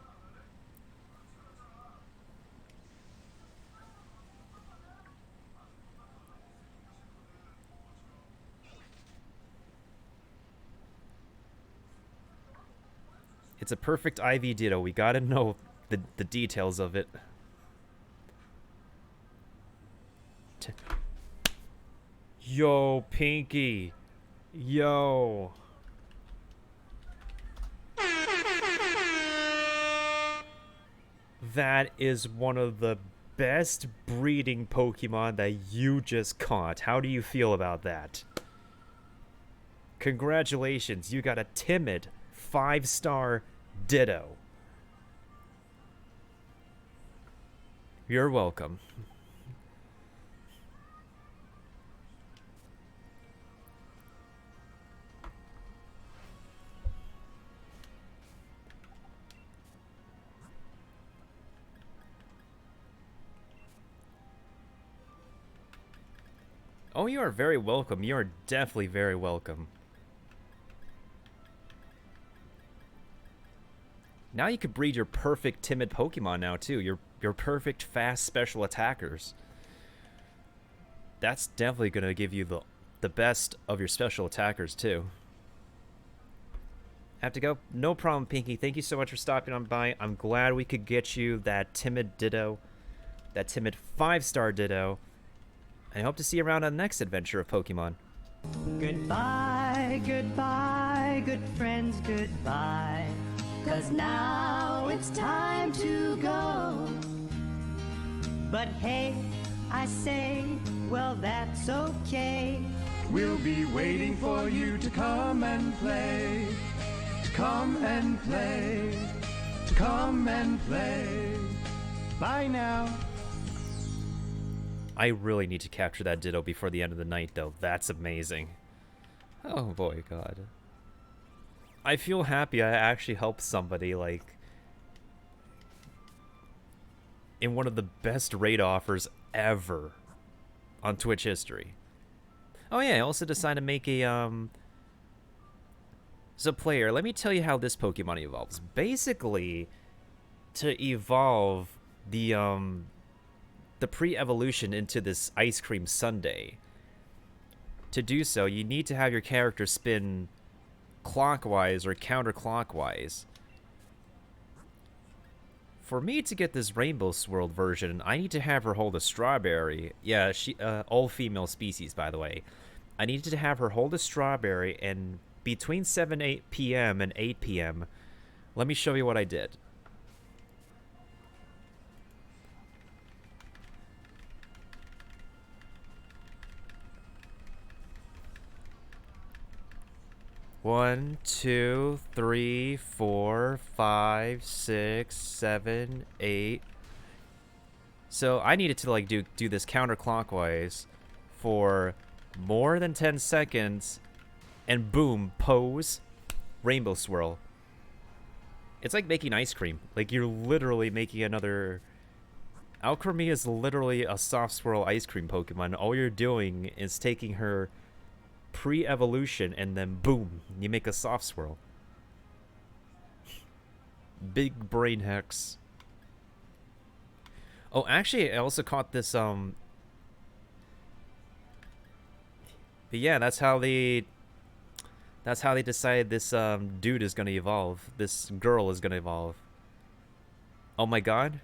It's a perfect IV Ditto. We gotta know the details of it. Yo, Pinky. Yo. That is one of the best breeding Pokemon that you just caught. How do you feel about that? Congratulations, you got a timid 5-star Ditto. You're welcome. Oh, you are very welcome. You are definitely very welcome. Now you could breed your perfect timid Pokemon now too. Your perfect fast special attackers. That's definitely gonna give you the best of your special attackers too. Have to go? No problem, Pinky. Thank you so much for stopping on by. I'm glad we could get you that timid Ditto, that timid 5-star Ditto. I hope to see you around on the next adventure of Pokemon. Goodbye, goodbye, good friends, goodbye. 'Cause now it's time to go. But hey, I say, well, that's okay. We'll be waiting for you to come and play. To come and play. To come and play. Bye now. I really need to capture that Ditto before the end of the night, though. That's amazing. Oh boy, God. I feel happy I actually helped somebody, like, in one of the best raid offers ever on Twitch history. Oh yeah, I also decided to make a, So player, let me tell you how this Pokemon evolves. Basically, to evolve the pre-evolution into this ice cream sundae, to do so, you need to have your character spin clockwise or counterclockwise. For me to get this Rainbow Swirled version, I need to have her hold a strawberry. Yeah, she all female species, by the way. I needed to have her hold a strawberry, and between 7 p.m. and 8 p.m., let me show you what I did. 1, 2, 3, 4, 5, 6, 7, 8. So I needed to like do this counterclockwise for more than 10 seconds, and boom, pose, rainbow swirl. It's like making ice cream. Like you're literally making another. Alcremie is literally a soft swirl ice cream Pokemon. All you're doing is taking her pre-evolution and then boom, you make a soft swirl. Big brain hex. Oh, actually, I also caught this, but yeah, that's how they decided this, dude is gonna evolve. This girl is gonna evolve. Oh my god.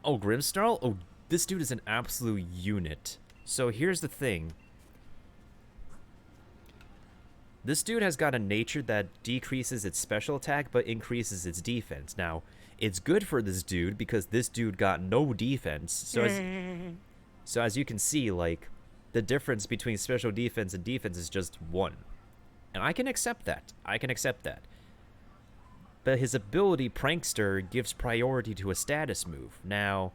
Oh, Grimmsnarl? Oh, this dude is an absolute unit. So here's the thing. This dude has got a nature that decreases its special attack but increases its defense. Now, it's good for this dude because this dude got no defense. So as you can see, like, the difference between special defense and defense is just 1. And I can accept that. I can accept that. But his ability, Prankster, gives priority to a status move. Now,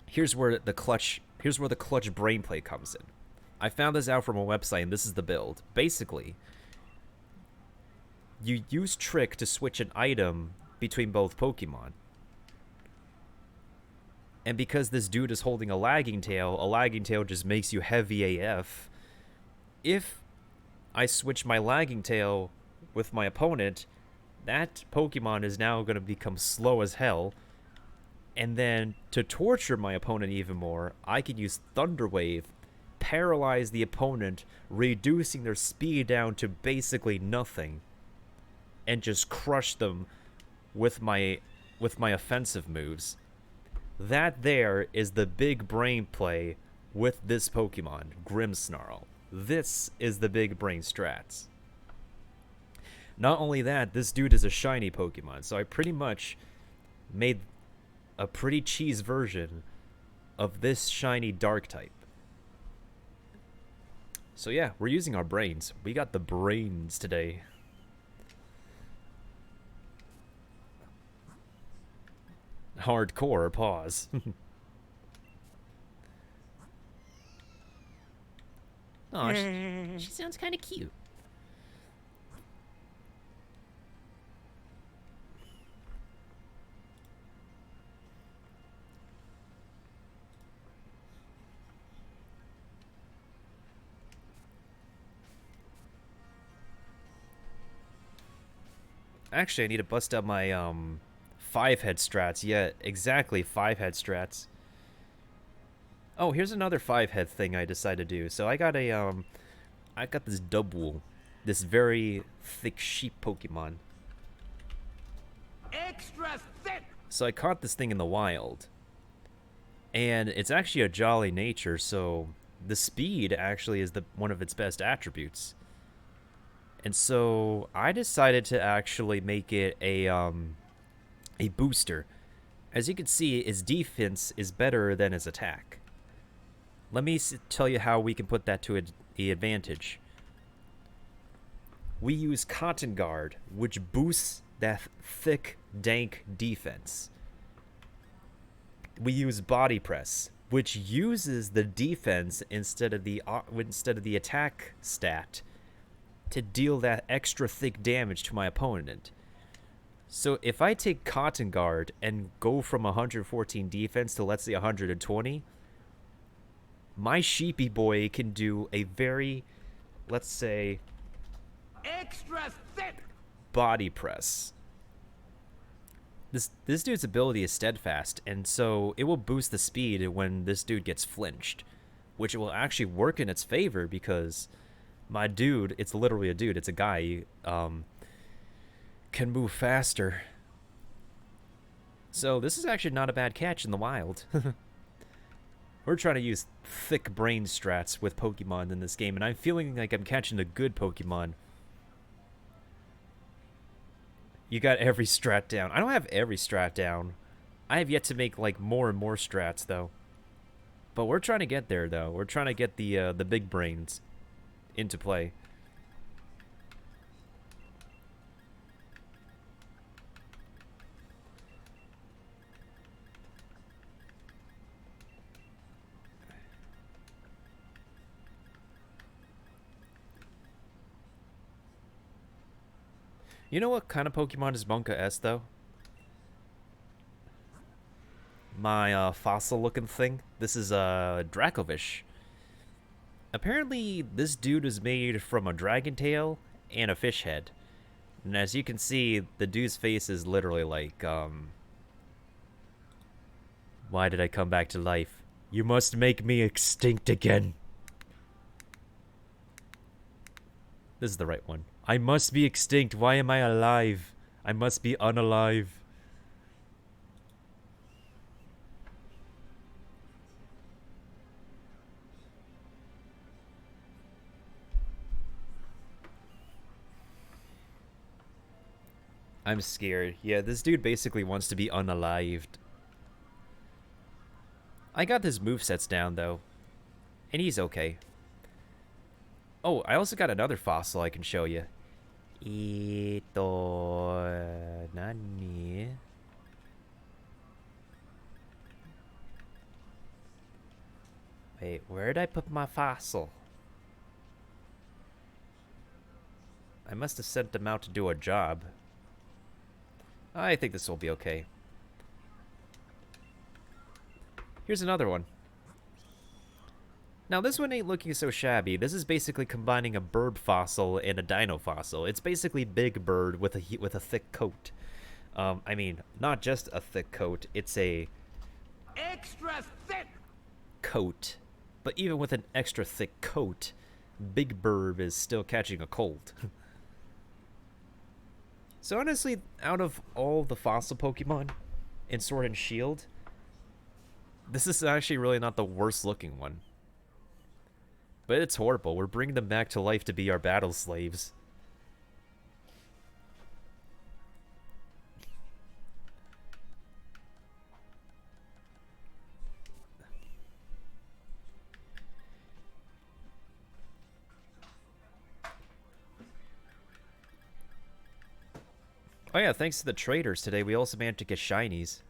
here's where the clutch brain play comes in. I found this out from a website, and this is the build. Basically, you use Trick to switch an item between both Pokemon. And because this dude is holding a lagging tail just makes you heavy AF. If I switch my lagging tail with my opponent, that Pokemon is now going to become slow as hell. And then, to torture my opponent even more, I can use Thunder Wave, paralyze the opponent, reducing their speed down to basically nothing, and just crush them with my offensive moves. That there is the big brain play with this Pokemon, Grimmsnarl. This is the big brain strats. Not only that, this dude is a shiny Pokemon, so I pretty much made a pretty cheese version of this shiny dark type. So yeah, we're using our brains. We got the brains today. Hardcore, pause. Oh, she sounds kind of cute. Actually, I need to bust up my 5-head strats. Yeah, exactly, 5-head strats. Oh, here's another 5-head thing I decided to do. So I got this Dubwool, this very thick sheep Pokemon. Extra thick! So I caught this thing in the wild, and it's actually a jolly nature. So the speed actually is one of its best attributes. And so I decided to actually make it a booster. As you can see, its defense is better than its attack. Let me tell you how we can put that to the advantage. We use Cotton Guard, which boosts that thick, dank defense. We use Body Press, which uses the defense instead of the attack stat to deal that extra thick damage to my opponent. So if I take Cotton Guard and go from 114 defense to, let's say, 120, my sheepy boy can do a very, let's say, Extra thick! Body Press. This dude's ability is Steadfast, and so it will boost the speed when this dude gets flinched, which will actually work in its favor because my dude, it's literally a dude, it's a guy, can move faster. So this is actually not a bad catch in the wild. We're trying to use thick brain strats with Pokemon in this game, and I'm feeling like I'm catching a good Pokemon. You got every strat down. I don't have every strat down. I have yet to make like more and more strats though. But we're trying to get there though. We're trying to get the big brains. into play. You know what kind of Pokemon is Monka S, though? My fossil-looking thing. This is Dracovish. Apparently, this dude is made from a dragon tail and a fish head. And as you can see, the dude's face is literally like, why did I come back to life? You must make me extinct again. This is the right one. I must be extinct. Why am I alive? I must be unalive. I'm scared. Yeah, this dude basically wants to be unalived. I got his movesets down, though. And he's okay. Oh, I also got another fossil I can show you. Nani? Wait, where did I put my fossil? I must have sent them out to do a job. I think this will be okay. Here's another one. Now, this one ain't looking so shabby. This is basically combining a bird fossil and a dino fossil. It's basically Big Bird with a thick coat. I mean, not just a thick coat. It's a Extra thick! coat. But even with an extra thick coat, Big Bird is still catching a cold. So honestly, out of all the fossil Pokemon in Sword and Shield, this is actually really not the worst looking one. But it's horrible. We're bringing them back to life to be our battle slaves. Oh yeah, thanks to the traders today, we also managed to get shinies.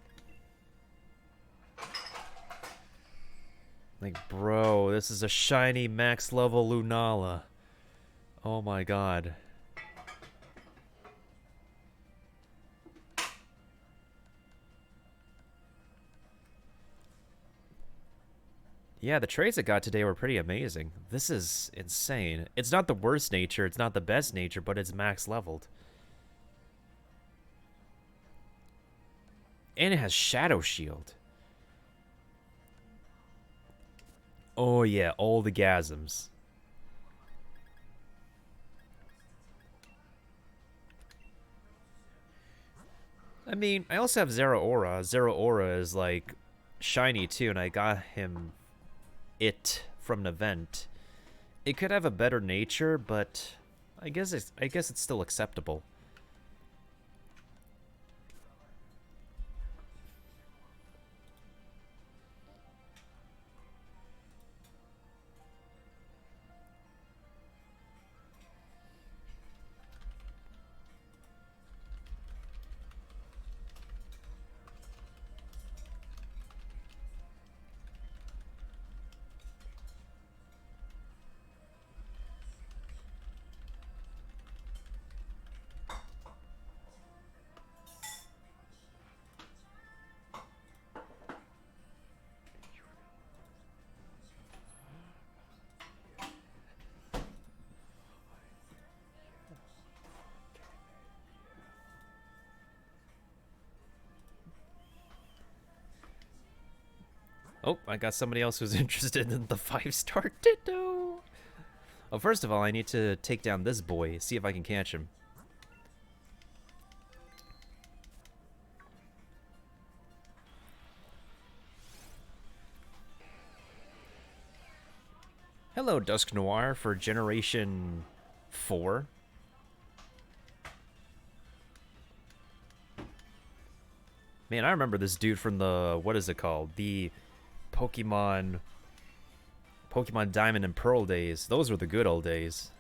Like, bro, this is a shiny max level Lunala. Oh my god. Yeah, the trades I got today were pretty amazing. This is insane. It's not the worst nature, it's not the best nature, but it's max leveled. And it has Shadow Shield. Oh yeah, all the gasms. I mean, I also have Zeraora. Zeraora is like shiny too, and I got him from an event. It could have a better nature, but I guess it's still acceptable. Oh, I got somebody else who's interested in the 5-star Ditto. Oh, first of all, I need to take down this boy, see if I can catch him. Hello, Dusk Noir for Generation 4. Man, I remember this dude from the, what is it called? The Pokemon Pokemon Diamond and Pearl days. Those were the good old days.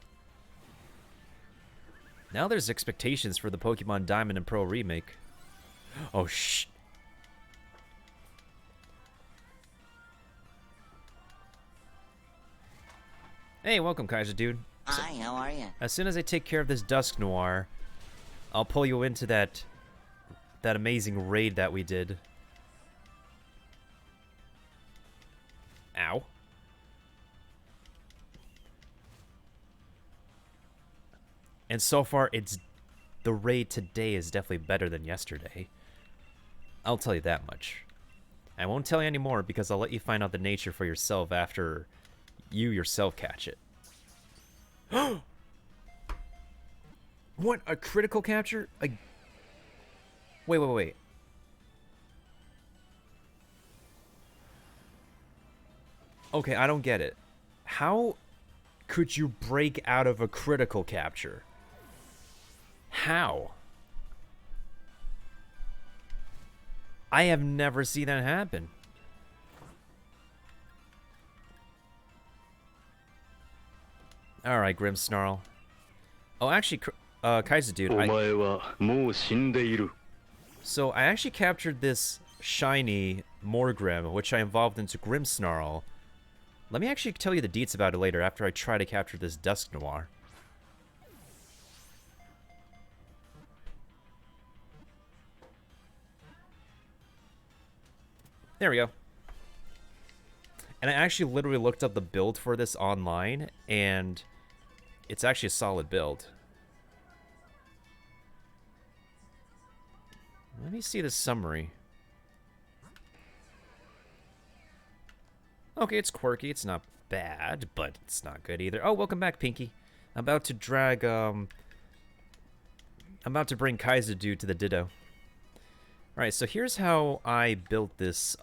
Now there's expectations for the Pokemon Diamond and Pearl remake. Oh, shh. Hey, welcome, Kaiser dude. Hi, how are you? As soon as I take care of this Dusk Noir, I'll pull you into that amazing raid that we did. Ow. And so far, the raid today is definitely better than yesterday. I'll tell you that much. I won't tell you any more because I'll let you find out the nature for yourself after you yourself catch it. What? A critical capture? Wait. Okay, I don't get it. How could you break out of a critical capture? How? I have never seen that happen. Alright, Grimmsnarl. Oh, actually, Kaiser dude, so I actually captured this shiny Morgrim, which I evolved into Grimmsnarl. Let me actually tell you the deets about it later after I try to capture this Dusk Noir. There we go. And I actually literally looked up the build for this online, and it's actually a solid build. Let me see the summary. Okay, it's quirky. It's not bad, but it's not good either. Oh, welcome back, Pinky. I'm about to drag, I'm about to bring Kaiser Dude to the Ditto. Alright, so here's how I built this,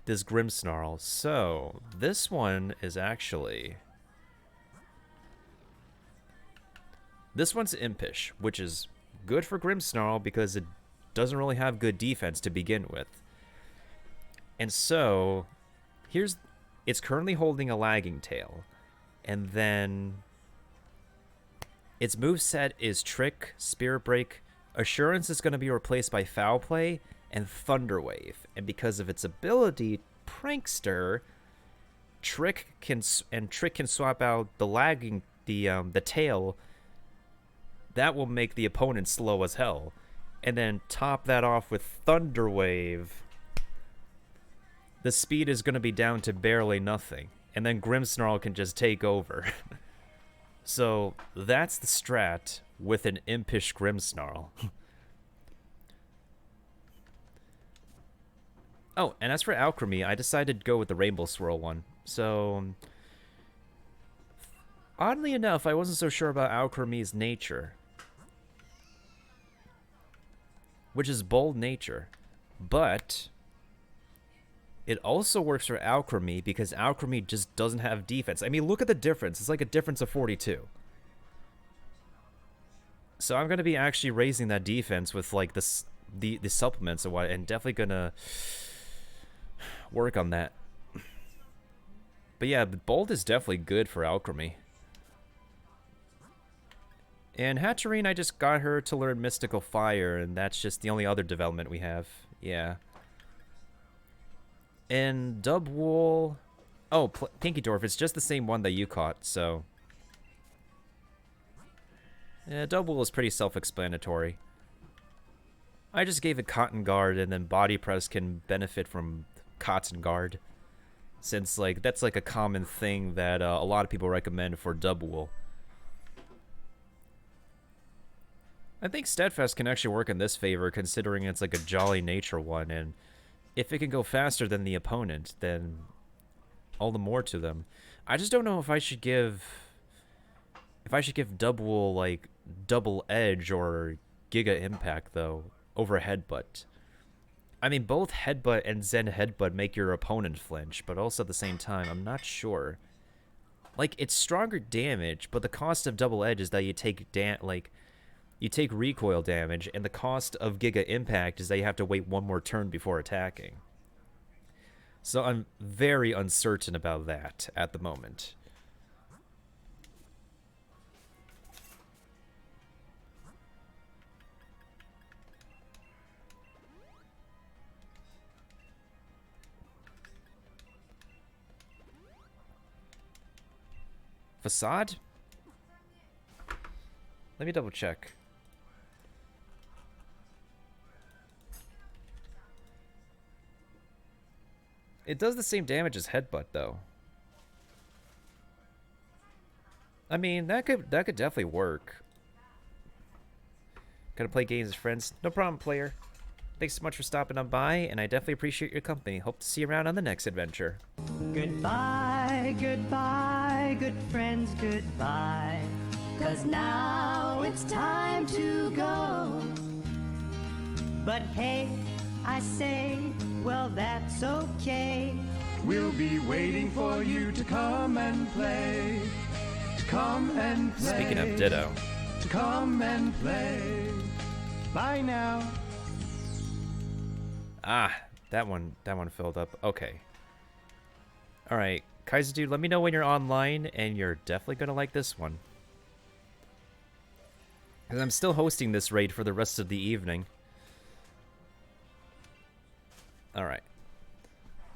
this Grimmsnarl. So, this one is actually... This one's Impish, which is good for Grimmsnarl because it doesn't really have good defense to begin with. And so, it's currently holding a Lagging Tail. And then, its moveset is Trick, Spirit Break, Assurance is going to be replaced by Foul Play, and Thunder Wave. And because of its ability, Prankster, Trick can swap out the tail. That will make the opponent slow as hell. And then top that off with Thunder Wave. The speed is going to be down to barely nothing. And then Grimmsnarl can just take over. So, that's the strat with an Impish Grimmsnarl. Oh, and as for Alcremie, I decided to go with the Rainbow Swirl one. So, oddly enough, I wasn't so sure about Alcremie's nature. Which is Bold Nature. But it also works for Alcremie because Alcremie just doesn't have defense. I mean, look at the difference. It's like a difference of 42. So I'm going to be actually raising that defense with like the supplements and what, and definitely going to work on that. But yeah, Bold is definitely good for Alcremie. And Hatterene, I just got her to learn Mystical Fire, and that's just the only other development we have. Yeah. And Dubwool... Oh, Pinky Dwarf, it's just the same one that you caught, so... Yeah, Dubwool is pretty self-explanatory. I just gave it Cotton Guard, and then Body Press can benefit from Cotton Guard. Since, like, that's like a common thing that a lot of people recommend for Dubwool. I think Steadfast can actually work in this favor, considering it's like a Jolly Nature one, and if it can go faster than the opponent, then all the more to them. I just don't know if I should give... Dubwool, like, Double Edge or Giga Impact, though, over Headbutt. I mean, both Headbutt and Zen Headbutt make your opponent flinch, but also at the same time, I'm not sure. Like, it's stronger damage, but the cost of Double Edge is that you take, you take recoil damage, and the cost of Giga Impact is that you have to wait one more turn before attacking. So I'm very uncertain about that at the moment. Facade? Let me double check. It does the same damage as Headbutt, though. I mean, that could definitely work. Gotta play games with friends. No problem, player. Thanks so much for stopping on by, and I definitely appreciate your company. Hope to see you around on the next adventure. Goodbye, goodbye, good friends, goodbye. 'Cause now it's time to go. But hey, I say, well, that's okay. We'll be waiting for you to come and play. To come and play. Speaking of Ditto. To come and play. Bye now. Ah, that one filled up. Okay. Alright, Kaiser Dude, let me know when you're online, and you're definitely gonna like this one. Because I'm still hosting this raid for the rest of the evening. Alright.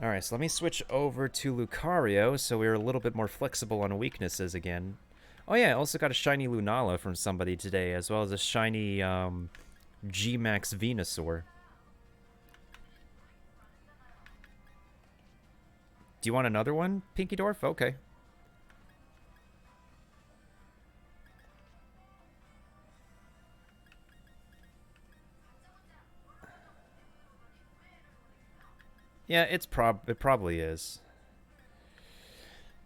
Alright, so let me switch over to Lucario, so we're a little bit more flexible on weaknesses again. Oh yeah, I also got a shiny Lunala from somebody today, as well as a shiny, G-Max Venusaur. Do you want another one, Pinky Dwarf? Okay. Yeah, it probably is.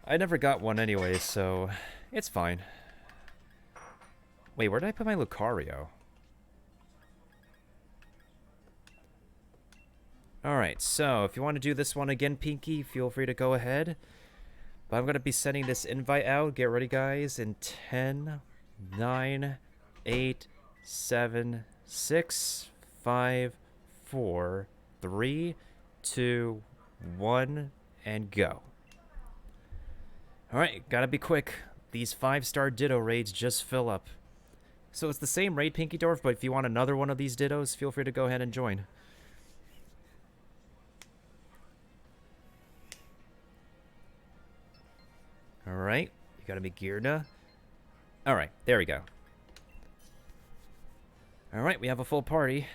I never got one anyway, so it's fine. Wait, where did I put my Lucario? Alright, so if you want to do this one again, Pinky, feel free to go ahead. But I'm going to be sending this invite out. Get ready, guys, in 10, 9, 8, 7, 6, 5, 4, 3, 2, 1, and go. Alright, gotta be quick. These 5-star Ditto raids just fill up. So it's the same raid, Pinky Dwarf, but if you want another one of these Dittos, feel free to go ahead and join. Alright, you gotta be geared up. Alright, there we go. Alright, we have a full party.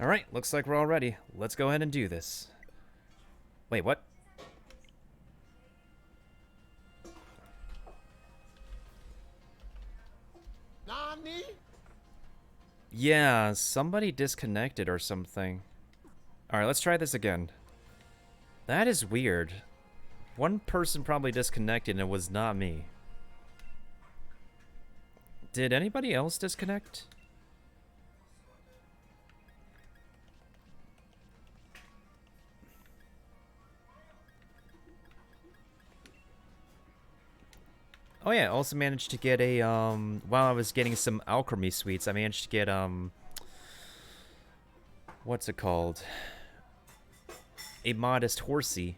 Alright, looks like we're all ready. Let's go ahead and do this. Wait, what? Nani? Yeah, somebody disconnected or something. Alright, let's try this again. That is weird. One person probably disconnected and it was not me. Did anybody else disconnect? Oh yeah, I also managed to get a, while I was getting some Alcremie sweets, I managed to get, what's it called? A modest horsey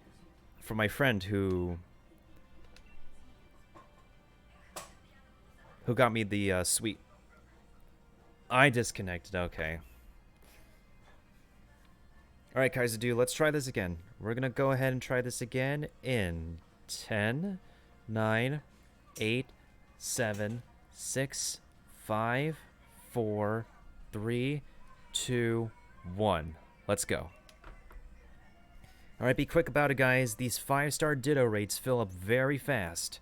for my friend who got me the, sweet. I disconnected, okay. Alright, Kaiser Dude, let's try this again. We're gonna go ahead and try this again in 10, 9, 8, 7, 6, 5, 4, 3, 2, 1. Let's go. Alright, be quick about it, guys. These 5-star Ditto rates fill up very fast.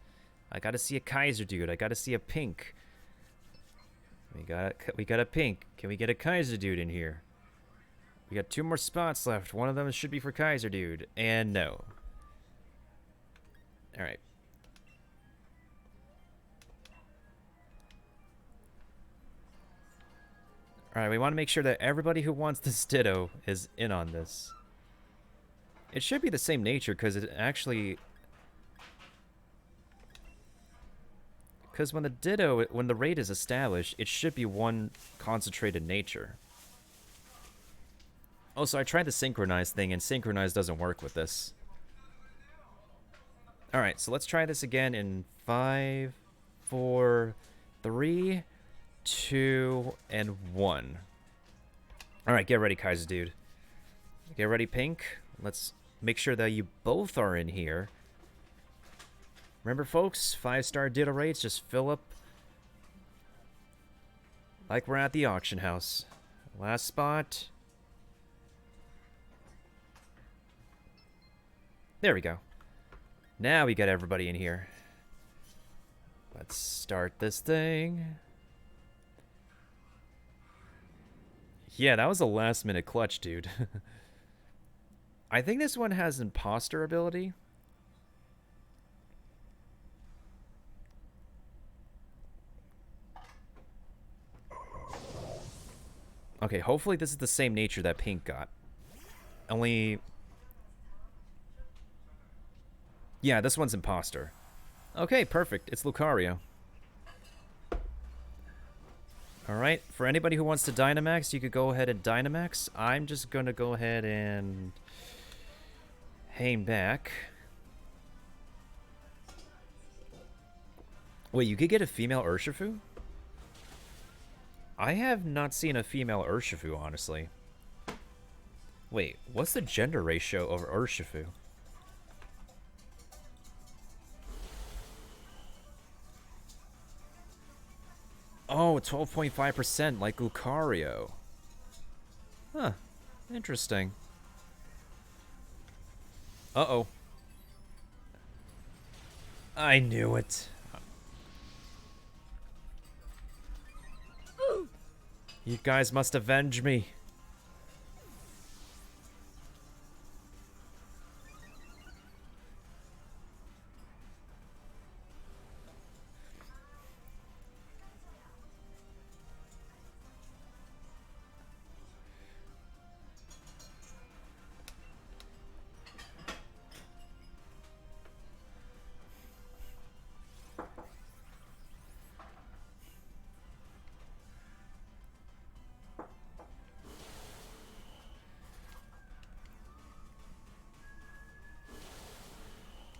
I gotta see a Kaiser Dude. I gotta see a pink. We got a pink. Can we get a Kaiser Dude in here? We got 2 more spots left. One of them should be for Kaiser Dude. And no. Alright. Alright, we want to make sure that everybody who wants this Ditto is in on this. It should be the same nature, because it actually... Because when the raid is established, it should be one concentrated nature. Also, I tried the synchronize thing, and synchronize doesn't work with this. Alright, so let's try this again in 5, 4, 3, 2, and 1. Alright, get ready, Kaiser Dude. Get ready, Pink. Let's make sure that you both are in here. Remember, folks, 5-star Ditto raids, just fill up like we're at the auction house. Last spot. There we go. Now we got everybody in here. Let's start this thing. Yeah, that was a last-minute clutch, dude. I think this one has imposter ability. Okay, hopefully this is the same nature that Pink got. Only... Yeah, this one's imposter. Okay, perfect. It's Lucario. Alright, for anybody who wants to Dynamax, you could go ahead and Dynamax. I'm just going to go ahead and... hang back. Wait, you could get a female Urshifu? I have not seen a female Urshifu, honestly. Wait, what's the gender ratio of Urshifu? Oh, 12.5% like Lucario. Huh. Interesting. Uh-oh. I knew it. You guys must avenge me.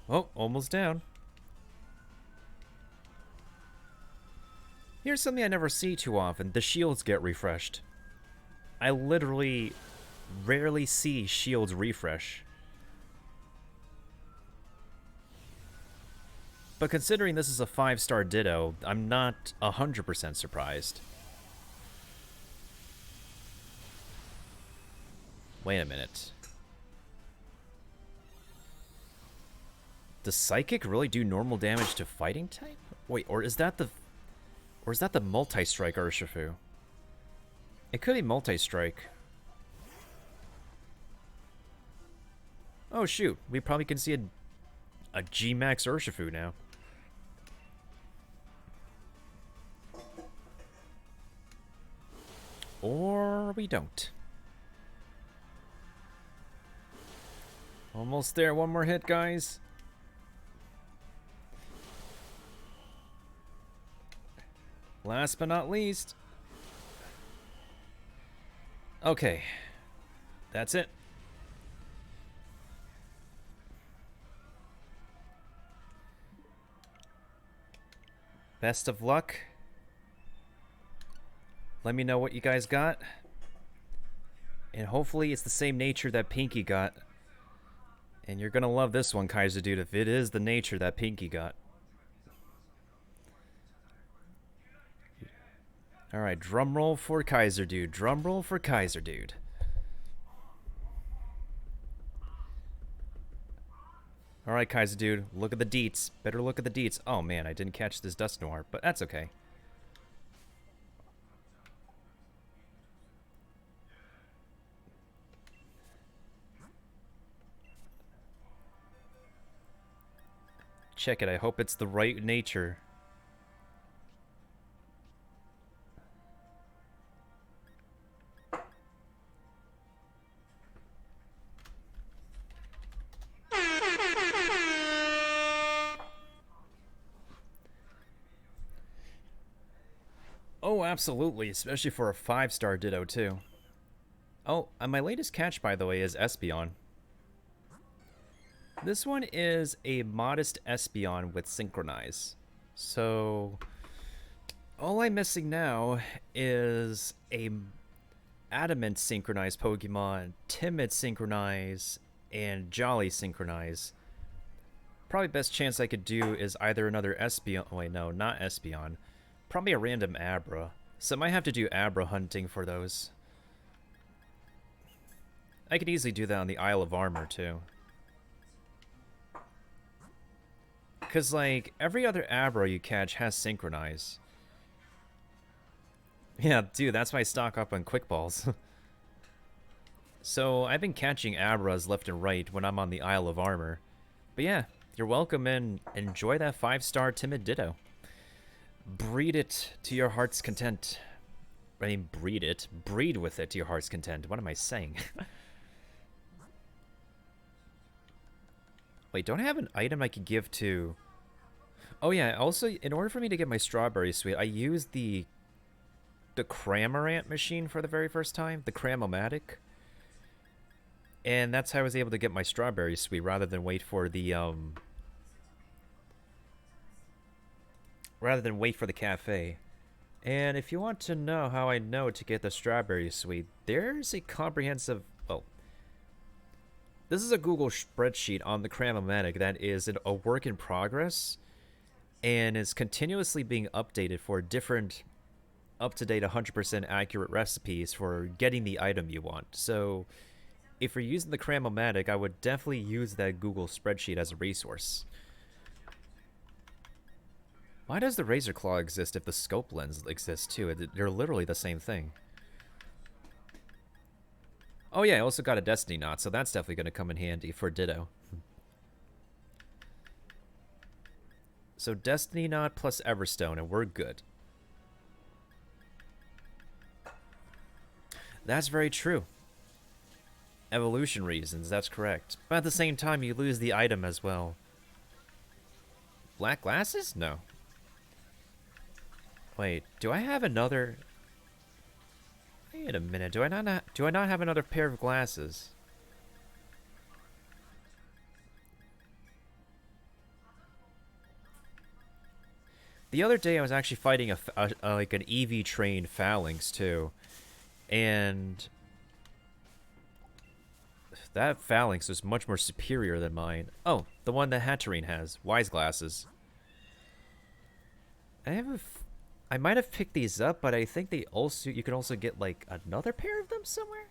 Oh, almost down. Here's something I never see too often. The shields get refreshed. I literally rarely see shields refresh. But considering this is a 5-star Ditto, I'm not 100% surprised. Wait a minute. Does Psychic really do normal damage to fighting type? Wait, or is that the multi-strike Urshifu? It could be multi-strike. Oh shoot, we probably can see a G-Max Urshifu now. Or we don't. Almost there, one more hit, guys. Last but not least. Okay. That's it. Best of luck. Let me know what you guys got. And hopefully it's the same nature that Pinky got. And you're gonna love this one, Kaiser Dude, if it is the nature that Pinky got. Alright, drum roll for Kaiser Dude. Drum roll for Kaiser Dude. Alright, Kaiser Dude, look at the deets. Better look at the deets. Oh man, I didn't catch this Dust Noir, but that's okay. Check it, I hope it's the right nature. Oh, absolutely, especially for a 5-star Ditto, too. Oh, and my latest catch, by the way, is Espeon. This one is a modest Espeon with Synchronize. So, all I'm missing now is a Adamant Synchronize Pokemon, Timid Synchronize, and Jolly Synchronize. Probably best chance I could do is either another Espeon. Oh, wait, no, not Espeon. Probably a random Abra. So I might have to do Abra hunting for those. I could easily do that on the Isle of Armor, too. Because, like, every other Abra you catch has Synchronize. Yeah, dude, that's why I stock up on Quick Balls. So, I've been catching Abras left and right when I'm on the Isle of Armor. But yeah, you're welcome and enjoy that 5-star Timid Ditto. Breed it to your heart's content. I mean, breed it. Breed with it to your heart's content. What am I saying? Wait, don't I have an item I could give to... Oh yeah, also, in order for me to get my Strawberry Sweet, I used the Cramorant machine for the very first time. The Cramomatic. And that's how I was able to get my Strawberry Sweet, rather than wait for the, cafe. And if you want to know how I know to get the Strawberry Sweet, there's a comprehensive... Oh. This is a Google spreadsheet on the Cramomatic that is a work in progress and is continuously being updated for different up-to-date 100% accurate recipes for getting the item you want. So if you're using the Cramomatic, I would definitely use that Google spreadsheet as a resource. Why does the Razor Claw exist if the Scope Lens exists too? They're literally the same thing. Oh yeah, I also got a Destiny Knot, so that's definitely going to come in handy for Ditto. So Destiny Knot plus Everstone, and we're good. That's very true. Evolution reasons, that's correct. But at the same time, you lose the item as well. Black glasses? No. Wait, do I have another... Wait a minute, do I not have another pair of glasses? The other day I was actually fighting like an EV trained Phalanx too. And that Phalanx was much more superior than mine. Oh, the one that Hatterene has. Wise glasses. I might have picked these up, but I think you can also get like another pair of them somewhere.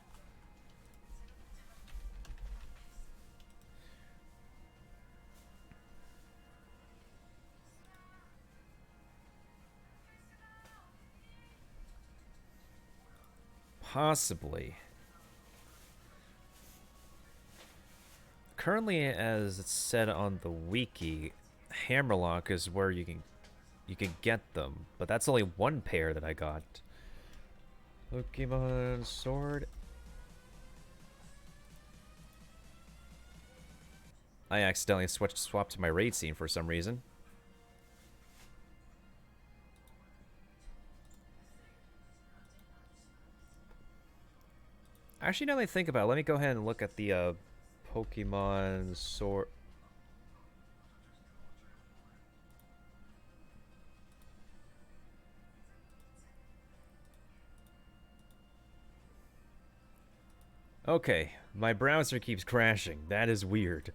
Possibly. Currently, as it's said on the wiki, Hammerlock is where you can get them, but that's only one pair that I got. Pokemon Sword. I accidentally swapped to my raid scene for some reason. Actually, now that I think about it, let me go ahead and look at the Pokemon Sword. Okay, my browser keeps crashing. That is weird.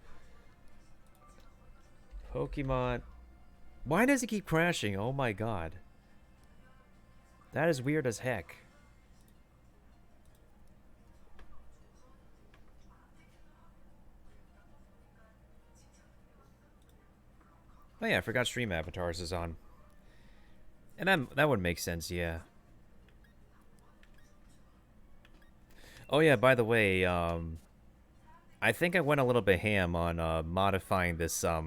Pokemon... Why does it keep crashing? Oh my god. That is weird as heck. Oh yeah, I forgot Stream Avatars is on. And that would make sense, yeah. Oh yeah, by the way, I think I went a little bit ham on modifying this, I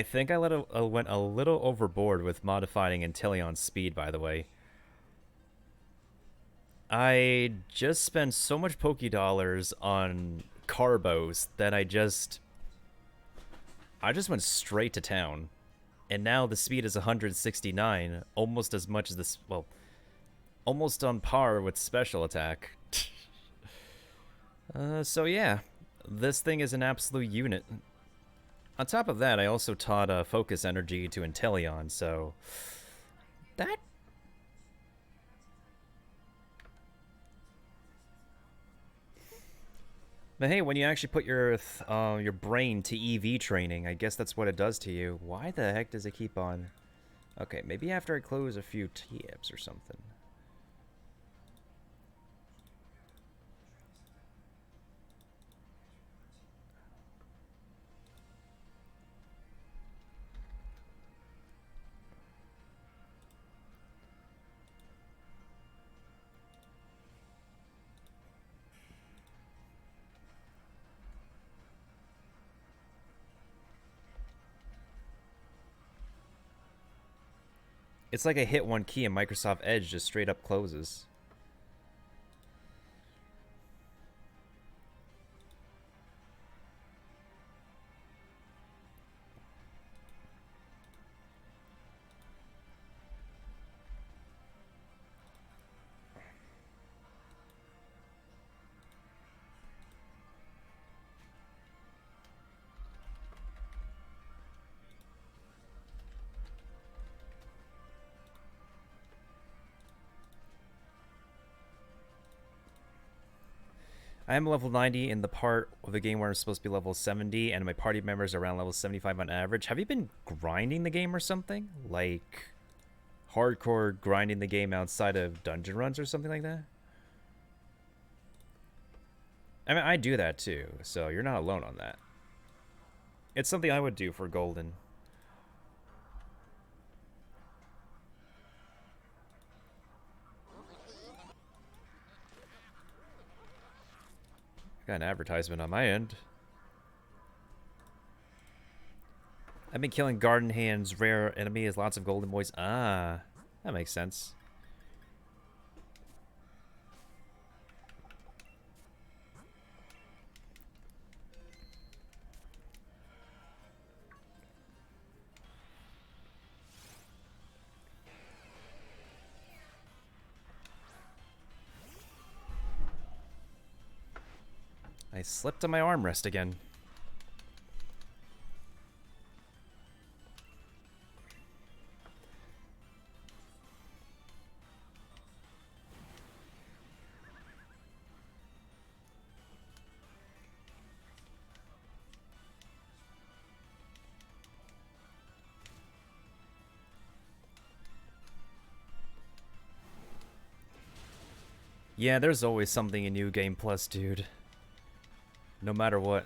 think I went a little overboard with modifying Inteleon's speed, by the way. I just spent so much Pokédollars on Carbos that I just went straight to town. And now the speed is 169, almost as much as this, well, almost on par with special attack. So yeah, this thing is an absolute unit. On top of that, I also taught focus energy to Inteleon, so that... But hey, when you actually put your brain to EV training, I guess that's what it does to you. Why the heck does it keep on... Okay, maybe after I close a few tabs or something. It's like I hit one key and Microsoft Edge just straight up closes. I am level 90 in the part of the game where I'm supposed to be level 70, and my party members are around level 75 on average. Have you been grinding the game or something? Like, hardcore grinding the game outside of dungeon runs or something like that? I mean, I do that too, so you're not alone on that. It's something I would do for Golden. Got an advertisement on my end. I've been killing Garden Hand's rare enemy as lots of golden boys. Ah, that makes sense. I slipped on my armrest again. Yeah, there's always something in New Game Plus, dude. No matter what.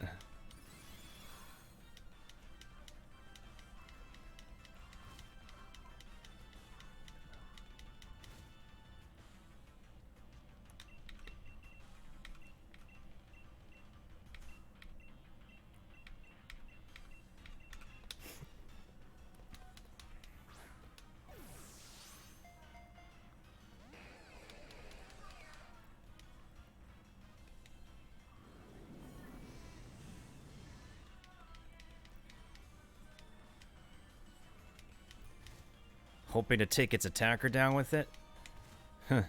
Hoping to take its attacker down with it? Huh.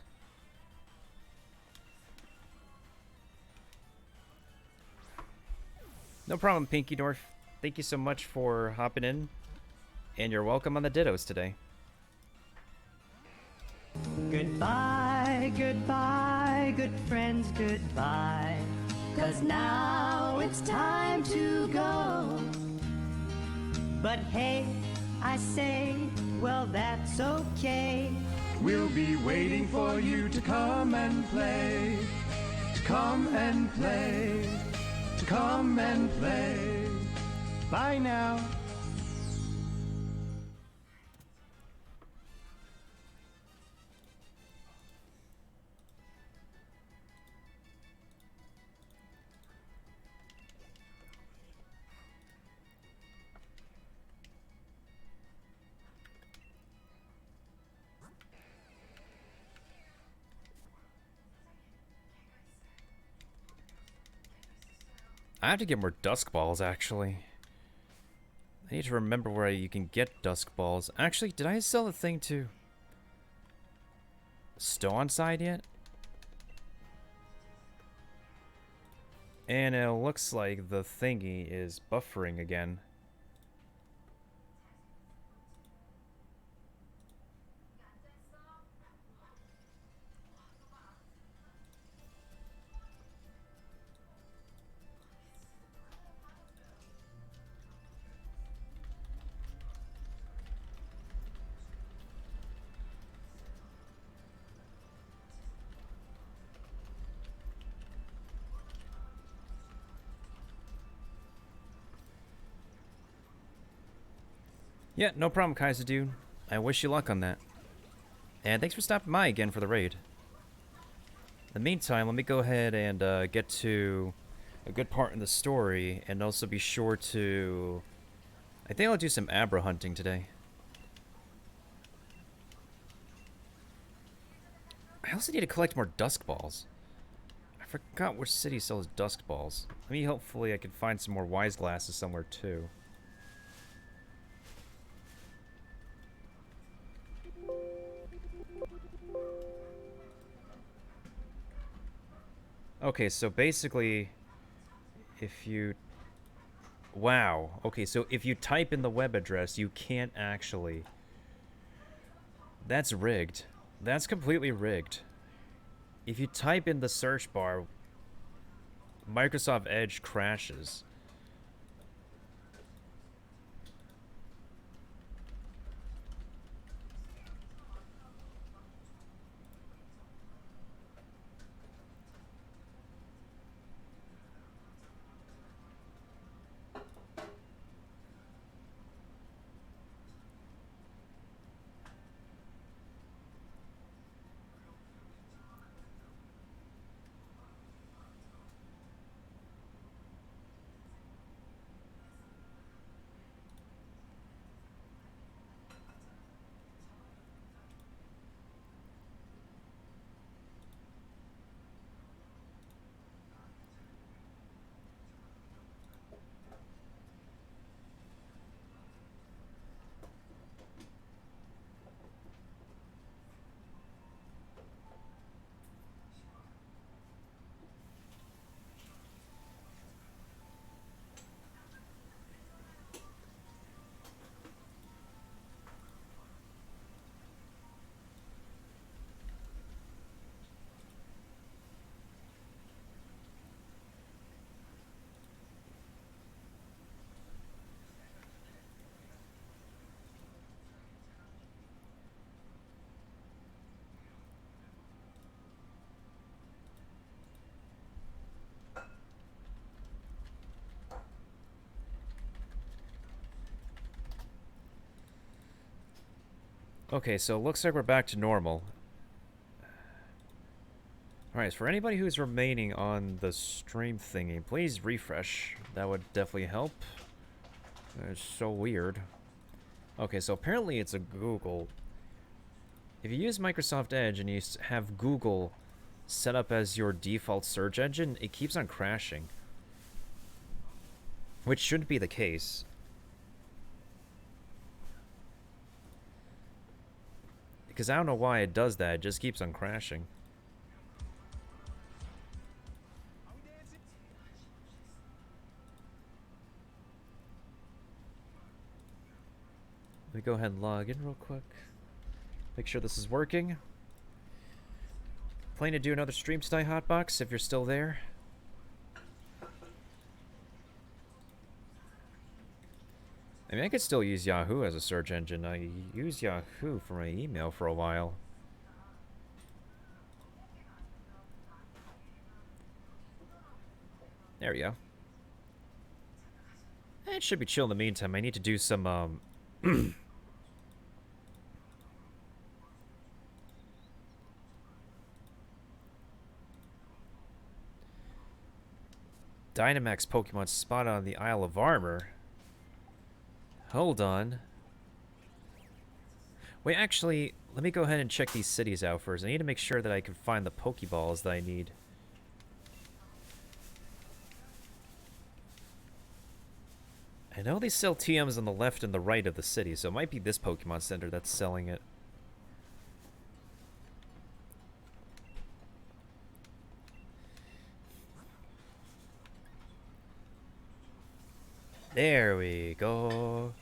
No problem, Pinky Dwarf. Thank you so much for hopping in. And you're welcome on the Dittos today. Goodbye, goodbye, good friends, goodbye. 'Cause now it's time to go. But hey, I say, well, that's okay. We'll be waiting for you to come and play. To come and play. To come and play. Bye now. I have to get more dusk balls, actually. I need to remember where you can get dusk balls. Actually, did I sell the thing to Stone Side yet? And it looks like the thingy is buffering again. Yeah, no problem, Kaiser dude. I wish you luck on that. And thanks for stopping by again for the raid. In the meantime, let me go ahead and get to a good part in the story, and also be sure to... I think I'll do some Abra hunting today. I also need to collect more dusk balls. I forgot which city sells dusk balls. I mean, hopefully I can find some more wise glasses somewhere too. Okay, so basically, if you... Wow. Okay, so if you type in the web address, you can't actually... That's rigged. That's completely rigged. If you type in the search bar, Microsoft Edge crashes. Okay, so it looks like we're back to normal. Alright, so for anybody who's remaining on the stream thingy, please refresh. That would definitely help. It's so weird. Okay, so apparently it's a Google. If you use Microsoft Edge and you have Google set up as your default search engine, it keeps on crashing. Which shouldn't be the case. Because I don't know why it does that, it just keeps on crashing. Let me go ahead and log in real quick. Make sure this is working. Planning to do another stream tonight, Hotbox, if you're still there. I mean, I could still use Yahoo as a search engine. I used Yahoo for my email for a while. There we go. It should be chill in the meantime. I need to do some, Dynamax Pokemon spotted on the Isle of Armor. Hold on. Wait, actually, let me go ahead and check these cities out first. I need to make sure that I can find the Pokeballs that I need. I know they sell TMs on the left and the right of the city, so it might be this Pokemon Center that's selling it. There we go.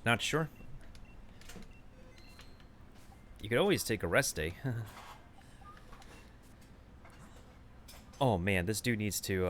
Not sure. You could always take a rest day. Oh man, this dude needs to,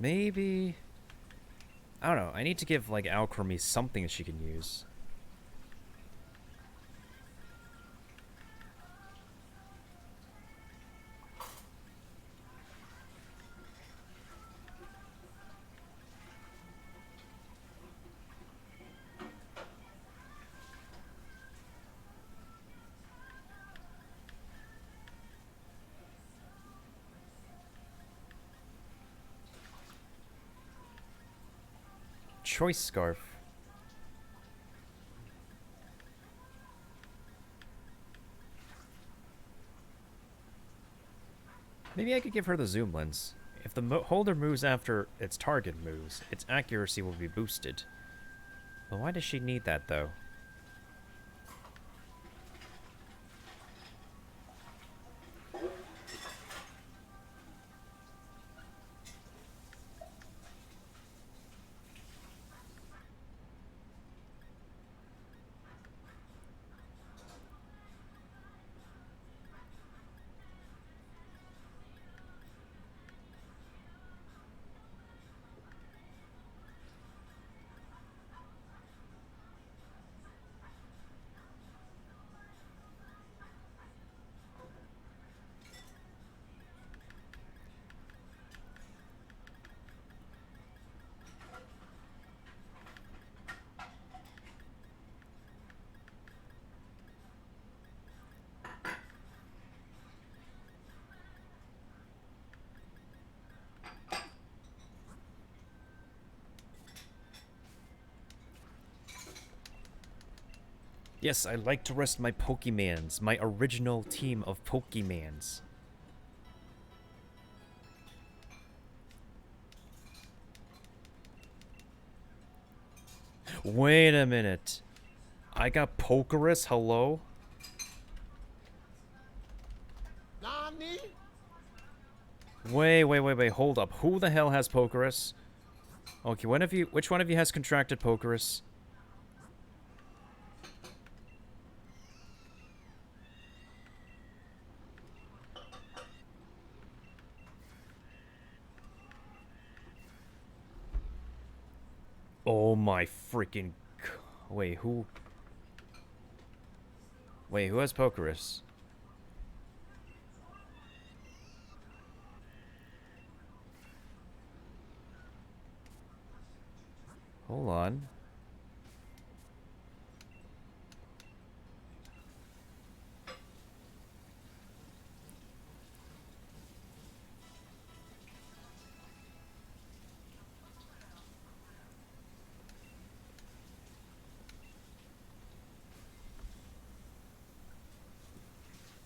maybe... I don't know, I need to give, like, Alcremie something she can use. Choice Scarf. Maybe I could give her the zoom lens. If the holder moves after its target moves, its accuracy will be boosted. But why does she need that, though? Yes, I like to rest my Pokemans, my original team of Pokemans. Wait a minute. I got Pokerus, hello? Nani? Wait, hold up. Who the hell has Pokerus? Okay, which one of you has contracted Pokerus? Oh my freaking... Wait, who... Wait, who has Pokerus? Hold on.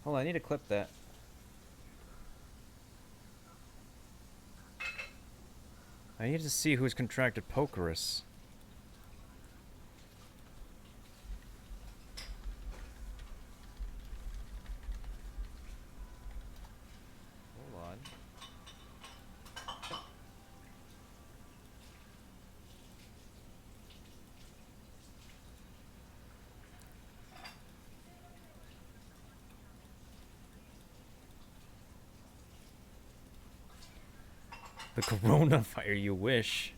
Hold on, I need to clip that. I need to see who's contracted Pokerus. Hold on. The coronavirus, you wish.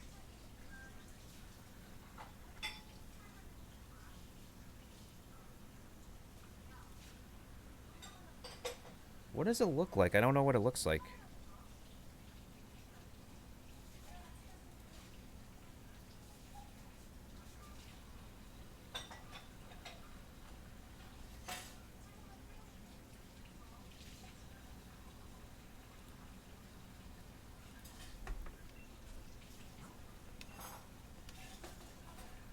What does it look like? I don't know what it looks like.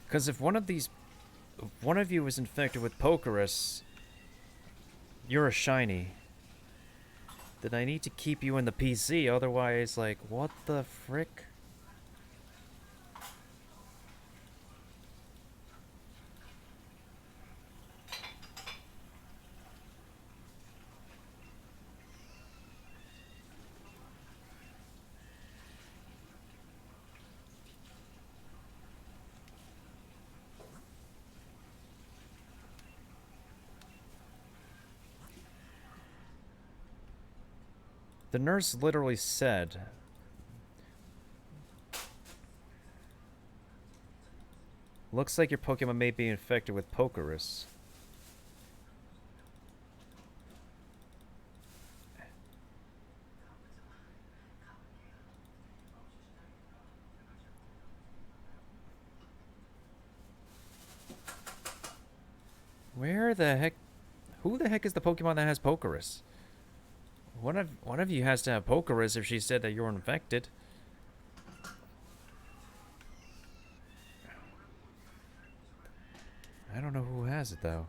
Because if one of you is infected with Pokerus, you're a shiny. Then I need to keep you in the PC, otherwise, like, what the frick? The nurse literally said, looks like your Pokemon may be infected with Pokerus. Where the heck? Who the heck is the Pokemon that has Pokerus? One of you has to have Pokerus if she said that you're infected. I don't know who has it though.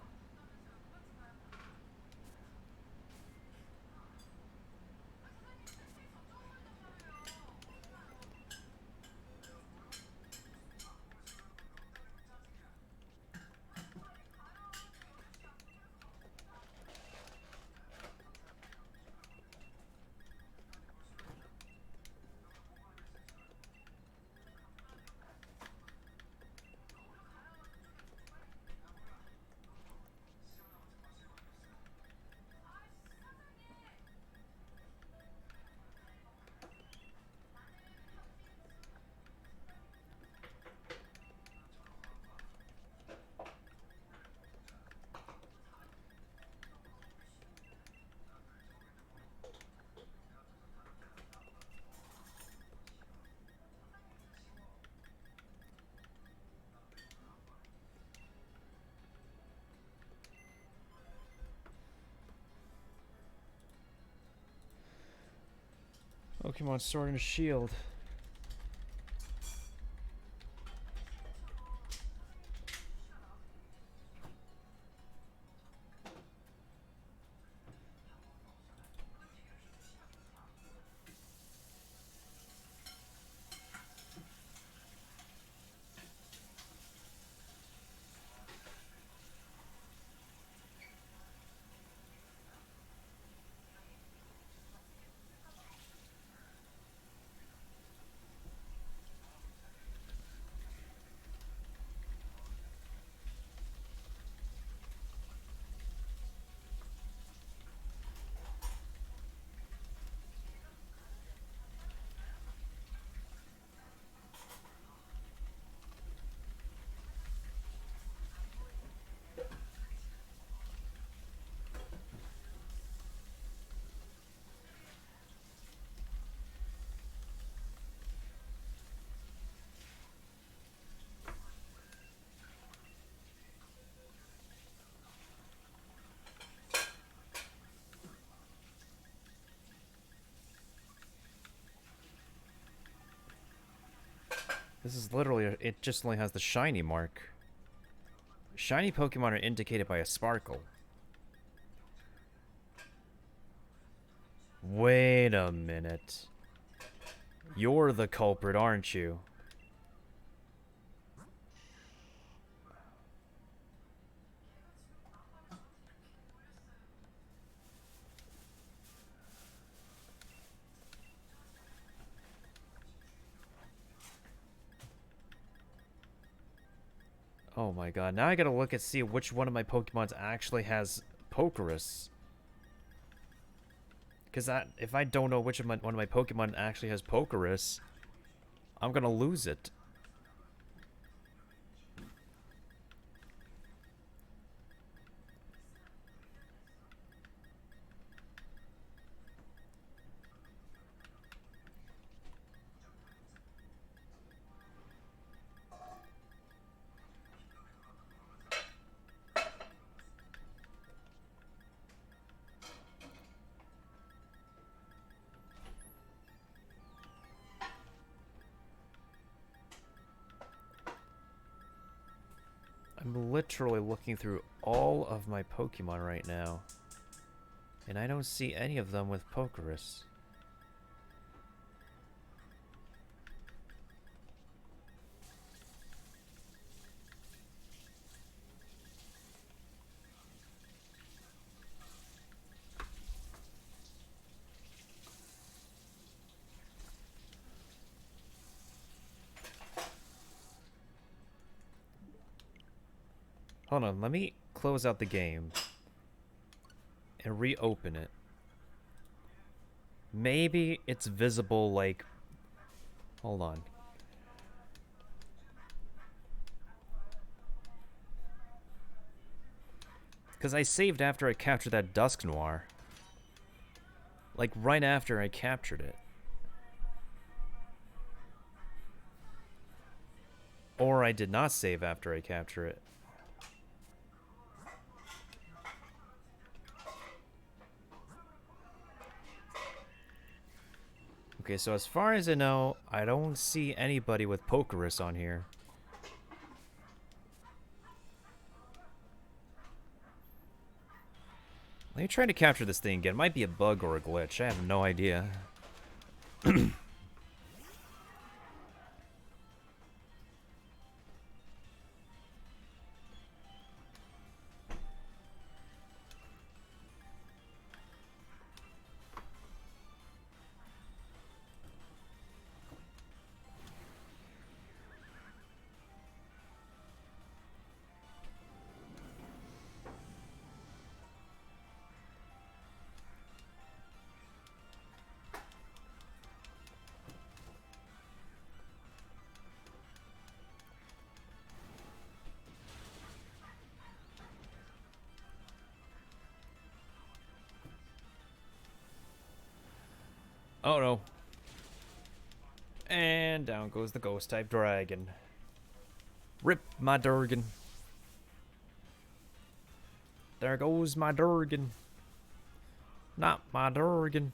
Pokemon Sword and Shield. This is literally, it just only has the shiny mark. Shiny Pokemon are indicated by a sparkle. Wait a minute. You're the culprit, aren't you? Oh my god, now I gotta look and see which one of my Pokemons actually has Pokerus. Because if I don't know which of one of my Pokemon actually has Pokerus, I'm gonna lose it. I'm literally looking through all of my Pokemon right now, and I don't see any of them with Pokerus. Hold on, let me close out the game and reopen it. Maybe it's visible, like... Hold on. Because I saved after I captured that Dusknoir. Like, right after I captured it. Or I did not save after I capture it. Okay, so as far as I know, I don't see anybody with Pokerus on here. Let me try to capture this thing again. It might be a bug or a glitch. I have no idea. Oh no. And down goes the ghost type dragon. Rip my Durgan. There goes my Durgan. Not my Durgan.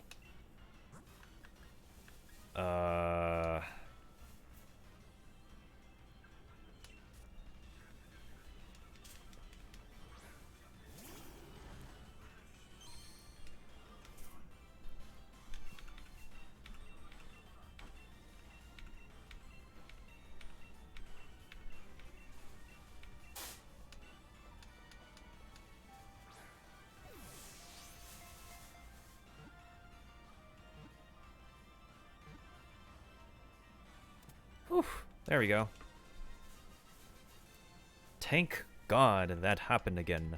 Oof, there we go. Thank God that happened again.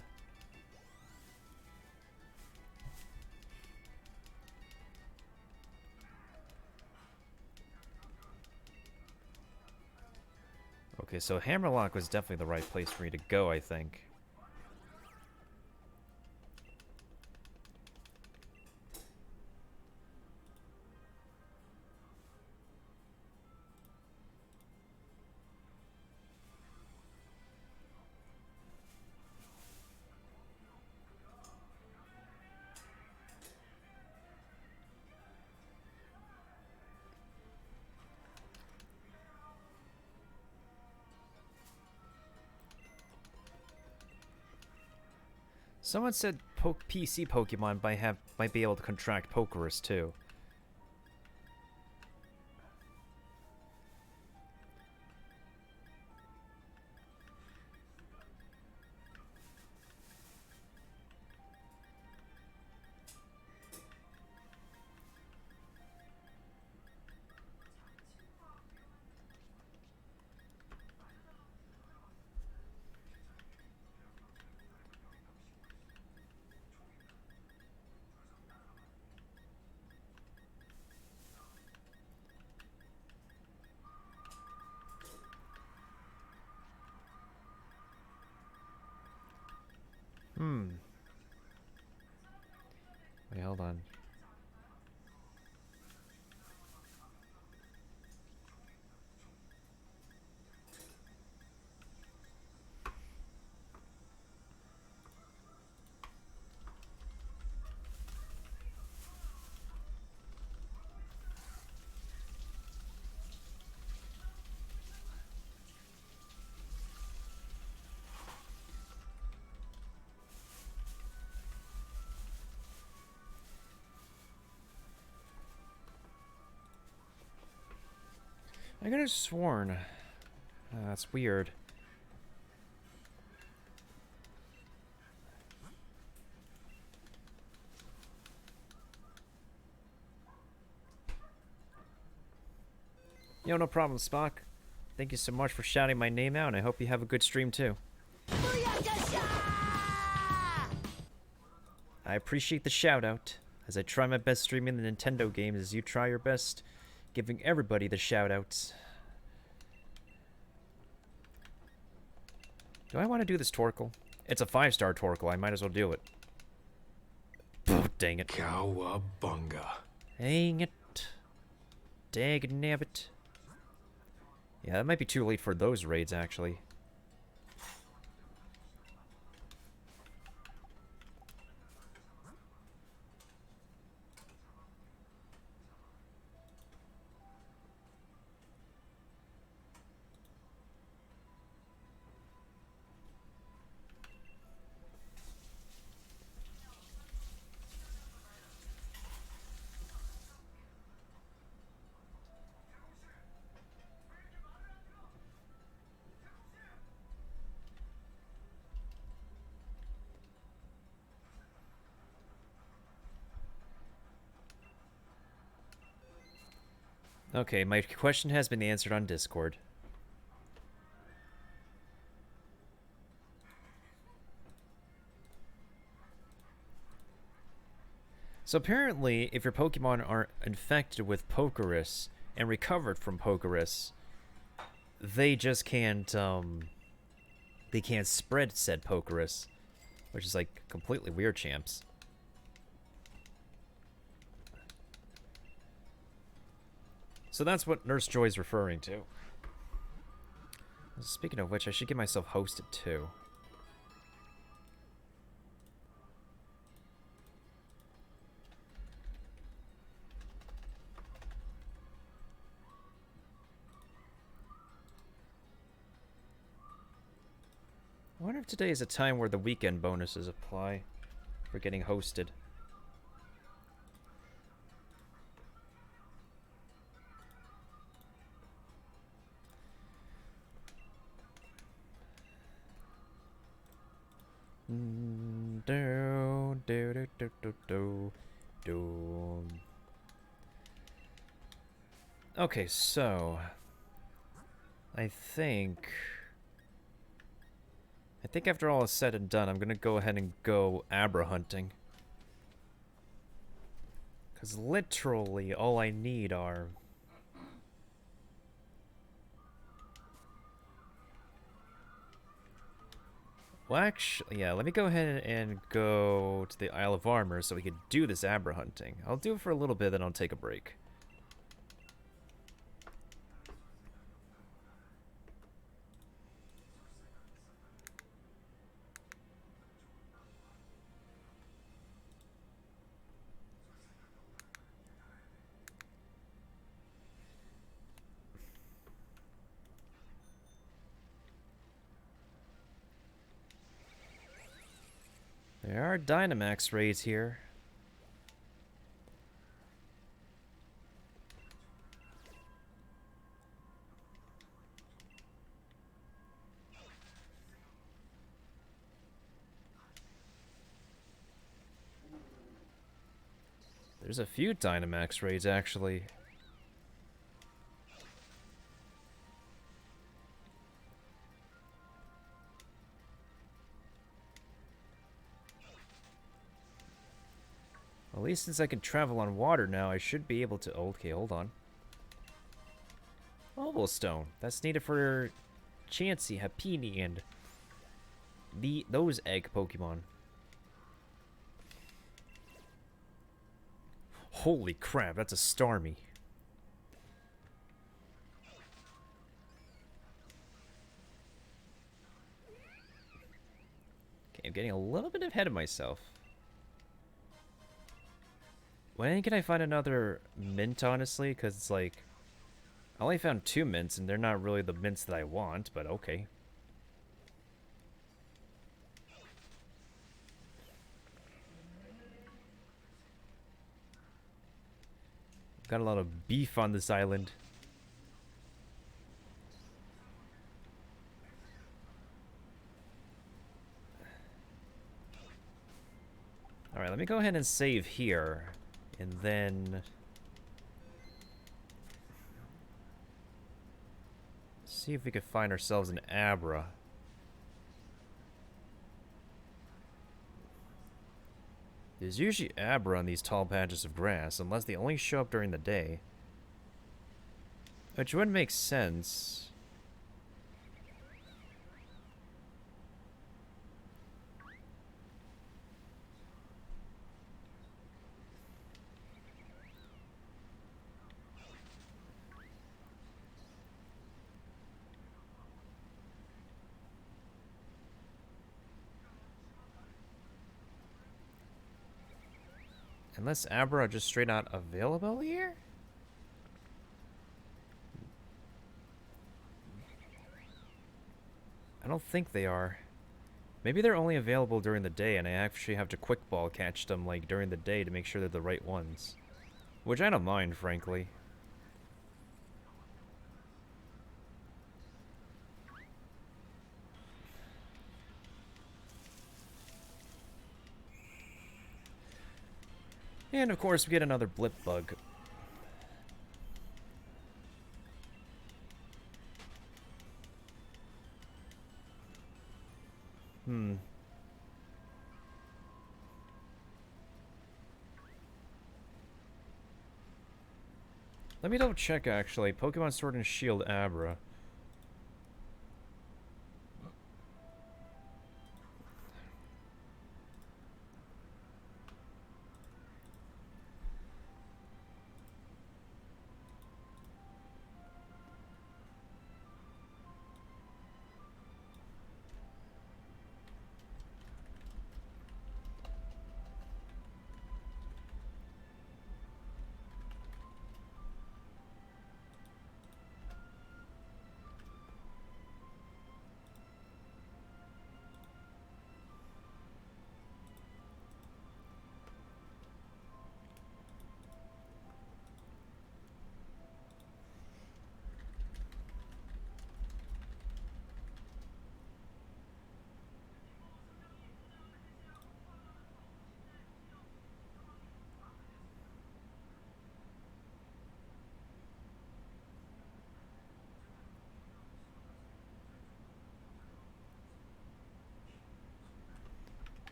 Okay, so Hammerlock was definitely the right place for me to go, I think. Someone said PC Pokemon might be able to contract Pokerus too. Wait, hold on. I could have sworn. That's weird. Yo, no problem, Spock. Thank you so much for shouting my name out, and I hope you have a good stream too. I appreciate the shout out, as I try my best streaming the Nintendo games as you try your best giving everybody the shout outs. Do I want to do this Torkoal? It's a 5-star Torkoal, I might as well do it. Oh, dang it. Cowabunga. Dang it. Dang nabbit. Yeah, that might be too late for those raids, actually. Okay, my question has been answered on Discord. So apparently, if your Pokemon are infected with Pokerus and recovered from Pokerus, they just can't, they can't spread said Pokerus, which is, like, completely weird, champs. So that's what Nurse Joy's referring to. Speaking of which, I should get myself hosted too. I wonder if today is a time where the weekend bonuses apply for getting hosted. Okay, so I think after all is said and done, I'm gonna go ahead and go Abra hunting. 'Cause literally all I need are well, actually, yeah, let me go ahead and go to the Isle of Armor so we can do this Abra hunting. I'll do it for a little bit, then I'll take a break. There are Dynamax raids here. There's a few Dynamax raids, actually. At least since I can travel on water now, I should be able to... Okay, hold on. Oval Stone. That's needed for Chansey, Happiny, and those egg Pokemon. Holy crap, that's a Starmie. Okay, I'm getting a little bit ahead of myself. When can I find another mint, honestly? Because it's like... I only found 2 mints, and they're not really the mints that I want, but okay. Got a lot of beef on this island. Alright, let me go ahead and save here. And then... see if we could find ourselves an Abra. There's usually Abra on these tall patches of grass, unless they only show up during the day. Which would make sense. Unless Abra are just straight out available here? I don't think they are. Maybe they're only available during the day and I actually have to quick ball catch them like during the day to make sure they're the right ones. Which I don't mind, frankly. And of course we get another blip bug. Let me double check actually. Pokemon Sword and Shield Abra.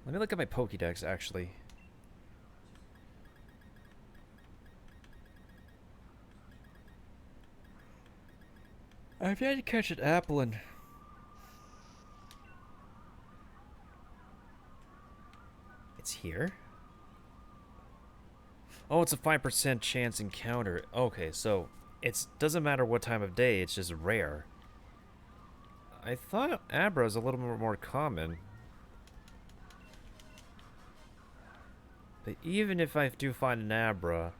Let me look at my Pokédex, actually. I've yet to catch an Applin. It's here? Oh, it's a 5% chance encounter. Okay, so it doesn't matter what time of day, it's just rare. I thought Abra is a little bit more common. But even if I do find an Abra,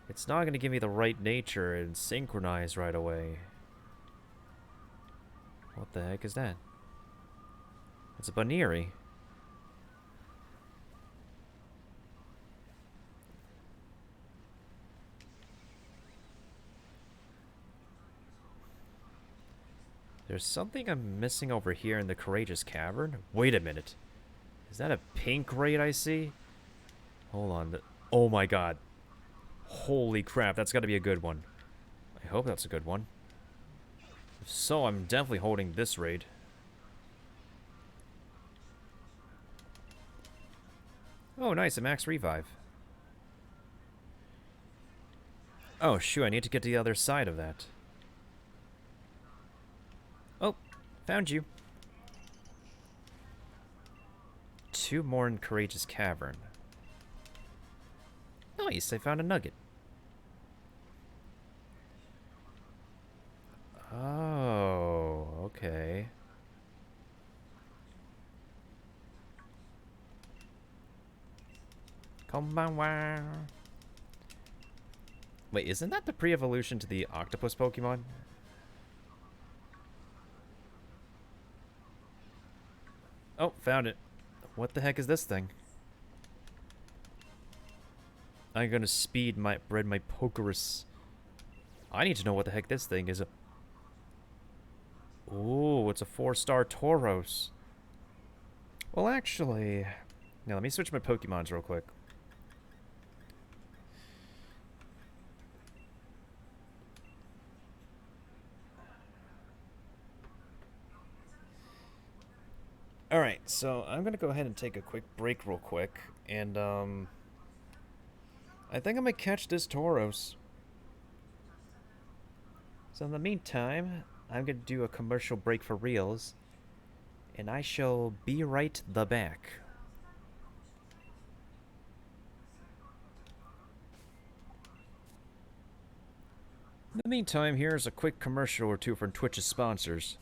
it's not going to give me the right nature and synchronize right away. What the heck is that? It's a Baneri. There's something I'm missing over here in the Courageous Cavern. Wait a minute. Is that a pink raid I see? Hold on. Oh my god. Holy crap, that's gotta be a good one. I hope that's a good one. If so, I'm definitely holding this raid. Oh, nice, a max revive. Oh, shoot, I need to get to the other side of that. Oh, found you. 2 more in Courageous Cavern. Nice, I found a nugget. Oh, okay. Konbanwa. Wait, isn't that the pre-evolution to the octopus Pokemon? Oh, found it. What the heck is this thing? I'm gonna bred my Pokerus. I need to know what the heck this thing is. Ooh, it's a 4-star Tauros. Well, actually... Now, let me switch my Pokemons real quick. Alright, so I'm gonna go ahead and take a quick break real quick, and, I think I'm gonna catch this Tauros. So in the meantime, I'm gonna do a commercial break for reals, and I shall be right the back. In the meantime, here's a quick commercial or two from Twitch's sponsors.